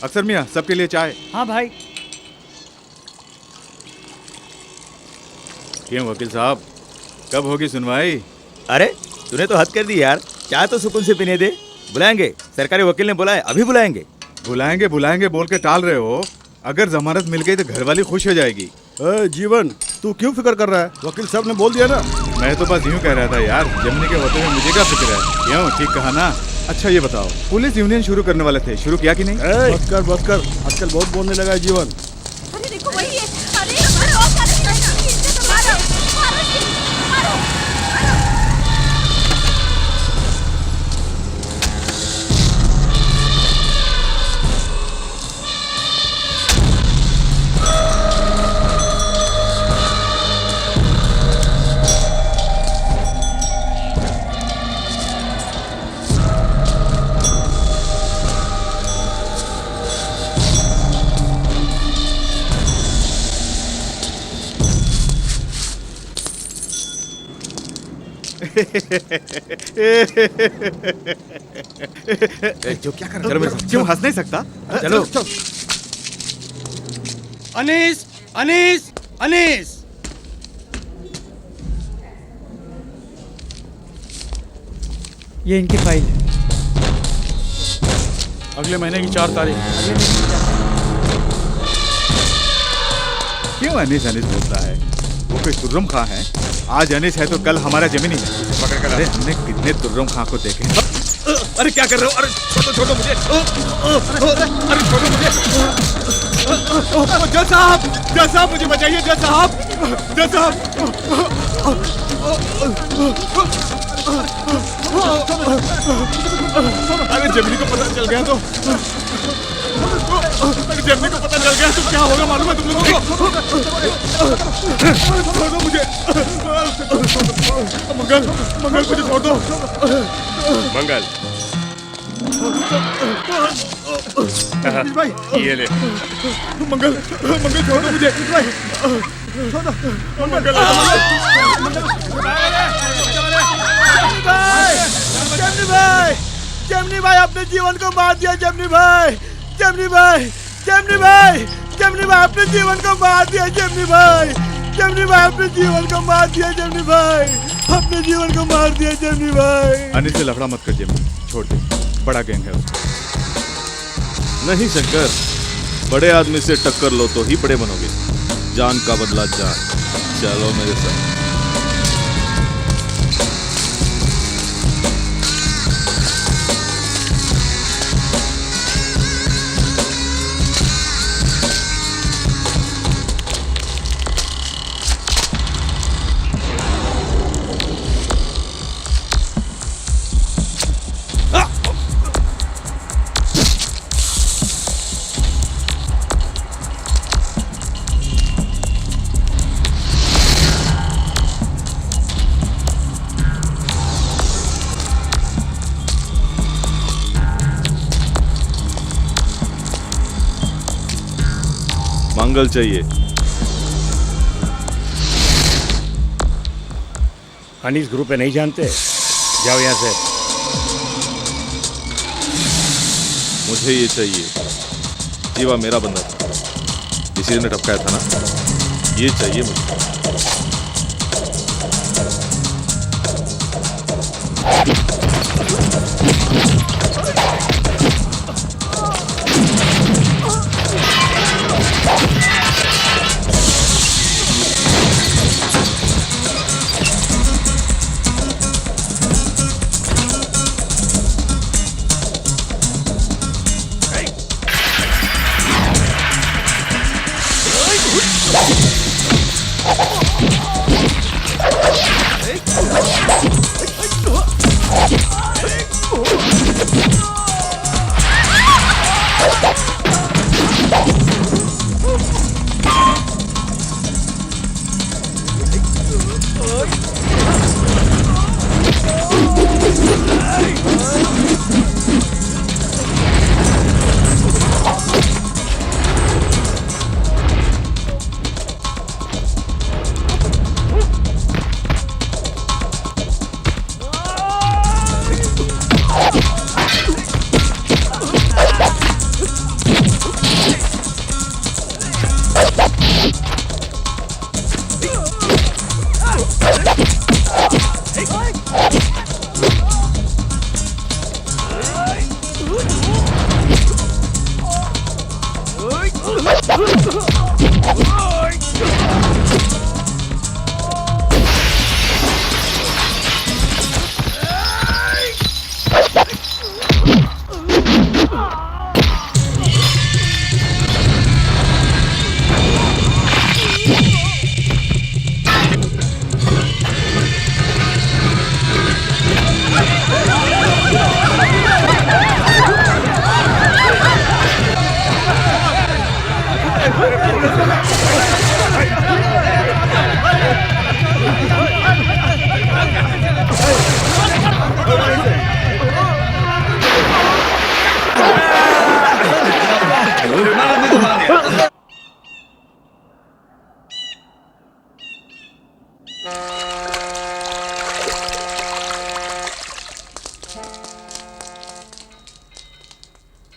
अक्सर मियाँ, सबके लिए चाय। हाँ भाई। क्यों वकील साहब, कब होगी सुनवाई? अरे तूने तो हद कर दी यार, चाय तो सुकून से पीने दे। बुलाएंगे, सरकारी वकील ने बुलाया, अभी बुलाएंगे। बुलाएंगे बुलाएंगे बोल के टाल रहे हो। अगर जमानत मिल गई तो घरवाली खुश हो जाएगी। जीवन, तू क्यों फिक्र कर रहा है? वकील साहब ने बोल दिया ना। मैं तो बस यूं कह रहा था यार, जमनी के होते हुए मुझे क्या फिक्र है। क्यों, ठीक कहा ना? अच्छा ये बताओ, पुलिस यूनियन शुरू करने वाले थे, शुरू किया कि नहीं? बस कर, आजकल बहुत बोलने लगा है जीवन। अरे देखो वही है। अरे मारो, मारो, मारो। जो क्या कर रहा है? क्यों हंस नहीं सकता? चलो अनीस, अनीस, अनीस। ये इनकी फाइल है। अगले महीने की 4 तारीख। क्यों अनीस अनीस बोलता है? वो कोई तुर्रम खां है? आज अनीस है तो कल हमारा जमीनी है। पकड़ कर। अरे हमने कितने तुर्रम खां को देखे। अरे क्या कर रहे हो? अरे छोड़ो मुझे। अरे छोड़ो मुझे। जज साहब मुझे बचाइए। जज साहब। अरे जमीनी को पता चल गया तो क्या होगा मालूम है तुम लोगों को? छोड़ो मुझे। मंगल मुझे छोड़ दो। मंगल भाई ये ले। मंगल छोड़ दो मुझे। जमनी भाई अपने जीवन को मार दिया। जमनी भाई अपने जीवन को मार दिया। जमनी भाई अपने जीवन को मार दिया। जमनी भाई अनिल से लफड़ा मत कर जमीन, छोड़ दे। बड़ा गैंग है उसका। नहीं शंकर, बड़े आदमी से टक्कर लो तो ही बड़े बनोगे। जान का बदला जान। चलो मेरे साथ। मंगल चाहिए। अनीस ग्रुप पे नहीं जानते, जाओ यहाँ से। मुझे ये चाहिए। जीवा मेरा बंदा था, इसी ने टपकाया था ना। ये चाहिए मुझे।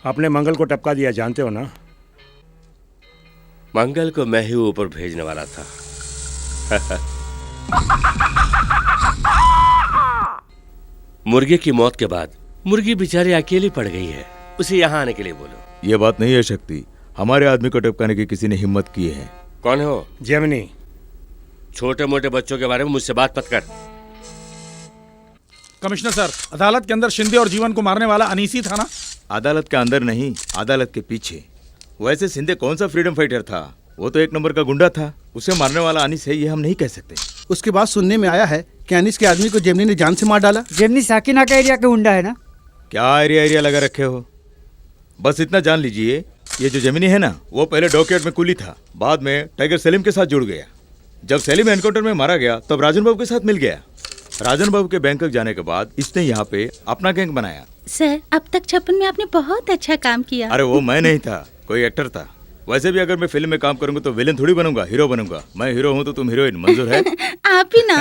आपने मंगल को टपका दिया, जानते हो ना? मंगल को मैं ही ऊपर भेजने वाला था। मुर्गे की मौत के बाद मुर्गी बेचारी अकेली पड़ गई है, उसे यहाँ आने के लिए बोलो। ये बात नहीं है शक्ति, हमारे आदमी को टपकाने की किसी ने हिम्मत की है। कौन हो? जेमिनी। छोटे मोटे बच्चों के बारे में मुझसे बात मत कर। कमिश्नर सर, अदालत के अंदर शिंदे और जीवन को मारने वाला अनीसी था ना? अदालत के अंदर नहीं, अदालत के पीछे। वैसे शिंदे कौन सा फ्रीडम फाइटर था? वो तो एक नंबर का गुंडा था। उसे मारने वाला अनीस है, ये हम नहीं कह सकते। उसके बाद सुनने में आया है कि अनीस के आदमी को जेमिनी ने जान से मार डाला। जेमनी साकिना का एरिया का गुंडा है ना? क्या एरिया एरिया लगा रखे हो? बस इतना जान लीजिए, ये जो जेमिनी है ना, वो पहले डॉकयार्ड में कुली था, बाद में टाइगर सलीम के साथ जुड़ गया। जब सलीम एनकाउंटर में मारा गया तब राजन बाबू के साथ मिल गया। राजन बाबू के बैंकॉक जाने के बाद इसने यहाँ पे अपना गैंग बनाया। सर, अब तक छप्पन में आपने बहुत अच्छा काम किया। अरे वो मैं नहीं था, कोई एक्टर था। वैसे भी अगर मैं फिल्म में काम करूंगा तो विलेन थोड़ी बनूंगा, हीरो बनूंगा। मैं हीरो हूँ तो तुम हीरोइन, मंजूर है? आप ही ना।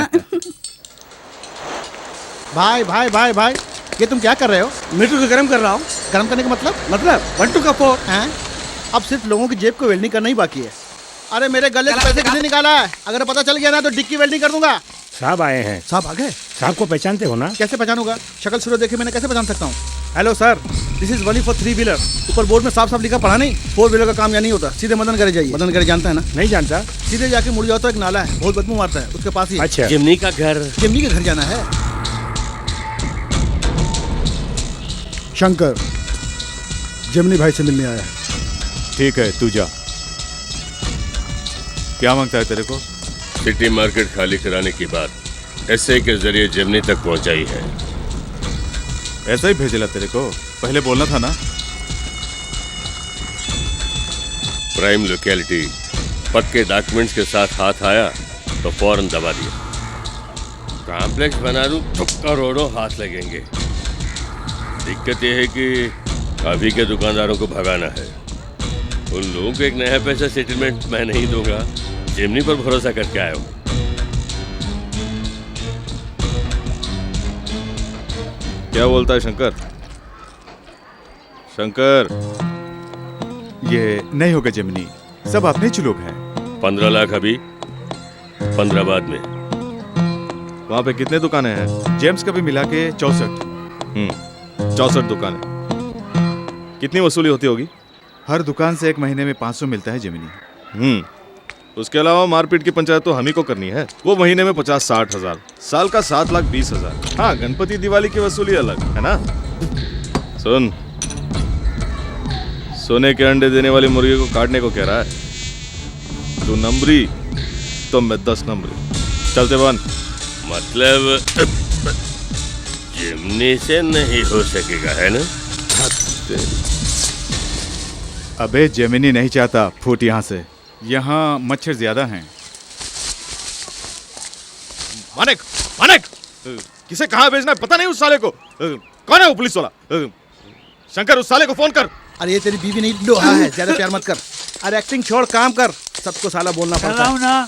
भाई भाई भाई भाई, ये तुम क्या कर रहे हो? मीटर को गर्म कर रहा हूँ। गर्म करने का मतलब? 1 2 का 4 हैं? अब सिर्फ लोगों की जेब को वेल्डिंग करना ही बाकी है। अरे मेरे गले से पैसे किसने निकाला है? अगर पता चल गया ना तो डिक्की वेल्डिंग कर दूंगा। साहब आए हैं। साहब आ गए? साहब को पहचानते हो ना? कैसे पहचानूंगा? शक्ल सूरत देखे मैंने कैसे पहचान सकता हूँ? Hello sir, this is only for 3 wheeler. ऊपर बोर्ड में साफ साफ लिखा पढ़ा नहीं? 4 व्हीलर का काम यहाँ नहीं होता। सीधे मदन करे जाइए। मदन करे जानता है ना? नहीं जानता। सीधे जाके मुड़ जाओ तो एक नाला है, बहुत बदबू मारता है, उसके पास ही। अच्छा। जिमनी का घर। जिमनी के घर जाना है। शंकर, जिमनी भाई से मिलने आया है। ठीक है, तू जा। क्या मांगता है तेरे को? सिटी मार्केट खाली कराने की बात एसआई के जरिए जेमनी तक पहुंचाई है। ऐसा ही भेजेला तेरे को? पहले बोलना था ना। प्राइम लोकेलिटी पक्के डॉक्यूमेंट्स के साथ हाथ आया तो फौरन दबा दिया। कॉम्प्लेक्स बना दूं तो करोड़ों हाथ लगेंगे। दिक्कत यह है कि अभी के दुकानदारों को भगाना है। उन लोगों को एक नया पैसा सेटलमेंट मैं नहीं दूंगा। जेमनी पर भरोसा करके आया हूं। क्या बोलता है शंकर? शंकर, ये नहीं होगा जेमिनी, सब अपने ही लोग हैं। 15 लाख अभी, 15 बाद में। वहां पे कितने दुकानें हैं? जेम्स का भी मिला के 64। 64 दुकानें। कितनी वसूली होती होगी? हर दुकान से एक महीने में 500 मिलता है जेमिनी। उसके अलावा मारपीट की पंचायत तो हम ही को करनी है, वो महीने में 50-60 हजार, साल का 7,20,000। हाँ, गणपति दिवाली की वसूली अलग है ना। सुन, सोने के अंडे देने वाली मुर्गी को काटने को कह रहा है तू? नंबरी तो मैं 10 नंबरी। चलते बन। मतलब जेमनी से नहीं हो सकेगा, है ना? अबे जेमिनी नहीं चाहता फूट यहाँ से। यहाँ मच्छर ज्यादा हैं। मानिक, मानिक, किसे कहाँ भेजना है पता नहीं उस साले को। कौन है वो पुलिस वाला? शंकर, उस साले को फोन कर। अरे ये तेरी बीवी नहीं, लोहा है, ज्यादा प्यार मत कर। अरे एक्टिंग छोड़, काम कर। सबको साला बोलना पड़ता है ना।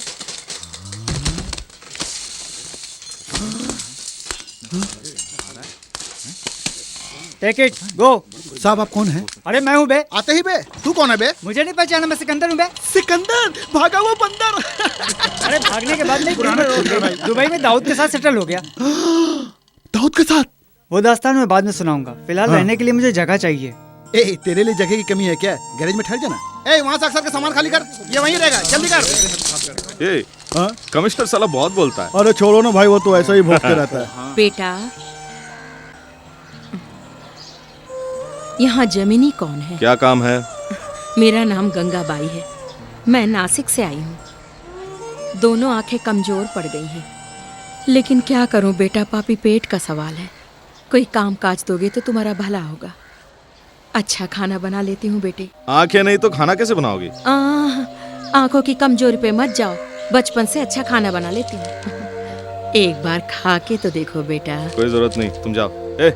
टेक इट, गो। साहब आप कौन हैं? अरे मैं हूँ बे। आते ही बे। तू कौन है बे? मुझे नहीं पहचाना, मैं सिकंदर हूँ बे। सिकंदर भागा हुआ बंदर। अरे भागने के बाद नहीं, दुबई में दाऊद के साथ सेटल हो गया। दाऊद के साथ? वो दास्तान मैं बाद में सुनाऊंगा, फिलहाल रहने के लिए मुझे जगह चाहिए। ए तेरे लिए जगह की कमी है क्या? गैरेज में ठहर जाना। ए वहाँ से अक्सर का सामान खाली कर, ये वहीं रहेगा, जल्दी कर। ए कमिश्नर साला बहुत बोलता है। अरे छोड़ो ना भाई, वो तो ऐसा ही भौंकते रहता है। बेटा, यहाँ जमीनी कौन है? क्या काम है? मेरा नाम गंगाबाई है, मैं नासिक से आई हूँ। दोनों आंखें कमजोर पड़ गई हैं, लेकिन क्या करूँ बेटा, पापी पेट का सवाल है। कोई काम काज दोगे तो तुम्हारा भला होगा। अच्छा खाना बना लेती हूँ बेटे। आंखें नहीं तो खाना कैसे बनाओगी? आंखों की कमजोरी पे मत जाओ, बचपन से अच्छा खाना बना लेती हूँ। एक बार खा के तो देखो बेटा। कोई जरूरत नहीं, तुम जाओ। ए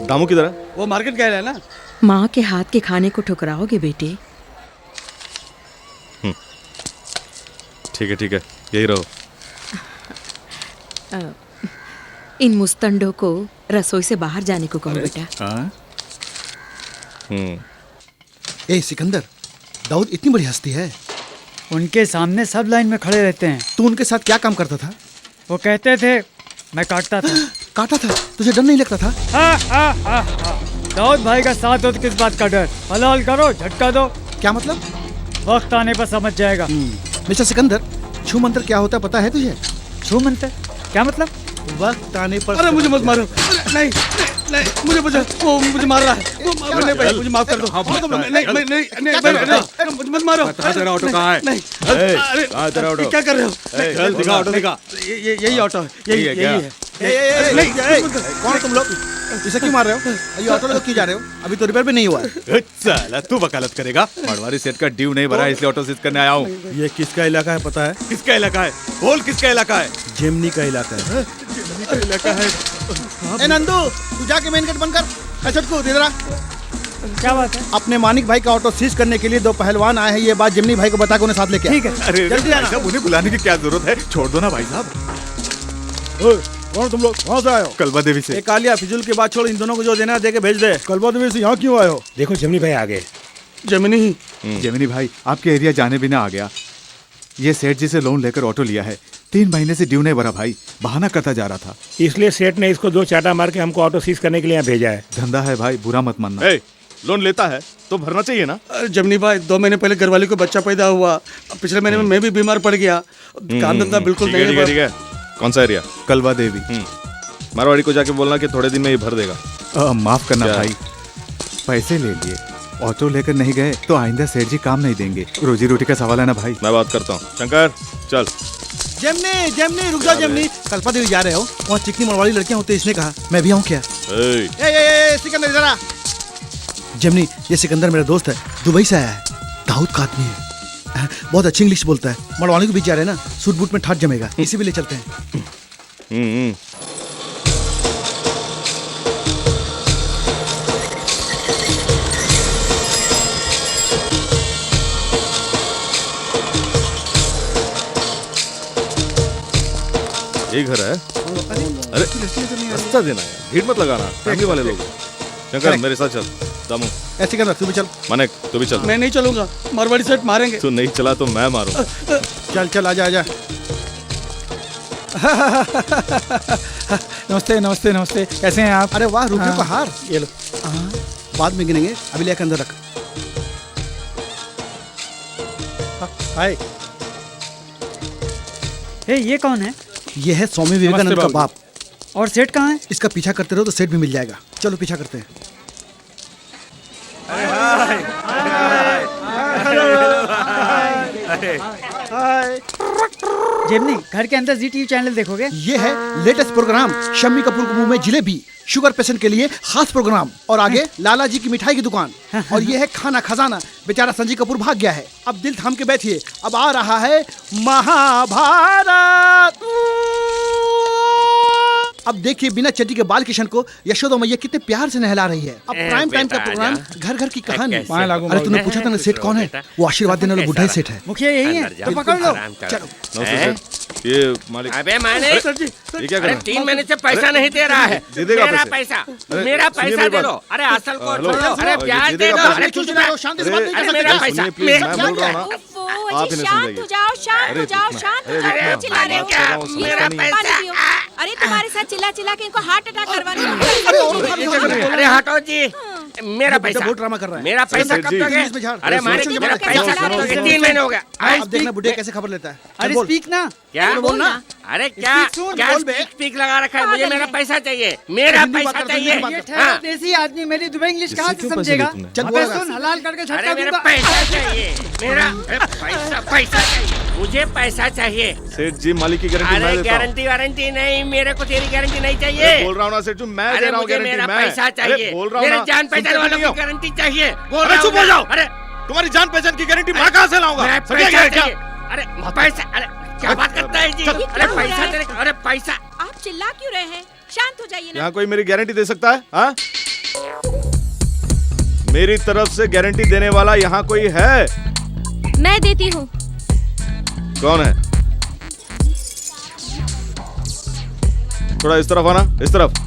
दामू किधर है? वो मार्केट गया है ना। माँ के हाथ के खाने को ठुकराओगे बेटे? ठीक है, यही रहो। इन मुस्तंडों को रसोई से बाहर जाने को कहो बेटा। ए सिकंदर, दाऊद इतनी बड़ी हस्ती है। उनके सामने सब लाइन में खड़े रहते हैं। तू उनके साथ क्या काम करता था? वो कहते थे, मैं काटता था। काटा था? तुझे डर नहीं लगता था? दाऊद भाई का साथ हो तो किस बात का डर? हलाल करो, झटका दो। क्या मतलब? वक्त आने पर समझ जाएगा। मिस्टर सिकंदर, छू मंत्र क्या होता है पता है तुझे? छू मंत्र क्या मतलब? वक्त आने पर। अरे मुझे मत मारो, नहीं मुझे वो मुझे मार रहा है। नहीं भाई, मुझे माफ कर दो। नहीं मुझे मत मारो। तेरा ऑटो कहाँ है? नहीं, कहाँ तेरा ऑटो? क्या कर रहे हो? चल दिखा, ऑटो दिखा। यही ऑटो है, यही है। कौन तुम लोग? इसे क्यों मार रहे हो? ये ऑटो लोग क्यों जा रहे हो? अभी तो रिपेयर भी नहीं हुआ है। साला तू वकालत करेगा? पटवारी सेठ का ड्यू नहीं भरा, इसलिए ऑटो सीज करने आया हूँ। ये किसका इलाका है पता है? किसका इलाका है? बोल किसका इलाका है? जेमनी का इलाका है। इलाका है। ए नंदू, तू जाके मेन गेट बंद कर। अच्छा को इधर आ। क्या बात है? अपने मानिक भाई का ऑटो सीज करने के लिए दो पहलवान आए हैं, ये बात जिमनी भाई को बता के उन्हें साथ लेके आ। ठीक है। अरे जल्दी आना। भाई साहब, उन्हें बुलाने की क्या जरूरत है? छोड़ दो ना भाई साहब। ओए, कौन तुम लोग? कहाँ से आए हो? कलवा देवी से। कालिया फिजूल की बात छोड़, इन दोनों को जो देना दे के भेज दे। कलवा देवी से यहाँ क्यों आए हो? देखो जमनी भाई आ गए। जमीनी जेमिनी भाई, आपके एरिया जाने बिना आ गया। ये सेठ जी से लोन लेकर ऑटो लिया है, 3 महीने से ड्यू नहीं भरा भाई, बहाना करता जा रहा था। इसलिए सेठ ने इसको 2 चाटा मार के हमको ऑटो सीज करने के लिए यहाँ भेजा है। धंधा है भाई, बुरा मत मानना। ए लोन लेता है तो भरना चाहिए ना। जमनी भाई, 2 महीने पहले घरवाली को बच्चा पैदा हुआ, पिछले महीने में मैं भी बीमार पड़ गया। काम धंधा बिल्कुल नहीं है। ठीक है। कौन सा एरिया? कलवा देवी। मारवाड़ी को जाके बोलना कि थोड़े दिन में ये भर देगा। माफ करना क्या? भाई, पैसे ले लिए, ऑटो लेकर नहीं गए तो आइंदा सेठ जी काम नहीं देंगे। रोजी रोटी का सवाल है ना भाई। मैं बात करता हूँ। शंकर चल। जेमनी रुक जाओ। जेमनी, कल्पा देवी जा रहे हो? वहाँ चिकनी मरवाड़ी लड़कियाँ होती है, इसने कहा। मैं भी आऊँ क्या? ए सिकंदर इधर आ। जेमनी, ये सिकंदर मेरा दोस्त है, दुबई से आया है, दाऊद का आदमी है, बहुत अच्छी इंग्लिश बोलता है। मरवाड़ी के बीच जा रहे हैं ना, सूट बूट में ठाट जमेगा, इसी भी ले चलते हैं। ये घर है? अरे रास्ता देना है, भीड़ मत लगाना, फैमिली वाले लोग। शंकर मेरे साथ चल। दामू ऐसे कर, तू भी चल। मानिक तू भी चल। मैं नहीं चलूंगा, मारवाड़ी सेठ मारेंगे। तू नहीं चला तो मैं मारूं। चल आजा। नमस्ते। कैसे हैं आप? अरे वाह, रुपये का हार। ये लो। बाद में गिनेंगे, अभी लेकर अंदर रख। हाय। ये कौन है? ये है स्वामी विवेकानंद का बाप। और सेठ कहाँ है? इसका पीछा करते रहो तो सेठ भी मिल जाएगा। चलो पीछा करते हैं। जेमनी, घर के अंदर ZTV चैनल देखोगे? ये है लेटेस्ट प्रोग्राम, शम्मी कपूर के मुंह में जिलेबी, शुगर पेशेंट के लिए खास प्रोग्राम, और आगे लाला जी की मिठाई की दुकान, और ये है खाना खजाना। बेचारा संजीव कपूर भाग गया है, अब दिल थाम के बैठिए, अब आ रहा है महाभारत। अब देखिए बिना चड्डी के बाल किशन को यशोदा मैया कितने प्यार से नहला रही है। अब प्राइम टाइम का प्रोग्राम, घर घर की कहानी। अरे तूने पूछा था ना सेठ कौन है? वो आशीर्वाद देने वाला बुढ़ा ही सेठ है। मुखिया यही है, तो पकड़ लो। चलो। ये मालिक अबे मैंने ये क्या कर अरे रहा है? 3 महीने से पैसा नहीं दे रहा है। दे देगा मेरा पैसे। पैसा अरे, मेरा सुनिए पैसा मेरी दे बात। दो। अरे असल को हेलो, छोड़ो। अरे ये ब्याज दे दे देगा दो। पैसे। अरे चुप रहो, शांति से बात नहीं अरे कर मेरा सकते। पैसा सुनिए प्लीज, मैं बोल रहा हूँ ना आप जी इन्हें शांत समझाइए। हो जाओ, शांत हो जाओ, शांत हो जाओ, क्यों चिल्ला रहे हो? बात कर रहा हूँ, ये समझता लो, नहीं। पानी पियो। अरे तुम्हारे साथ चिल्ला चिल्ला के इनको हार्ट अटैक करवाने अरे हटो जी। मेरा पैसा बहुत ड्रामा कर रहा है। मेरा पैसा सेठ कब जी। दोगे? इसमें झाड़। अरे मालिक सुनो, मेरा सुनो, पैसा सुनो, कब दोगे? सुनो, 3 महीने हो गया। अब देखना बुढ़िया कैसे खबर लेता है। अरे बोल। स्पीक ना। क्या बोल ना। अरे क्या स्पीक सुन, क्या बोल बे। स्पीक लगा रखा है? मुझे मेरा पैसा चाहिए। मेरा हिंदी बात पैसा कर, हिंदी चाहिए। बात ये कर। ठहरा हाँ। देसी आदमी मेरी दुबई इंग्लिश कहाँ से क्यों पैसे समझेगा? दिए तुमने? चल, अबे बोल सुन, हलाल करके अरे झटका मेरा दूंगा। पैसा चाहिए। मेरा अरे पैसा चाहिए। मुझे पैसा चाहिए। सेठ जी मालिक की गारंटी मैं अरे देता हूँ। गारंटी वारंटी नहीं, मेरे को तेरी गारंटी नहीं अरे चाहिए। बोल रहा हूँ ना सेठ जी, मैं दे अरे रहा हूँ मुझे गारंटी। मेरा मैं पैसा अरे चाहिए। बोल रहा हूँ मेरे ना, जान पहचान सुनते वालों नहीं हो। की गारंटी चाहिए। बोल अरे रहा चुप हूँ हो जाओ। अरे तुम्हारी जान पहचान की गारंटी मैं कहाँ से लाऊंगा? मेरा समझे पैसा क्या? चाहिए। अरे पैसा अरे क्या बात करता है जी? ये अरे क्या हो पैसा रहा है? तेरे अरे पैसा आप चिल्ला क्यों रहे हैं? शांत हो जाइए ना। यहाँ कोई मेरी गारंटी दे सकता है? हाँ? मेरी तरफ से गारंटी देने वाला यहाँ कोई है? मैं देती हूँ। कौन है? थोड़ा इस तरफ आना, इस तरफ।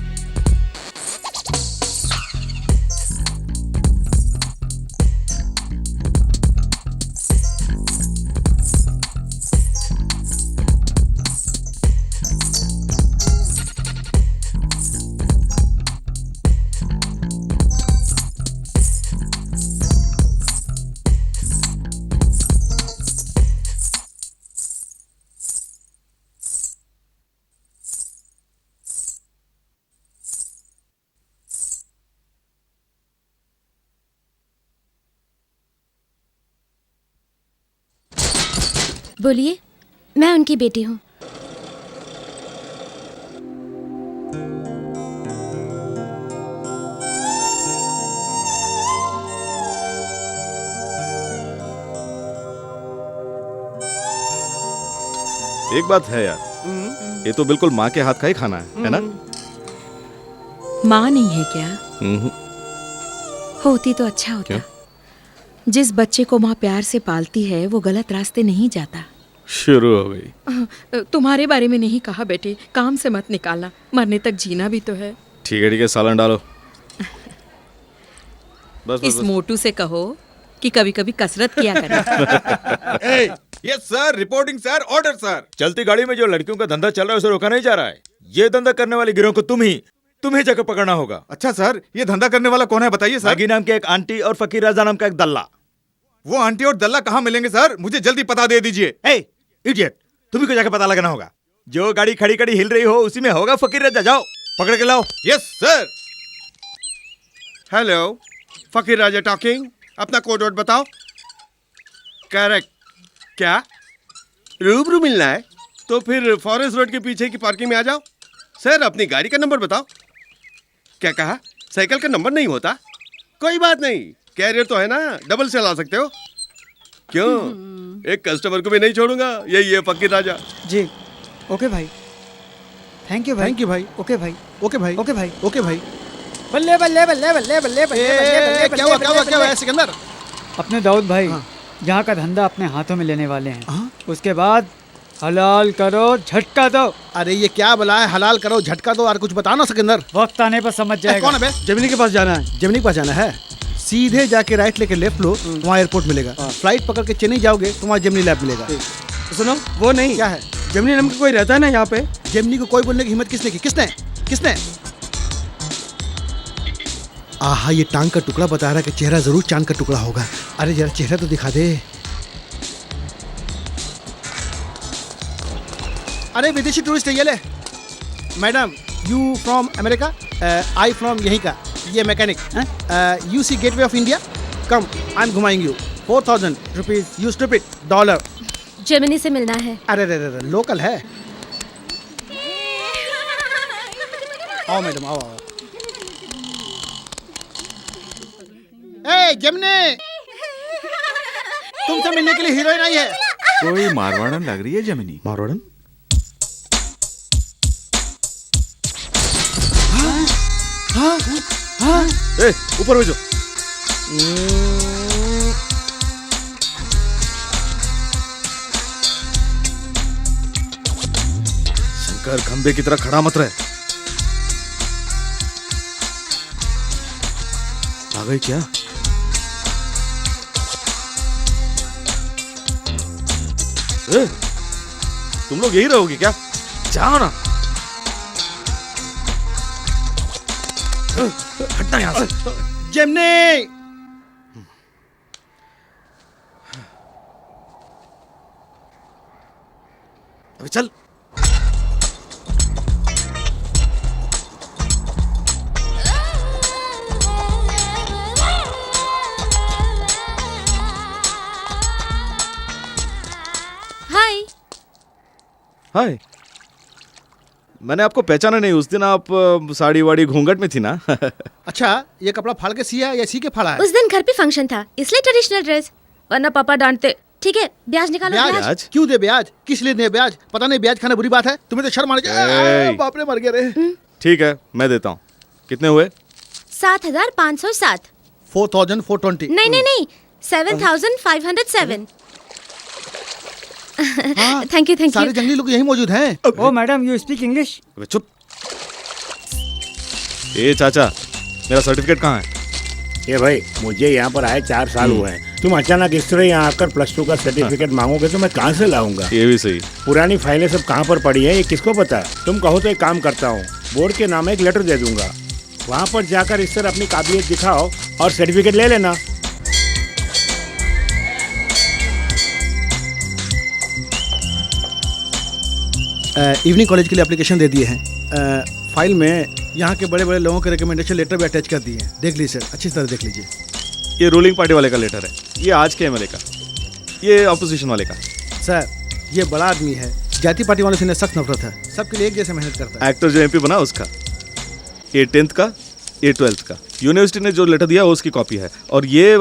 बोलिए, मैं उनकी बेटी हूँ। एक बात है यार, ये तो बिल्कुल माँ के हाथ का ही खाना है ना? माँ नहीं है क्या? हम्म। होती तो अच्छा होता। जिस बच्चे को माँ प्यार से पालती है वो गलत रास्ते नहीं जाता। शुरू हो गई। तुम्हारे बारे में नहीं कहा बेटे, काम से मत निकालना, मरने तक जीना भी तो है। ठीक है, सालन डालो। बस इस मोटू से कहो कि कभी कभी कसरत किया करे। Yes sir, reporting sir, order sir. चलती गाड़ी में जो लड़कियों का धंधा चल रहा है उसे रोका नहीं जा रहा है। ये धंधा करने वाले गिरोह को तुम्हें जाकर पकड़ना होगा। अच्छा सर, ये धंधा करने वाला कौन है बताइए सर। नागी नाम के एक आंटी और फकीर राजा नाम का एक दल्ला। वो आंटी और दल्ला कहाँ मिलेंगे सर? मुझे जल्दी पता दे दीजिए। ए इडियट, तुम्ही को जाकर पता लगाना होगा। जो गाड़ी खड़ी खड़ी हिल रही हो उसी में होगा फकीर राजा। जाओ पकड़ के लाओ। Yes sir. हेलो, फकीर राजा टॉकिंग। अपना कोड वर्ड बताओ। करेक्ट। क्या रूबरू मिलना है? तो फिर फॉरेस्ट रोड के पीछे की पार्किंग में आ जाओ। सर अपनी गाड़ी का नंबर बताओ। क्या कहा? साइकिल का नंबर नहीं होता? कोई बात नहीं, कैरियर तो है ना, डबल से ला सकते हो। क्यों? एक कस्टमर को भी नहीं छोड़ूंगा। यही है फकीर राजा। जी ओके भाई, थैंक यू भाई। थैंक यू भाई। ओके भाई, ओके भाई। ओके भाई। ओके भाई। बल्ले बल्ले बल्ले बल्ले बल्ले बल्ले बल्ले क्या हुआ क्या हुआ क्या हुआ सिकंदर? अपने दाऊद भाई यहाँ का धंधा अपने हाथों में लेने वाले हैं। उसके बाद हलाल करो, झटका दो। अरे ये क्या बला है? हलाल करो, झटका दो, और कुछ बताओ ना सिकंदर। वक्त आने पर समझ जाएगा। कौन है बे? जमिनी के पास जाना है। जेमिनी के पास जाना है। सीधे जाके राइट लेके लेफ्ट लो, वहाँ एयरपोर्ट मिलेगा। फ्लाइट पकड़ के चेन्नई जाओगे तो वहाँ जेमिनी लैब मिलेगा। सुनो, वो नहीं। क्या है? जमिनी नाम का कोई रहता है ना यहाँ पे? जेमिनी को कोई बोलने की हिम्मत किसने की? किसने किसने? आहा, ये टांग का टुकड़ा बता रहा है कि चेहरा जरूर चांद का टुकड़ा होगा। अरे जरा चेहरा तो दिखा दे। अरे विदेशी टूरिस्ट है ये ले। Madam, you from America? I from यहीं का। ये mechanic. You see Gateway of India? Come, I am घुमाएंगे you. 4000 rupees. You stupid. $। Gemini से मिलना है। अरे रे रे, लोकल है। आओ मैडम, आओ आओ। ए जेमिनी, तुमसे मिलने के लिए हीरोइन आई है। कोई मारवाड़न लग रही है जमिनी। मारवाड़न? ए, ऊपर भेजो। कर खंबे की तरह खड़ा मत रहे। आ गई क्या? ए, तुम लोग यही रहोगे क्या? जाओ ना। हटना यहाँ से। जेमिनी, अबे चल। हाय। हाय। मैंने आपको पहचाना नहीं। उस दिन आप साड़ी वाड़ी घूंघट में थी ना। अच्छा ये कपड़ा फाड़ के सिया या सी के फाड़ा है? उस दिन घर पे फंक्शन था इसलिए ट्रेडिशनल ड्रेस, वरना पापा डांटते। ठीक है ब्याज निकालो। ब्याज? क्यों दे ब्याज? किस लिए दे ब्याज? पता नहीं ब्याज खाना बुरी बात है? तुम्हें तो शर्म आनी चाहिए। बाप रे मर गया रे। ठीक है मैं देता हूँ। कितने हुए? 7,507। 4,420। नहीं नहीं नहीं 7,507। थैंक यू सारे जंगली लोग यही मौजूद हैं। ओ मैडम यू स्पीक इंग्लिश? चुप। ए चाचा मेरा सर्टिफिकेट कहाँ है? ये भाई मुझे यहाँ पर आए 4 साल हुए हैं। तुम अचानक इस तरह यहाँ आकर +2 का सर्टिफिकेट मांगोगे तो मैं कहाँ से लाऊंगा? ये भी सही। पुरानी फाइलें सब कहाँ पर पड़ी है ये किसको पता? तुम कहो तो एक काम करता हूँ, बोर्ड के नाम एक लेटर दे दूंगा, वहाँ पर जाकर इस तरह अपनी काबिलियत दिखाओ और सर्टिफिकेट ले लेना। इवनिंग कॉलेज के लिए एप्लीकेशन दे दिए हैं। फाइल में यहाँ के बड़े बड़े लोगों के रिकमेंडेशन लेटर भी अटैच कर दिए हैं। देख लीजिए सर, अच्छी तरह देख लीजिए। ये रूलिंग पार्टी वाले का लेटर है, ये आज के एमएलए का, ये ऑपोजिशन वाले का। सर ये बड़ा आदमी है, जाति पार्टी वालों से इन्हें सख्त नफरत है, सबके लिए एक जैसे मेहनत करता है। एक्टर जो एमपी बना उसका, ये 10th का, ये 12th का। यूनिवर्सिटी ने जो लेटर दिया वो उसकी कॉपी है। और ये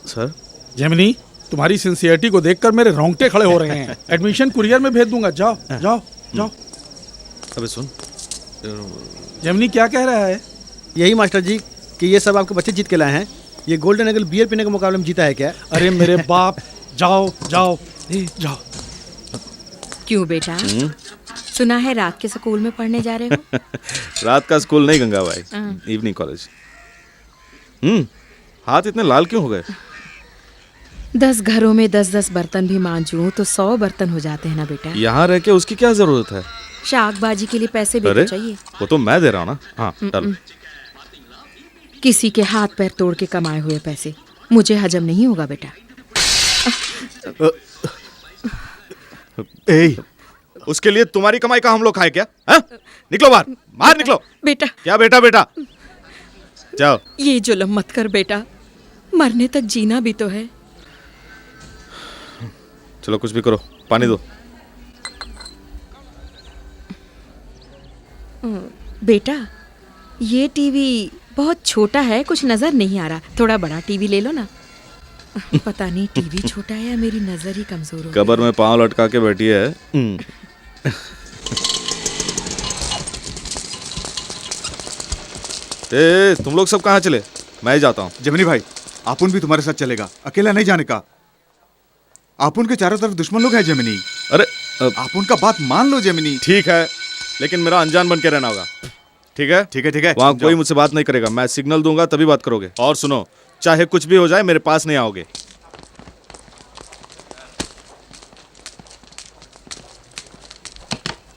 सर जेमिनी तुम्हारी सिंसियरिटी को देखकर मेरे रोंगटे खड़े हो रहे हैं। एडमिशन कुरियर में भेज दूंगा। जाओ जाओ जाओ। अबे सुन, जेमिनी क्या कह रहा है? यही मास्टर जी कि ये सब आपके बच्चे जीत के लाए हैं। ये गोल्डन एगल बियर पीने के मुकाबले में जीता है क्या? अरे मेरे बाप, जाओ जाओ जाओ। क्यों बेटा, सुना है रात के स्कूल में पढ़ने जा रहे हो? रात का स्कूल नहीं गंगा भाई, इवनिंग कॉलेज। हाथ इतने लाल क्यों हो गए? 10 घरों में 10-10 बर्तन भी मांजूं तो 100 बर्तन हो जाते हैं ना बेटा। यहाँ रह के उसकी क्या जरूरत है? शाकबाजी के लिए पैसे भी तो चाहिए। वो तो मैं दे रहा हूँ ना। हाँ चल। किसी के हाथ पैर तोड़ के कमाए हुए पैसे मुझे हजम नहीं होगा बेटा। उसके लिए तुम्हारी कमाई का हम लोग खाए क्या? हा? निकलो बाहर, बाहर निकलो। बेटा क्या बेटा बेटा? जाओ। ये जुल्म मत कर बेटा, मरने तक जीना भी तो है। चलो कुछ भी करो, पानी दो। बेटा ये टीवी बहुत छोटा है, कुछ नजर नहीं आ रहा, थोड़ा बड़ा टीवी ले लो ना। पता नहीं टीवी छोटा है या मेरी नजर ही कमजोर हो। कबर में पांव लटका के बैठी है। तुम लोग सब कहाँ चले? मैं ही जाता हूँ। जेमिनी भाई आपुन भी तुम्हारे साथ चलेगा, अकेला नहीं जाने का। आपुन के चारों तरफ दुश्मन लोग हैं जेमिनी। अरे आपुन का बात मान लो जेमिनी। ठीक है, लेकिन मेरा अनजान बन के रहना होगा। ठीक है ठीक है ठीक है। वहाँ कोई मुझसे बात नहीं करेगा, मैं सिग्नल दूंगा तभी बात करोगे। और सुनो, चाहे कुछ भी हो जाए मेरे पास नहीं आओगे।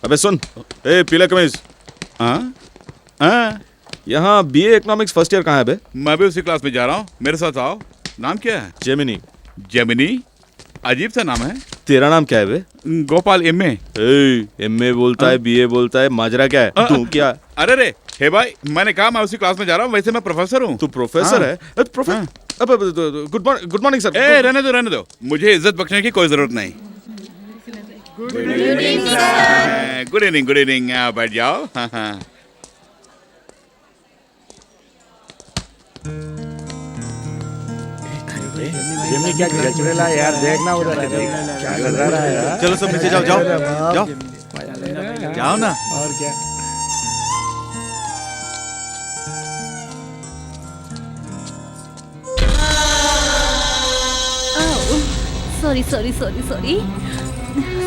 अबे सुन, पीला कमीज, यहाँ बीए इकोनॉमिक्स फर्स्ट ईयर कहाँ है बे? मैं भी उसी क्लास में जा रहा हूँ, मेरे साथ आओ। नाम क्या है? जेमिनी। जेमिनी? अजीब सा नाम है। तेरा नाम क्या है बे? गोपाल एमए। एमए बोलता है, बीए बोलता है, माजरा क्या है? तू क्या? अरे रे हे भाई, मैंने कहा मैं उसी क्लास में जा रहा हूँ, वैसे मैं प्रोफेसर हूँ। तू प्रोफेसर है? Good morning sir. रहने दो, मुझे इज्जत बख्शने की कोई जरूरत नहीं। Good evening. बैठ जाओ। जेमिनी क्या गचरेला यार, देखना उधर क्या कर रहा है यार। चलो सब नीचे जाओ जाओ जाओ जाओ ना। और क्या? Sorry sorry sorry sorry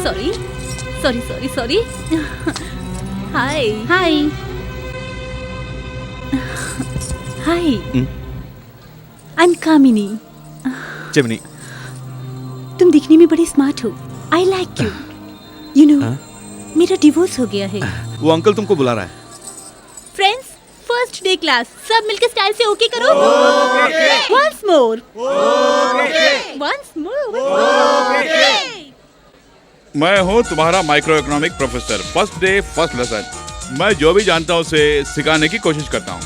sorry sorry sorry sorry. Hi hi hi I am Kamini. Gemini, तुम दिखने में बड़ी स्मार्ट हो। I like you. You know मेरा डिवोर्स हो गया है। वो अंकल तुमको बुला रहा है। फ्रेंड्स, फर्स्ट डे क्लास, सब मिलकर स्टाइल से ओके करो। Once more once more. मैं हूँ तुम्हारा micro economic professor. First day first lesson. मैं जो भी जानता हूँ उसे सिखाने की कोशिश करता हूँ।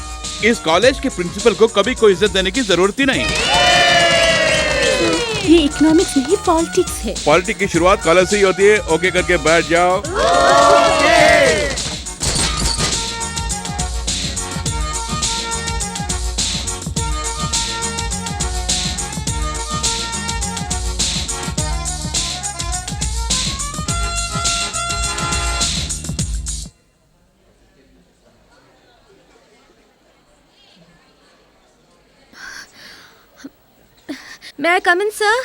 इस कॉलेज के प्रिंसिपल को कभी कोई इज्जत देने की जरूरत ही नहीं। ये इकोनॉमिक्स नहीं, पॉलिटिक्स है। पॉलिटिक्स की शुरुआत कॉलेज से ही होती है। ओके करके बैठ जाओ। मैं आई कम इन सर?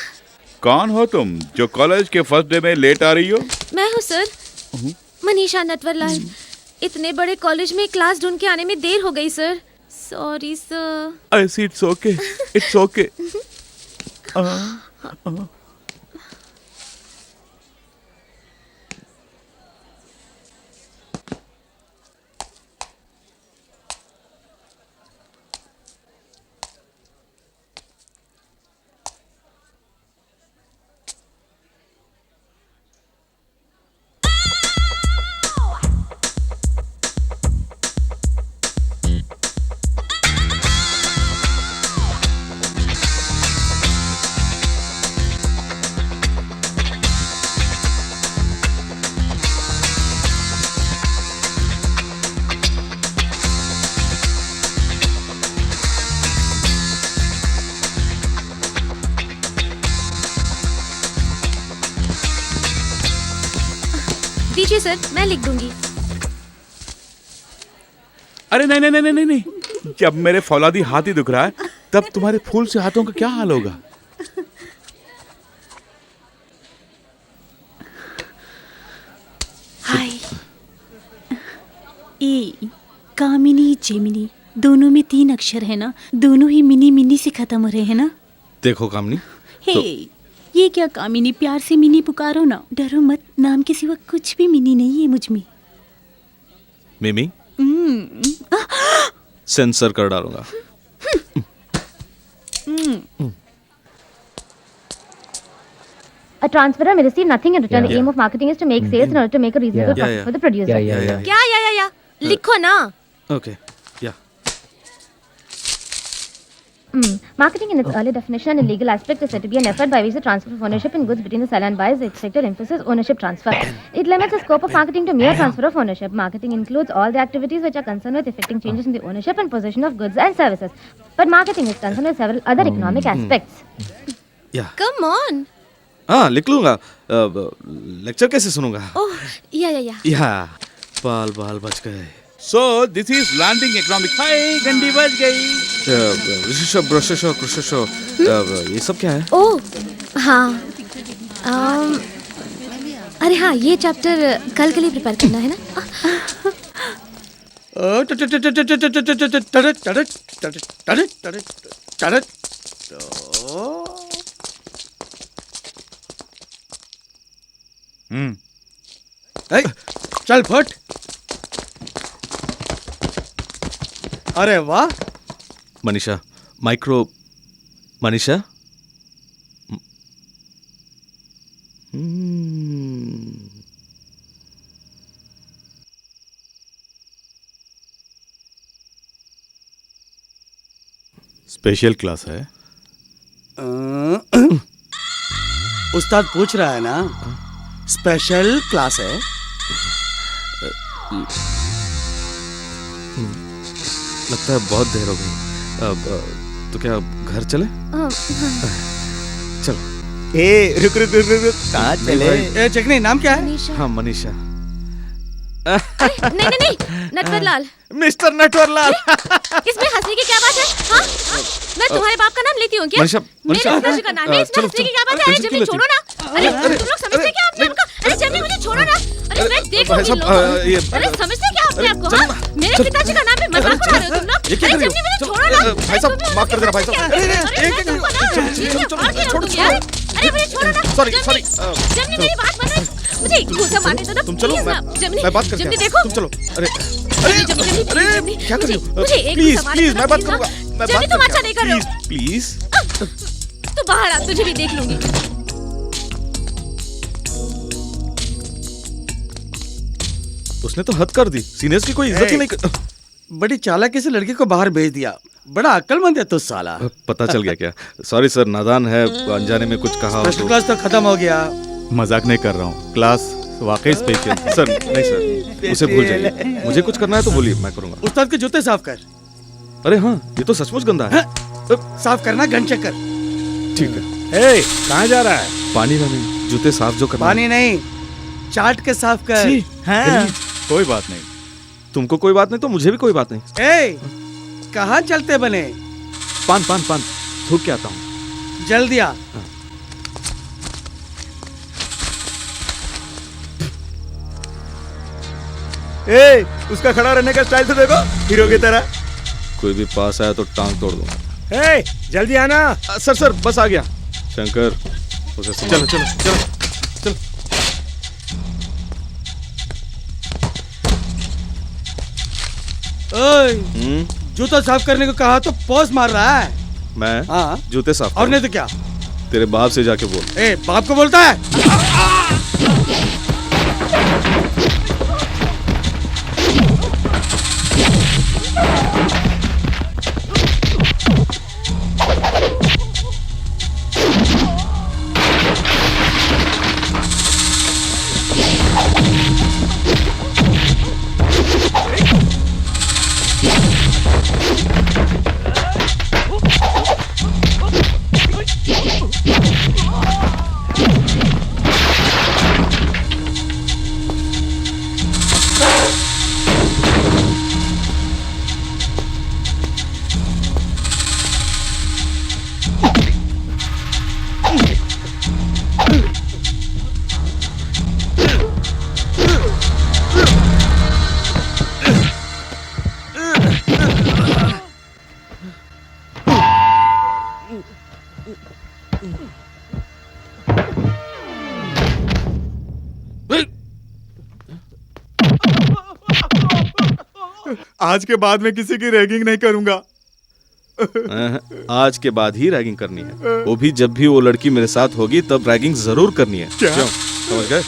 कौन हो तुम जो कॉलेज के फर्स्ट डे में लेट आ रही हो? मैं हूँ सर, मनीषा नटवरलाल। इतने बड़े कॉलेज में क्लास ढूंढ के आने में देर हो गई sir. Sorry sir. I see, it's okay. It's okay. दीजिए सर, मैं लिख दूंगी। अरे नहीं नहीं नहीं नहीं नहीं, जब मेरे फौलादी हाथ ही दुख रहा है तब तुम्हारे फूल से हाथों का क्या हाल होगा? हाय। ए कामिनी जेमिनी, दोनों में 3 अक्षर है ना? दोनों ही मिनी मिनी से खत्म हो रहे हैं ना? देखो कामनी, हे ये क्या कामिनी, प्यार से मिनी पुकारो ना। डरो मत, नाम के सिवा कुछ भी मिनी नहीं है मुझ में। मिमी सेंसर कर डालूंगा। A transferor may receive nothing in return. The aim of marketing is to make sales in order to make a reasonable profit for the producer. क्या या लिखो ना। ओके या Marketing in its early definition and in legal aspect is said to be an effort by which the transfer of ownership in goods between the seller and buyer is expected. Emphasis ownership transfer. It limits the scope of marketing to mere transfer of ownership. Marketing includes all the activities which are concerned with effecting changes in the ownership and possession of goods and services. But marketing is concerned with several other economic aspects. या Come on. हाँ लिख लूंगा। Lecture कैसे सुनूंगा? Oh, या। या बाल बाल बच गए। So this is landing economic. हाय, गंडी बच गई। ऋषिशो ब्रशशो कृशशो ये सब क्या है? ओह हाँ, अरे हाँ, ये चैप्टर कल के लिए प्रिपेयर करना है ना। चल फट। अरे वाह। Manisha micro Manisha special class है। उस्ताद पूछ रहा है ना, स्पेशल क्लास है। लगता है बहुत देर हो गई। अब तो क्या घर चले? चलो। ए रुक रुक रुक रुक, कहाँ चले? चेकनी नाम क्या है? हाँ मनीषा। नहीं नहीं नहीं, नटवर लाल। मिस्टर नटवर लाल। इसमें हंसने की क्या बात है? हाँ? मैं तुम्हारे बाप का नाम लेती हूँ क्या? मेरे पिताजी का नाम है, इसमें हंसने की क्या बात है? अरे जमीन छोड़ो ना। अरे तुम लोग समझते क्या अपने आप को? अरे जमीन मुझे छोड़ो ना। अरे मैं देख लूंगी इन लोगों को। अरे समझते क्या अपने आप को? हाँ? मेरे पिताजी का नाम है, मजाक उड़ा रहे हो तुम लोग? अरे जमीन मुझे छोड़ो ना। भाई साहब माफ कर देना भाई साहब। अरे मुझे छोड़ो ना। सॉरी जमीन मेरी बात मान। मुझे घूसा मारने दो ना। तुम चलो, मैं बात करके देखो। तुम चलो। अरे अरे क्या कर रही हो? मुझे एक प्लीज घूसा प्लीज मारने मैं दो बात ना, करूंगा। मैं जमीन तुम अच्छा नहीं कर रहे हो। प्लीज तू बाहर आ, तुझे भी देख लूंगी। उसने तो हद कर दी। सीनियर्स की कोई इज्जत ही नहीं कर... बड़ी चालाकी से लड़के को बाहर भेज दिया। बड़ा अक्लमंद है तो साला। पता चल गया क्या? सॉरी सर, नादान है, अनजाने में कुछ कहा हो फर्स्ट तो। क्लास तो खत्म हो गया। मजाक नहीं कर रहा हूँ, क्लास वाकई स्पेशल। सर नहीं सर, उसे भूल जाइए। मुझे कुछ करना है तो बोलिए, मैं करूंगा। उस्ताद के जूते साफ कर। अरे हाँ, ये तो सचमुच गंदा है। साफ करना, गन चेक कर। ठीक है। कहाँ जा रहा है? पानी में नहीं, जूते साफ जो करना। पानी नहीं, चाट के साफ कर। हाँ। कोई बात नहीं। तुमको कोई बात नहीं तो मुझे भी कोई बात नहीं। ए, कहाँ चलते बने? पान पान पान थूक के आता हूँ। जल्दी आ। ए, उसका खड़ा रहने का स्टाइल तो देखो, हीरो की तरह। कोई भी पास आया तो टांग तोड़ दूंगा। ए, जल्दी आना। सर सर बस आ गया। शंकर उसे चलो चलो चलो चलो। ओए, जूता साफ करने को कहा तो पॉज मार रहा है। मैं हाँ। जूते साफ और नहीं तो क्या? तेरे बाप से जाके बोल। ए, बाप को बोलता है? आज के बाद में किसी की रैगिंग नहीं करूंगा। आज के बाद ही रैगिंग करनी है, वो भी जब भी वो लड़की मेरे साथ होगी तब रैगिंग जरूर करनी है। क्या? क्यों? समझ गए?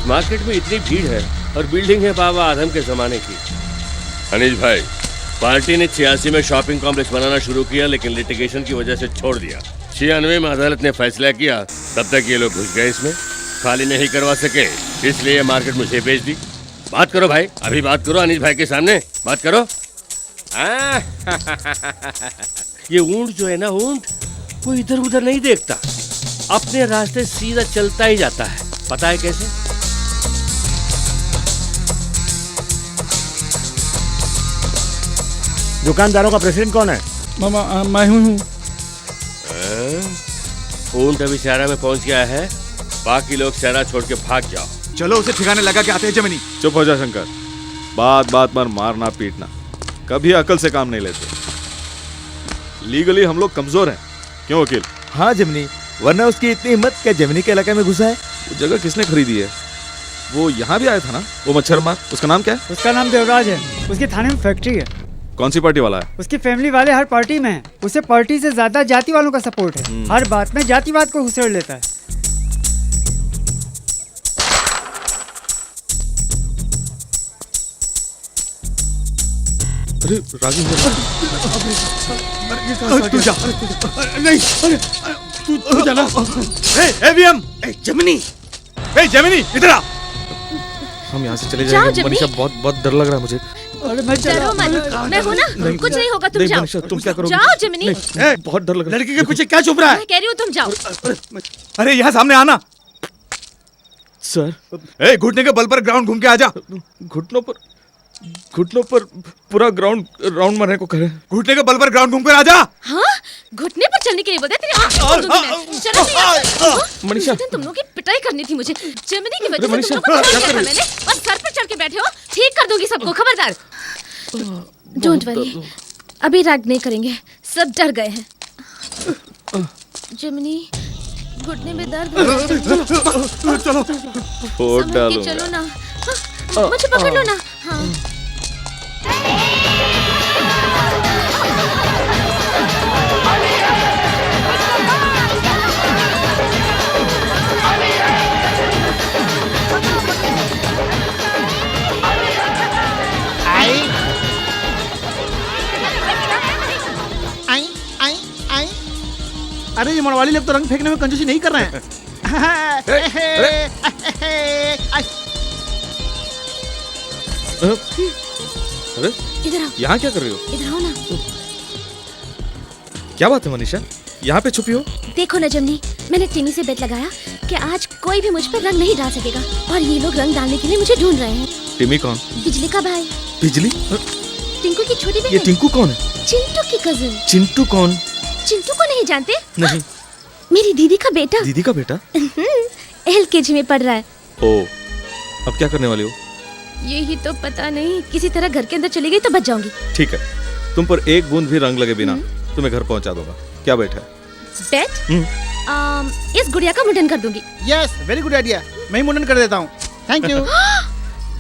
मार्केट में इतनी भीड़ है और बिल्डिंग है बाबा आदम के जमाने की। अनिल भाई, पार्टी ने 86 में शॉपिंग कॉम्प्लेक्स बनाना शुरू किया, लेकिन लिटिगेशन की वजह से छोड़ दिया। 96 में अदालत ने फैसला किया, तब तक ये लोग घुस गए इसमें, खाली नहीं करवा सके, इसलिए मार्केट मुझे बेच दी। बात करो भाई, अभी बात करो अनिल भाई के सामने, बात करो। ये ऊंट जो है ना, ऊंट वो इधर उधर नहीं देखता, अपने रास्ते सीधा चलता ही जाता है। पता है कैसे? दुकानदारों का प्रेसिडेंट कौन है? मैं हूँ। ऊंट अभी शहरा में पहुंच गया है, बाकी लोग शहरा छोड़ के भाग जाओ। चलो उसे ठिकाने लगा के आते हैं जमीनी। चुप हो जा शंकर, बात बात पर मारना पीटना, कभी अकल से काम नहीं लेते। लीगली हम लोग कमजोर हैं, क्यों वकील? हाँ जमीनी, वरना उसकी इतनी हिम्मत क्या जमीनी के इलाके में घुसा है? वो जगह किसने खरीदी है? वो यहाँ भी आया था ना, वो मच्छर मार, उसका नाम क्या है? उसका नाम देवराज है, उसकी थाने में फैक्ट्री है। कौन सी पार्टी वाला है? उसकी फैमिली वाले हर पार्टी में है, उसे पार्टी से ज्यादा जाति वालों का सपोर्ट है, हर बात में जातिवाद को घुसेड़ लेता है। अरे राजू, तू जा। नहीं, तू जाना। जमिनी, ए जेमिनी इधर आ। हम यहाँ से चले जाओ, जाएंगे जमिनी। मनीषा, बहुत बहुत डर लग रहा है मुझे। अरे मैं चला डरो मत, मैं हूं ना, कुछ नहीं होगा, तुम नहीं, जाओ। मनीषा, तुम क्या करोगी? जाओ जमिनी। नहीं, बहुत डर लग रहा है। लड़की के पीछे क्या छुप रहा है? मैं कह रही हूँ तुम जाओ। अरे यहाँ सामने आना। सर, ए घुटने के बल पर ग्राउंड घूम के आ जा। घुटनों पर पूरा ग्राउंड राउंड मारने को करे। घुटने के बल पर ग्राउंड घूम कर आ जा। हाँ, घुटने पर चलने के लिए बोला, तेरी आंखें खोल दूंगी मैं। चलो नहीं, मनीषा। तुम लोगों की पिटाई करनी थी मुझे। जमिनी की वजह से मनीषा, तुम लोगों को क्या छोड़ कर दिया था रही मैंने, और सर पर चढ़ के बैठे हो। ठीक कर दूंगी सबको, खबरदार। डोंट वरी, अभी राग नहीं करेंगे, सब डर गए हैं। जमिनी, घुटने में दर्द हो रहा है। चलो फोड़ संभल के डालूंगा। चलो ना। हाँ, मुझे पकड़ लो ना। हाँ। अरे ये मड़वाली लोग तो रंग फेंकने में कंजूसी नहीं कर रहे हैं। अरे इधर आओ, यहाँ क्या कर रही हो? इधर आओ ना। क्या बात है मनीषा, यहाँ पे छुपी हो? देखो ना जमनी, मैंने टिनी से बेट लगाया कि आज कोई भी मुझ पर रंग नहीं डाल सकेगा, और ये लोग रंग डालने के लिए मुझे ढूंढ रहे हैं। टिमी कौन? बिजली का भाई, बिजली? टिंकू की छोटी ये बहन। टिंकू कौन है? चिंटू की कजिन। चिंटू कौन? चिंटू को नहीं जानते? नहीं। मेरी दीदी का बेटा। दीदी का बेटा? LKG में पढ़ रहा है। ओ, अब क्या करने वाली हो? यही तो पता नहीं, किसी तरह घर के अंदर चली गई तो बच जाऊंगी। ठीक है, तुम पर एक बूंद भी रंग लगे बिना तुम्हें घर पहुंचा दूंगा। क्या बैठा है? बेट? इस गुड़िया का मुंडन कर दूंगी। Yes, very good idea. मैं ही मुंडन कर देता हूँ। Thank you.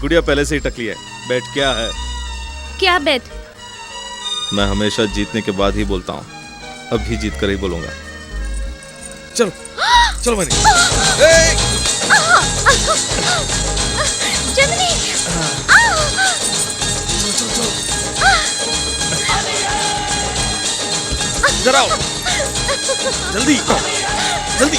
गुड़िया पहले से ही टकली है। बैठ क्या है? क्या बेट? मैं हमेशा जीतने के बाद ही बोलता हूँ, अब भी जीत कर ही बोलूंगा। चलो चलो मनी। जमनी! इधर आओ, जल्दी जल्दी।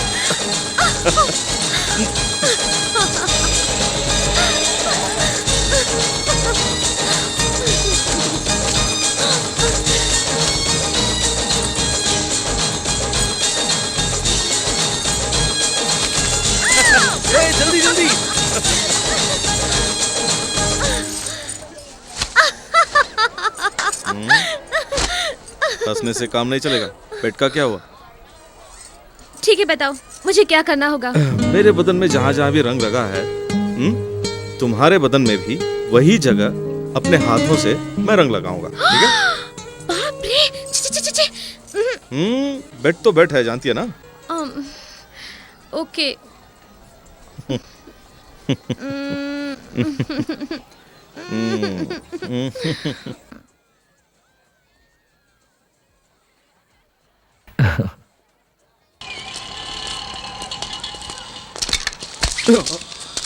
जल्दी जल्दी। हंसने से काम नहीं चलेगा। पेट का क्या हुआ? ठीक है, बताओ मुझे क्या करना होगा? मेरे बदन में जहाँ जहाँ भी रंग लगा है, तुम्हारे बदन में भी वही जगह अपने हाथों से मैं रंग लगाऊंगा। ठीक है? बाप रे! बेट तो बेट है, जानती है ना? ओके।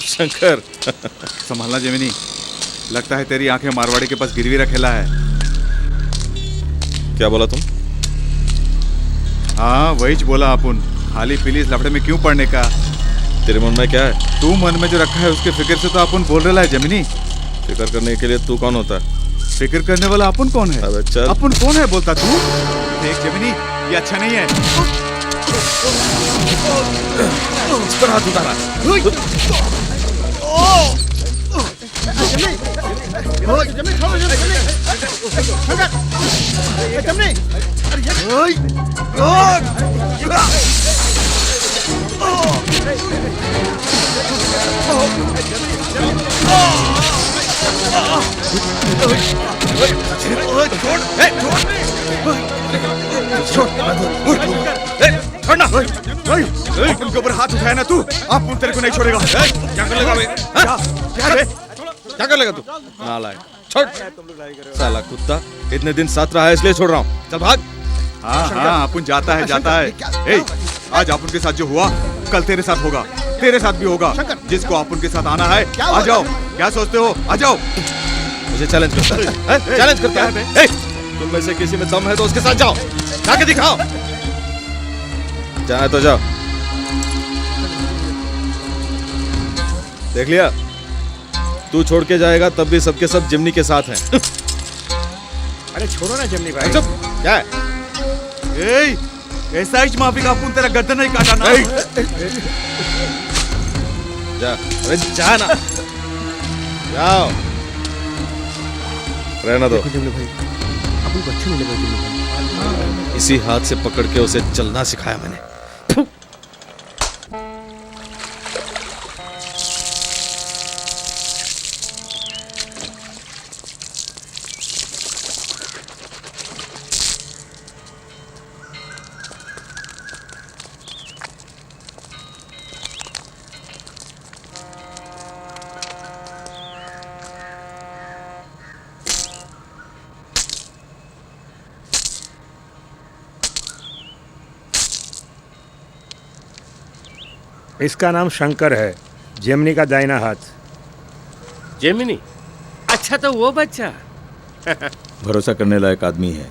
शंकर, संभालना जेमिनी, लगता है तेरी आंखें मारवाड़ी के पास गिरवी रखेला है। क्या बोला तुम? हाँ वही बोला अपन, खाली पीली इस लफड़े में क्यों पड़ने का? तेरे मन में क्या है? तू मन में जो रखा है उसके फिक्र से तो अपन बोल रहा है जेमिनी। फिक्र करने के लिए तू कौन होता है? फिक्र करने वाला अपन कौन है? अबे चल। अपन कौन है बोलता तू? देख जेमिनी, ये अच्छा नहीं है। इस पर हाथ उतारा। छोड़ना, अपन के ऊपर हाथ उठाया ना तू, अपन तेरे को नहीं छोड़ेगा। क्या कर लेगा बे? क्या कर लेगा तू? नालायक, छोड़। साला कुत्ता, इतने दिन साथ रहा है इसलिए छोड़ रहा हूँ। चल भाग। हाँ हाँ, अपन जाता है जाता है। ए, आज अपन के साथ जो हुआ कल तेरे साथ होगा, तेरे साथ भी होगा। जिसको अपन के साथ आना है आ जाओ। क्या सोचते हो? आ जाओ। मुझे चैलेंज करता है? चैलेंज करता है? तुम में से किसी में दम है तो उसके साथ जाओ, जाके दिखाओ। जाए तो जाओ। देख लिया, तू छोड़ के जाएगा तब भी सबके सब जिमनी के साथ हैं। अरे छोड़ो ना जमनी भाई। चुप, क्या है? ऐसा ही माफी का अपुन तेरा गर्दन नहीं काटा ना। जा, अरे जा ना, जाओ, रहना दो। जमनी भाई अपन को अच्छा नहीं लगा जमनी भाई। इसी हाथ से पकड़ के उसे चलना सिखाया मैंने। इसका नाम शंकर है, जेमिनी का दाहिना हाथ। जेमिनी? अच्छा, तो वो बच्चा। भरोसा करने लायक आदमी है।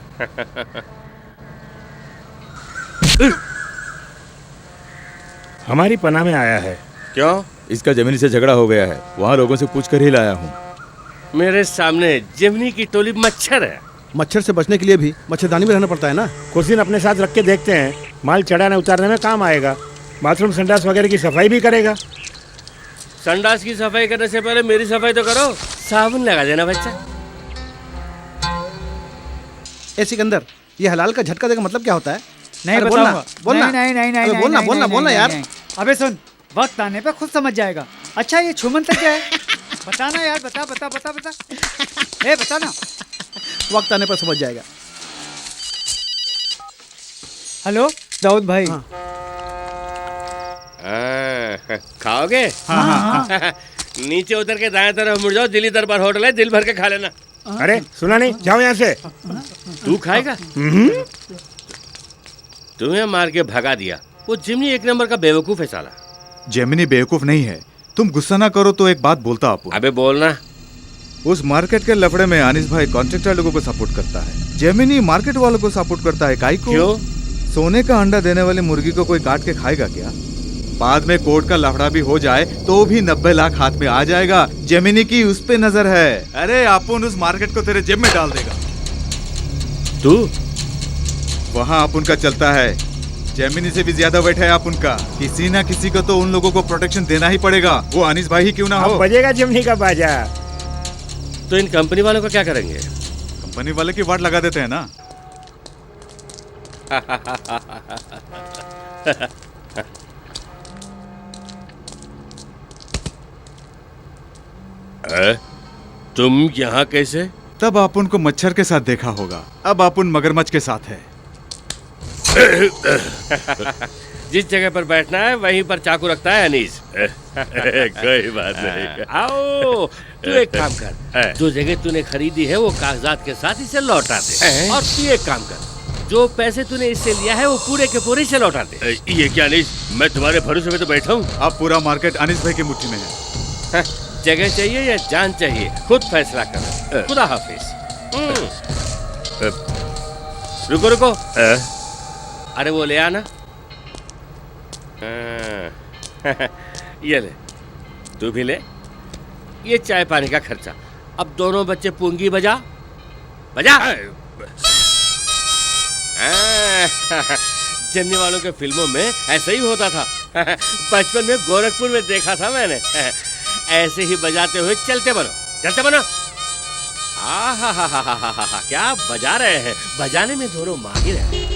हमारी पनाह में आया है। क्यों? इसका जेमिनी से झगड़ा हो गया है, वहाँ लोगों से पूछ कर ही लाया हूँ। मेरे सामने जेमिनी की टोली मच्छर है। मच्छर से बचने के लिए भी मच्छरदानी में रहना पड़ता है ना। कुछ दिन अपने साथ रख के देखते हैं, माल चढ़ाने उतारने में काम आएगा। बाथरूम संडास वगैरह की सफाई भी करेगा। संडास की सफाई करने से पहले मेरी सफाई तो करो। साबुन लगा देना बच्चा। ए सिकंदर, ये हलाल का झटका देगा मतलब क्या होता है? नहीं अरे बताऊंगा। बोलना नहीं नहीं नहीं अबे नहीं बोलना नहीं, बोलना नहीं, बोलना नहीं, यार। नहीं। अबे सुन, वक्त आने पे खुद समझ जाएगा। अच्छा ये छूमंतर क्या है? बताना यार, बता बता बता बता। ए बताना। वक्त आने पर समझ जाएगा। हेलो दाऊद भाई। खाओगे? नीचे उतर के दाएं तरफ मुड़ जाओ, दिल्ली दरबार होटल है, दिल भर के खा लेना। अरे सुना नहीं, जाओ यहाँ से। तू खाएगा? तुम्हें मार के भगा दिया। वो जिमनी एक नंबर का बेवकूफ है साला। जेमिनी बेवकूफ नहीं है, तुम गुस्सा ना करो तो एक बात बोलता आपको। अबे बोलना। उस मार्केट के लफड़े में अनिस भाई कॉन्ट्रैक्टर लोगों को सपोर्ट करता है, जेमिनी मार्केट वालों को सपोर्ट करता है। काई को? क्यों? सोने का अंडा देने वाली मुर्गी को कोई काट के खाएगा क्या? बाद में कोर्ट का लफड़ा भी हो जाए तो भी 90 लाख हाथ में आ जाएगा। जेमिनी की उस पे नजर है। अरे अपुन उस मार्केट को तेरे जेब में डाल देगा। तू वहाँ अपुन का चलता है, जेमिनी से भी ज्यादा वेट है अपुन का। किसी ना किसी को तो उन लोगों को प्रोटेक्शन देना ही पड़ेगा, वो अनिस भाई ही क्यों ना हो। बजेगा जेमिनी का बाजा। तो इन कंपनी वालों का क्या करेंगे? कंपनी वाले की वाट लगा देते हैं ना। तुम यहाँ कैसे? तब आप उनको मच्छर के साथ देखा होगा, अब आप उन मगरमच्छ के साथ है। जिस जगह पर बैठना है वहीं पर चाकू रखता है अनीस। कोई बात नहीं। आओ, तू एक काम कर, जो जगह तूने खरीदी है वो कागजात के साथ इसे लौटा दे। और तू एक काम कर, जो पैसे तूने इससे लिया है वो पूरे के पूरे इसे लौटा दे। ये क्या अनीस, मैं तुम्हारे भरोसे में तो बैठा हूँ। अब पूरा मार्केट अनीस भाई की मुट्ठी में है। जगह चाहिए या जान चाहिए, खुद फैसला कर। खुदा हाफिज। रुको रुको, अरे वो ले आना। ये ले, तू भी ले। ये चाय पानी का खर्चा। अब दोनों बच्चे पूंगी बजा बजा। जमनी वालों के फिल्मों में ऐसा ही होता था। बचपन में गोरखपुर में देखा था मैंने। ऐसे ही बजाते हुए चलते बनो, चलते बनो। हा, क्या बजा रहे हैं। बजाने में दोनों माहिर हैं।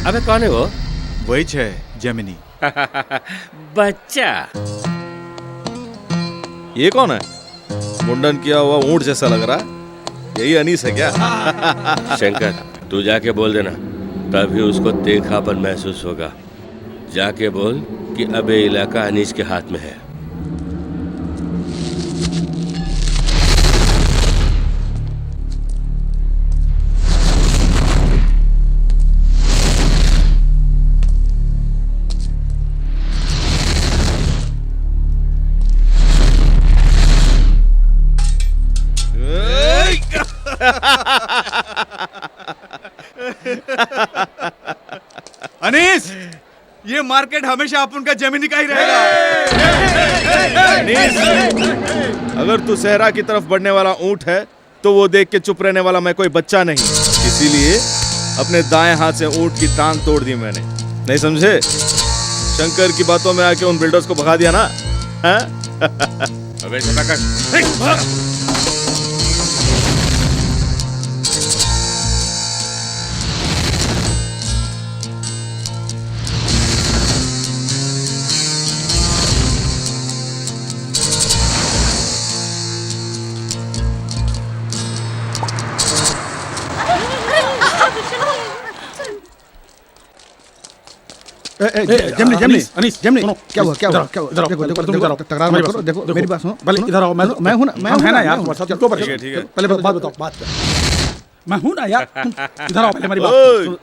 अबे कौन है वो? वही है जेमिनी। बच्चा। ये कौन है? मुंडन किया हुआ ऊंट जैसा लग रहा है, यही अनीस है क्या? शंकर, तू जाके बोल देना, तभी उसको देखा महसूस होगा। जाके बोल कि अब ये इलाका अनीस के हाथ में है। अनीस, ये मार्केट हमेशा अपन का जमीनी का ही रहेगा। अनीस, अगर तू सहरा की तरफ बढ़ने वाला ऊंट है तो वो देख के चुप रहने वाला मैं कोई बच्चा नहीं। इसीलिए अपने दाएं हाथ से ऊंट की टांग तोड़ दी मैंने। नहीं समझे? शंकर की बातों में आके उन बिल्डर्स को भगा दिया ना? हाँ? अबे सदाकत, जमनी जमनी अनीस, जमनी सुनो, क्या हुआ क्या हुआ इधर क्या आओ, हुआ? इधर आओ, देखो देखो तुम इधर आओ, तकरार मत मेरी करो। बात देखो सुनो, मेरी बात सुनो। पहले इधर आओ, मैं हूं ना, मैं है ना हूं यार, ना, तुम्हारे साथ चुप ठीक है, ठीक है। पहले बात बताओ, बात मैं हूं ना यार, तुम इधर आओ, पहले मेरी बात ओए। सुनो।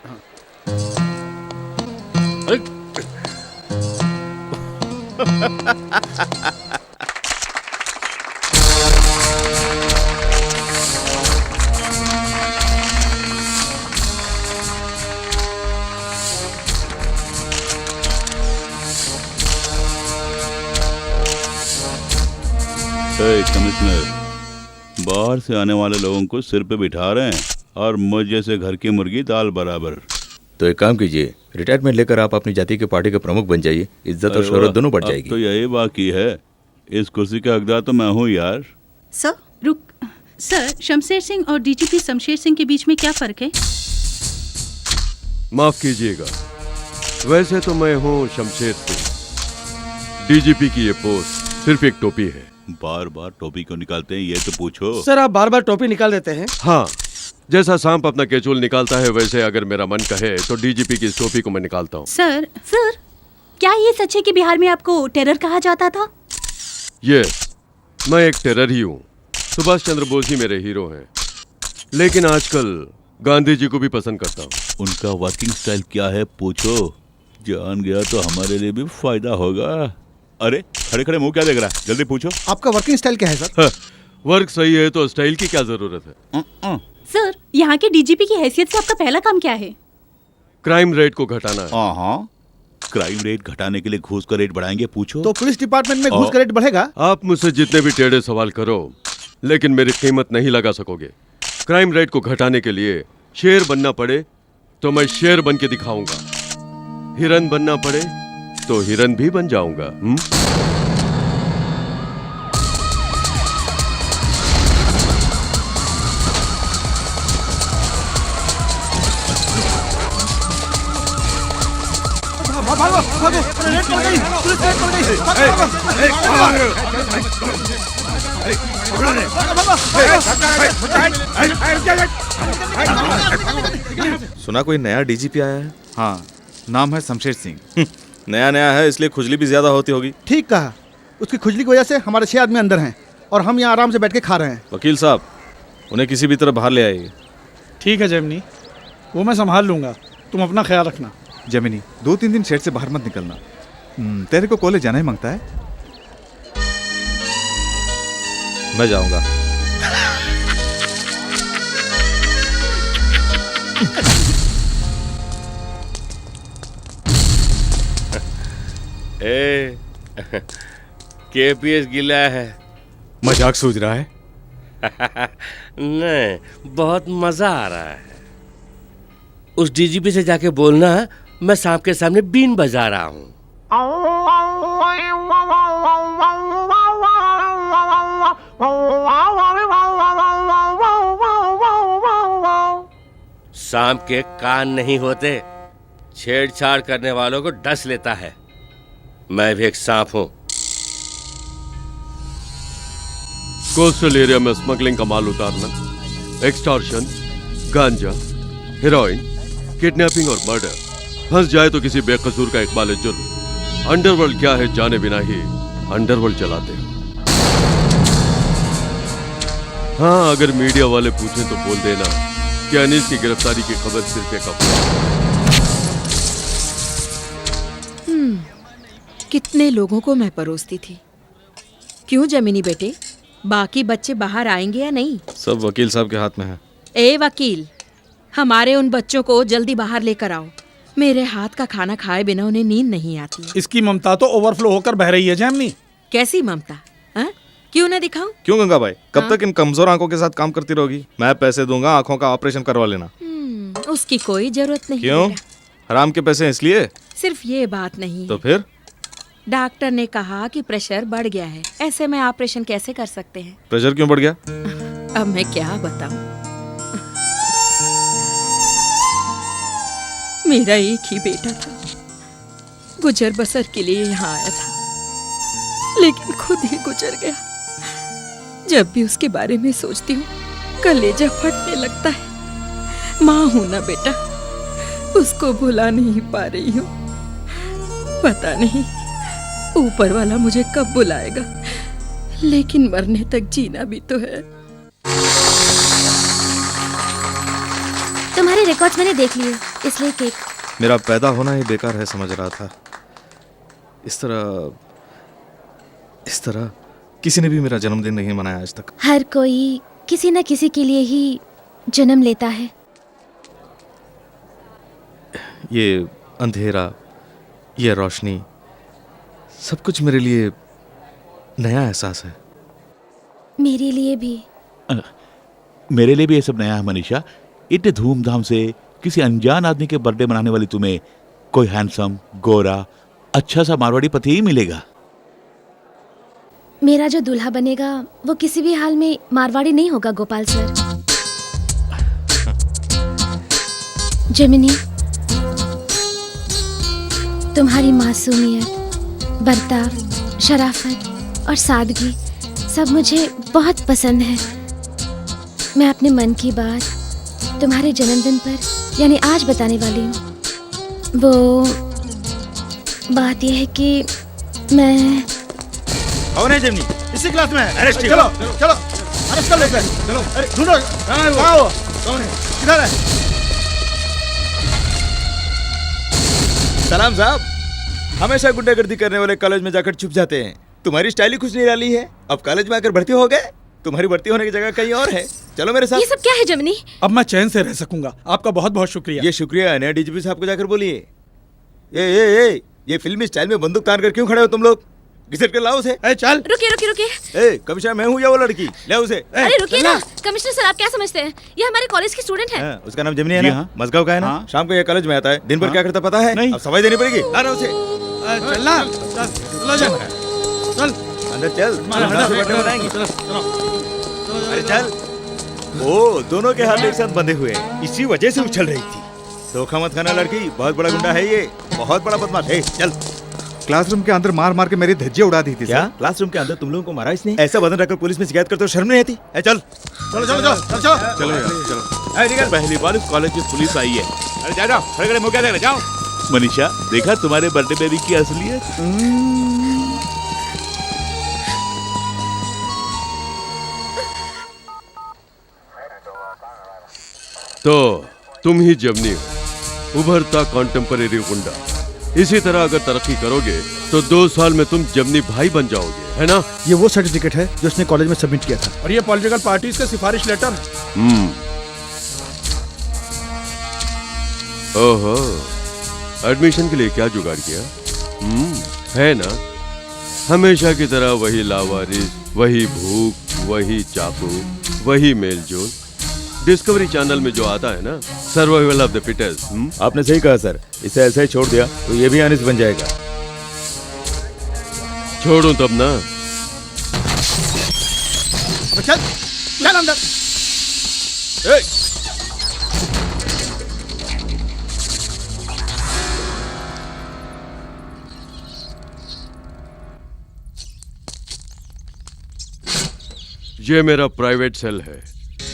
कमिश्नर, बाहर से आने वाले लोगों को सिर पे बिठा रहे हैं और मुझ जैसे घर की मुर्गी दाल बराबर। तो एक काम कीजिए, रिटायरमेंट लेकर आप अपनी जाति के पार्टी के प्रमुख बन जाइए। इज्जत और अरे शोहरत वाह, दोनों बढ़ अब जाएगी। तो यही बाकी है। इस कुर्सी का हकदार तो मैं हूँ यार। सर रुक, सर शमशेर सिंह और डीजीपी शमशेर सिंह के बीच में क्या फर्क है? माफ कीजिएगा, वैसे तो मैं हूँ शमशेर सिंह। डीजीपी की ये पोस्ट सिर्फ एक टोपी है। बार बार टोपी क्यों निकालते हैं ये तो पूछो। सर आप बार बार टोपी निकाल देते हैं। हाँ, जैसा सांप अपना केचुल निकालता है वैसे अगर मेरा मन कहे तो डीजीपी की इस टोपी को मैं निकालता हूँ। सर क्या ये सच है कि बिहार में आपको टेरर कहा जाता था? यस, मैं एक टेरर ही हूँ। सुभाष चंद्र बोस ही मेरे हीरो हैं, लेकिन आजकल गांधी जी को भी पसंद करता हूँ। उनका वर्किंग स्टाइल क्या है पूछो, जान गया तो हमारे लिए भी फायदा होगा। अरे खड़े खड़े मुंह क्या देख रहा है, जल्दी पूछो। आपका वर्किंग स्टाइल क्या है सर? वर्क सही है तो स्टाइल की क्या जरूरत है? सर यहाँ के डीजीपी की हैसियत से आपका पहला काम क्या है? क्राइम रेट को घटाना है। हाँ, क्राइम रेट घटाने के लिए घूस का रेट बढ़ाएंगे पूछो। तो पुलिस डिपार्टमेंट में घूस का रेट बढ़ेगा? आप मुझसे जितने भी टेढ़े सवाल करो, लेकिन मेरी कीमत नहीं लगा सकोगे। क्राइम रेट को घटाने के लिए शेर बनना पड़े तो मैं शेर बन के दिखाऊंगा, हिरन बनना पड़े तो हिरन भी बन जाऊंगा। भागो भागो, रेड पड़ गई, पुलिस रेड पड़ गई। सुना कोई नया डीजीपी आया है? हाँ, नाम है शमशेर सिंह। नया नया है इसलिए खुजली भी ज्यादा होती होगी। ठीक कहा, उसकी खुजली की वजह से हमारे 6 आदमी अंदर हैं और हम यहाँ आराम से बैठ के खा रहे हैं। वकील साहब, उन्हें किसी भी तरह बाहर ले आइए। ठीक है जेमिनी, वो मैं संभाल लूंगा, तुम अपना ख्याल रखना। जमिनी, 2-3 दिन शेड से बाहर मत निकलना। तेरे को कॉलेज जाना ही मांगता है। मैं जाऊंगा। ए, केपीएस गिला है। मजाक सूझ रहा है? नहीं, बहुत मजा आ रहा है। उस डीजीपी से जाके बोलना मैं सांप के सामने बीन बजा रहा हूँ। सांप के कान नहीं होते, छेड़छाड़ करने वालों को डस लेता है। मैं भी एक सांप हूँ। कोस्टल एरिया में स्मगलिंग का माल उतारना, एक्सटॉर्शन, गांजा, हेरोइन, किडनैपिंग और मर्डर, फंस जाए तो किसी बेकसूर का इकबाल जुर्म। अंडरवर्ल्ड क्या है जाने बिना ही अंडरवर्ल्ड चलाते हैं। हाँ, अगर मीडिया वाले पूछें तो बोल देना कि अनीस की गिरफ्तारी की खबर सिर्फ एक अफवाह। कितने लोगों को मैं परोसती थी। क्यों जमीनी बेटे, बाकी बच्चे बाहर आएंगे या नहीं? सब वकील साहब के हाथ में है। ए वकील, हमारे उन बच्चों को जल्दी बाहर लेकर आओ। मेरे हाथ का खाना खाए बिना उन्हें नींद नहीं आती। इसकी ममता तो ओवरफ्लो होकर बह रही है जैमनी। कैसी ममता? क्यों ना दिखाऊं? क्यों गंगा भाई, कब तक इन कमजोर आंखों के साथ काम करती रहोगी? मैं पैसे दूंगा, आंखों का ऑपरेशन करवा लेना। उसकी कोई जरूरत नहीं। क्यों? हराम के पैसे हैं इसलिए? सिर्फ ये बात नहीं तो फिर? डॉक्टर ने कहा कि प्रेशर बढ़ गया है, ऐसे में ऑपरेशन कैसे कर सकते हैं? प्रेशर क्यों बढ़ गया? अब मैं क्या बताऊं? मेरा एक ही बेटा था, गुजर बसर के लिए यहाँ आया था, लेकिन खुद ही गुजर गया। जब भी उसके बारे में सोचती हूँ कलेजा फटने लगता है। माँ हूं ना बेटा, उसको भुला नहीं पा रही हूँ। पता नहीं ऊपर वाला मुझे कब बुलाएगा, लेकिन मरने तक जीना भी तो है। तुम्हारे रिकॉर्ड्स मैंने देख लिए, इसलिए केक। मेरा पैदा होना ही बेकार है समझ रहा था। इस तरह किसी ने भी मेरा जन्मदिन नहीं मनाया आज तक। हर कोई किसी न किसी के लिए ही जन्म लेता है। ये अंधेरा, ये रोशनी, सब कुछ मेरे लिए नया एहसास है। मेरे लिए भी। मेरे लिए भी ये सब नया है मनीषा। इतने धूमधाम से किसी अनजान आदमी के बर्थडे मनाने वाली तुम्हें कोई हैंडसम, गोरा, अच्छा सा मारवाड़ी पति ही मिलेगा। मेरा जो दूल्हा बनेगा वो किसी भी हाल में मारवाड़ी नहीं होगा गोपाल सर। जेमिनी, तुम्हारी मासूमियत, बर्ताव, शराफत और सादगी सब मुझे बहुत पसंद है। मैं अपने मन की बात तुम्हारे जन्मदिन पर यानी आज बताने वाली हूँ। वो बात यह है कि मैं कौन है जेमिनी? इसी क्लास में है। अरेस्ट चलो चलो अरेस्ट कर लेते हैं। चलो अरे ढूंढो, कहाँ है वो? कौन है? किधर है? सलाम साहब। हमेशा गुंडागर्दी करने वाले कॉलेज में जाकर छुप जाते हैं। तुम्हारी स्टाइल ही कुछ नहीं डाली है, अब कॉलेज में आकर भर्ती हो गए। तुम्हारी भर्ती होने की जगह कहीं और है। चलो मेरे साथ। ये सब क्या है जेमिनी? अब मैं चैन से रह सकूंगा। आपका बहुत बहुत शुक्रिया। ये शुक्रिया नया डीजीपी साहब को जाकर बोलिए। ये फिल्मी स्टाइल में बंदूक तान कर क्यों खड़े हो तुम लोग? घिसट कर लाओ उसे। चल। रुकिए। कमिश्नर मैं हूँ या वो लड़की? ले उसे। अरे रुकिए ना, कमिश्नर सर आप क्या समझते हैं? ये हमारे कॉलेज की स्टूडेंट है। उसका नाम जेमिनी है ना? मजगांव का है ना? शाम को ये कॉलेज में आता है, दिन भर क्या करता पता है? नहीं। अब सफाई देनी पड़ेगी। लाना उसे। चलना। चल अंदर चल। अरे चल। ओ, दोनों के हाथ एक साथ बंधे हुए, इसी वजह से उछल रही थी। धोखा मत खाना लड़की, बहुत बड़ा गुंडा है ये, बहुत बड़ा बदमाश है। चल। क्लासरूम के अंदर मार मार के मेरी धज्जियां उड़ा दी थी। क्या क्लासरूम के अंदर तुम लोगों को मारा इसने? ऐसा बदन रखकर पुलिस में शिकायत करते हो शर्म नहीं आती? चल चलो चलो चलो चलो चलो यार चलो। पहली बार इस कॉलेज में पुलिस आई है। अरे जा जाओ, खड़े खड़े मुंह क्या देख रहे? जाओ। मनीषा, देखा तुम्हारे बर्थडे बेबी की असलियत? तो तुम ही जमनी हो, उभरता कॉन्टेम्परेरी गुंडा। इसी तरह अगर तरक्की करोगे तो 2 साल में तुम जमनी भाई बन जाओगे, है ना? ये वो सर्टिफिकेट है जो उसने कॉलेज में सबमिट किया था। और ये पॉलिटिकल पार्टीज का सिफारिश लेटर। ओहो, एडमिशन के लिए क्या जुगाड़ किया? है ना, हमेशा की तरह वही लावारिस, वही भूख, वही चाकू, वही मेलजोल। डिस्कवरी चैनल में जो आता है ना, सर्वाइवल ऑफ द फिटेस्ट। आपने सही कहा सर, इसे ऐसा ही छोड़ दिया तो ये भी आनिस बन जाएगा। छोड़ूं तब ना। अब चल चल अंदर। ये मेरा प्राइवेट सेल है,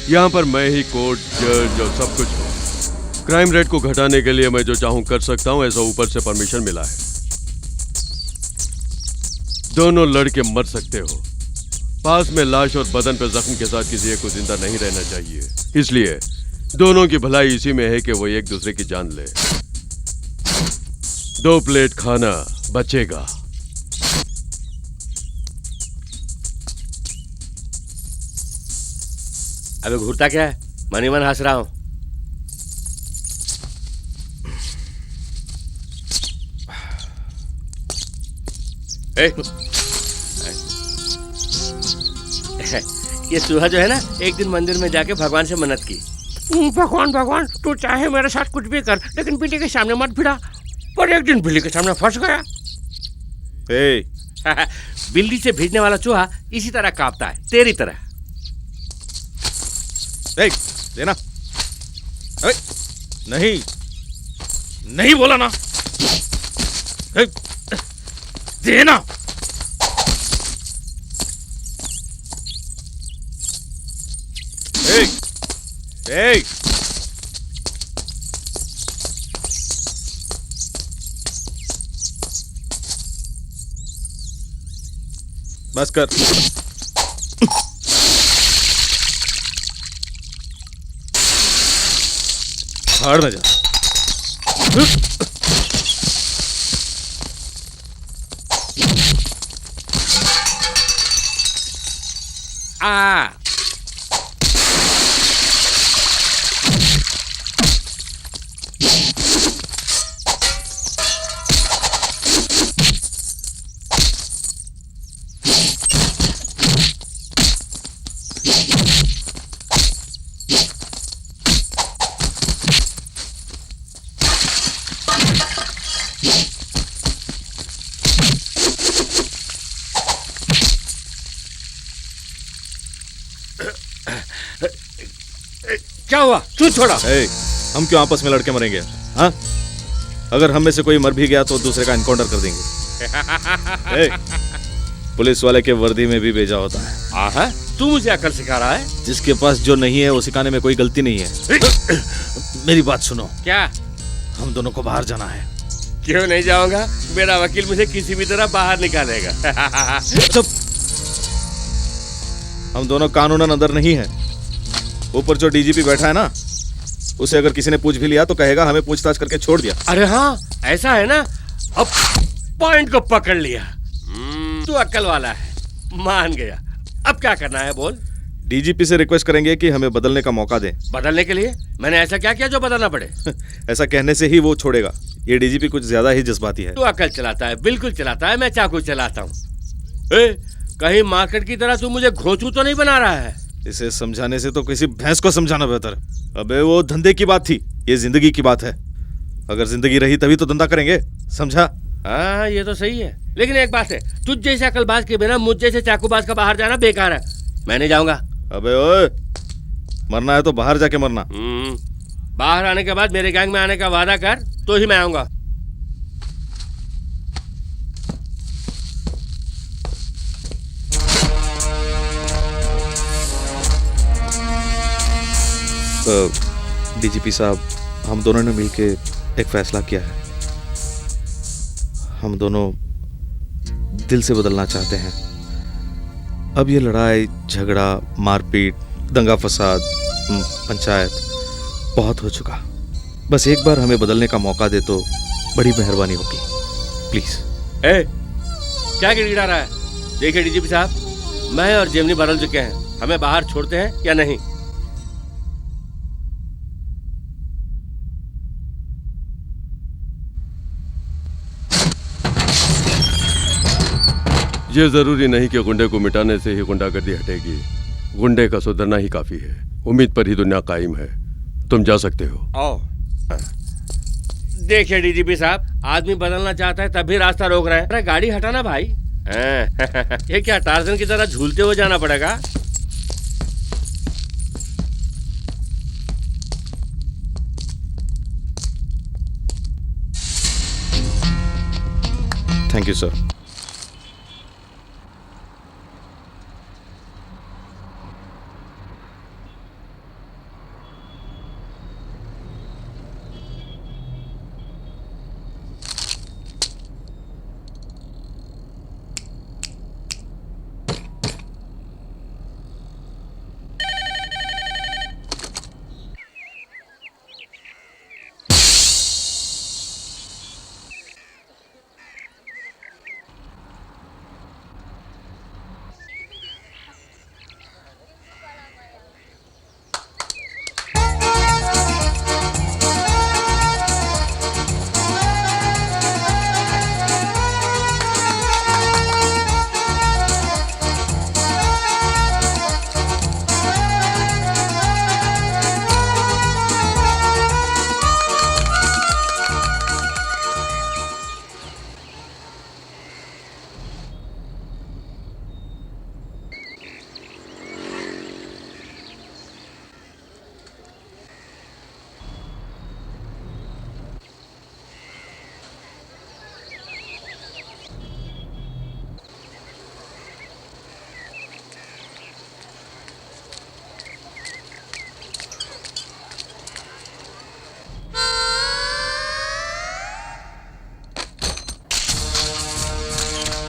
यहाँ पर मैं ही कोर्ट, जज और सब कुछ हूँ। क्राइम रेट को घटाने के लिए मैं जो चाहूँ कर सकता हूँ, ऐसा ऊपर से परमिशन मिला है। दोनों लड़के मर सकते हो, पास में लाश और बदन पर जख्म के साथ किसी एक को जिंदा नहीं रहना चाहिए। इसलिए दोनों की भलाई इसी में है कि वो एक दूसरे की जान ले। 2 प्लेट खाना बचेगा। अबे घूरता क्या है? मनी मन हंस रहा हूं। ये चूहा जो है ना, एक दिन मंदिर में जाके भगवान से मन्नत की, भगवान भगवान तू चाहे मेरे साथ कुछ भी कर, लेकिन बिल्ली के सामने मत भिड़ा। पर एक दिन बिल्ली के सामने फंस गया। बिल्ली से भिड़ने वाला चूहा इसी तरह कांपता है, तेरी तरह। देना। नहीं, नहीं बोला ना। देना। बस कर। भाड़ में जा। क्या हुआ? क्यों छोड़ा? हम क्यों आपस में लड़के मरेंगे? हाँ, अगर हम में से कोई मर भी गया तो दूसरे का एनकाउंटर कर देंगे। पुलिस वाले के वर्दी में भी भेजा होता है। तू मुझे अकल सिखा रहा है? जिसके पास जो नहीं है वो सिखाने में कोई गलती नहीं है। मेरी बात सुनो। क्या? हम दोनों को बाहर जाना है। क्यों नहीं जाऊंगा? मेरा वकील मुझे किसी भी तरह बाहर निकालेगा। चुप। हम दोनों कानूनन अंदर नहीं है। ऊपर जो डीजीपी बैठा है ना, उसे अगर किसी ने पूछ भी लिया तो कहेगा हमें पूछताछ करके छोड़ दिया। अरे हाँ, ऐसा है ना। अब पॉइंट को पकड़ लिया। तू अक्ल वाला है, मान गया। अब क्या करना है बोल? डीजीपी से रिक्वेस्ट करेंगे कि हमें बदलने का मौका दें। बदलने के लिए? मैंने ऐसा क्या किया जो बदलना पड़े? ऐसा कहने से ही वो छोड़ेगा। ये डीजीपी कुछ ज्यादा ही जज्बाती है। तू अकल चलाता है, बिल्कुल चलाता है। मैं चाकू चलाता हूँ। कहीं मार्केट की तरह तू मुझे घोंचू तो नहीं बना रहा है? इसे समझाने से तो किसी भैंस को समझाना बेहतर। अबे वो धंधे की बात थी, ये जिंदगी की बात है। अगर जिंदगी रही तभी तो धंधा करेंगे, समझा? हाँ, ये तो सही है, लेकिन एक बात है, तुझ जैसे अकलबाज के बिना मुझ जैसे चाकूबाज का बाहर जाना बेकार है। मैं नहीं जाऊंगा। अबे ओए, मरना है तो बाहर जाके मरना। बाहर आने के बाद मेरे गैंग में आने का वादा कर, तो ही मैं आऊंगा। डीजीपी साहब, हम दोनों ने मिलके एक फैसला किया है। हम दोनों दिल से बदलना चाहते हैं। अब ये लड़ाई झगड़ा, मारपीट, दंगा फसाद, पंचायत बहुत हो चुका। बस एक बार हमें बदलने का मौका दे तो बड़ी मेहरबानी होगी, प्लीज। क्या गिड़गिड़ा रहा है? देखिए डीजीपी साहब, मैं और जेमनी बदल चुके हैं। हमें बाहर छोड़ते हैं या नहीं? ये जरूरी नहीं कि गुंडे को मिटाने से ही गुंडागर्दी हटेगी। गुंडे का सुधरना ही काफी है। उम्मीद पर ही दुनिया कायम है। तुम जा सकते हो। आओ। देखिए डीजीपी साहब, आदमी बदलना चाहता है तब भी रास्ता रोक रहे हैं। अरे गाड़ी हटाना भाई। ये क्या टार्जन की तरह झूलते हुए जाना पड़ेगा? Thank you sir.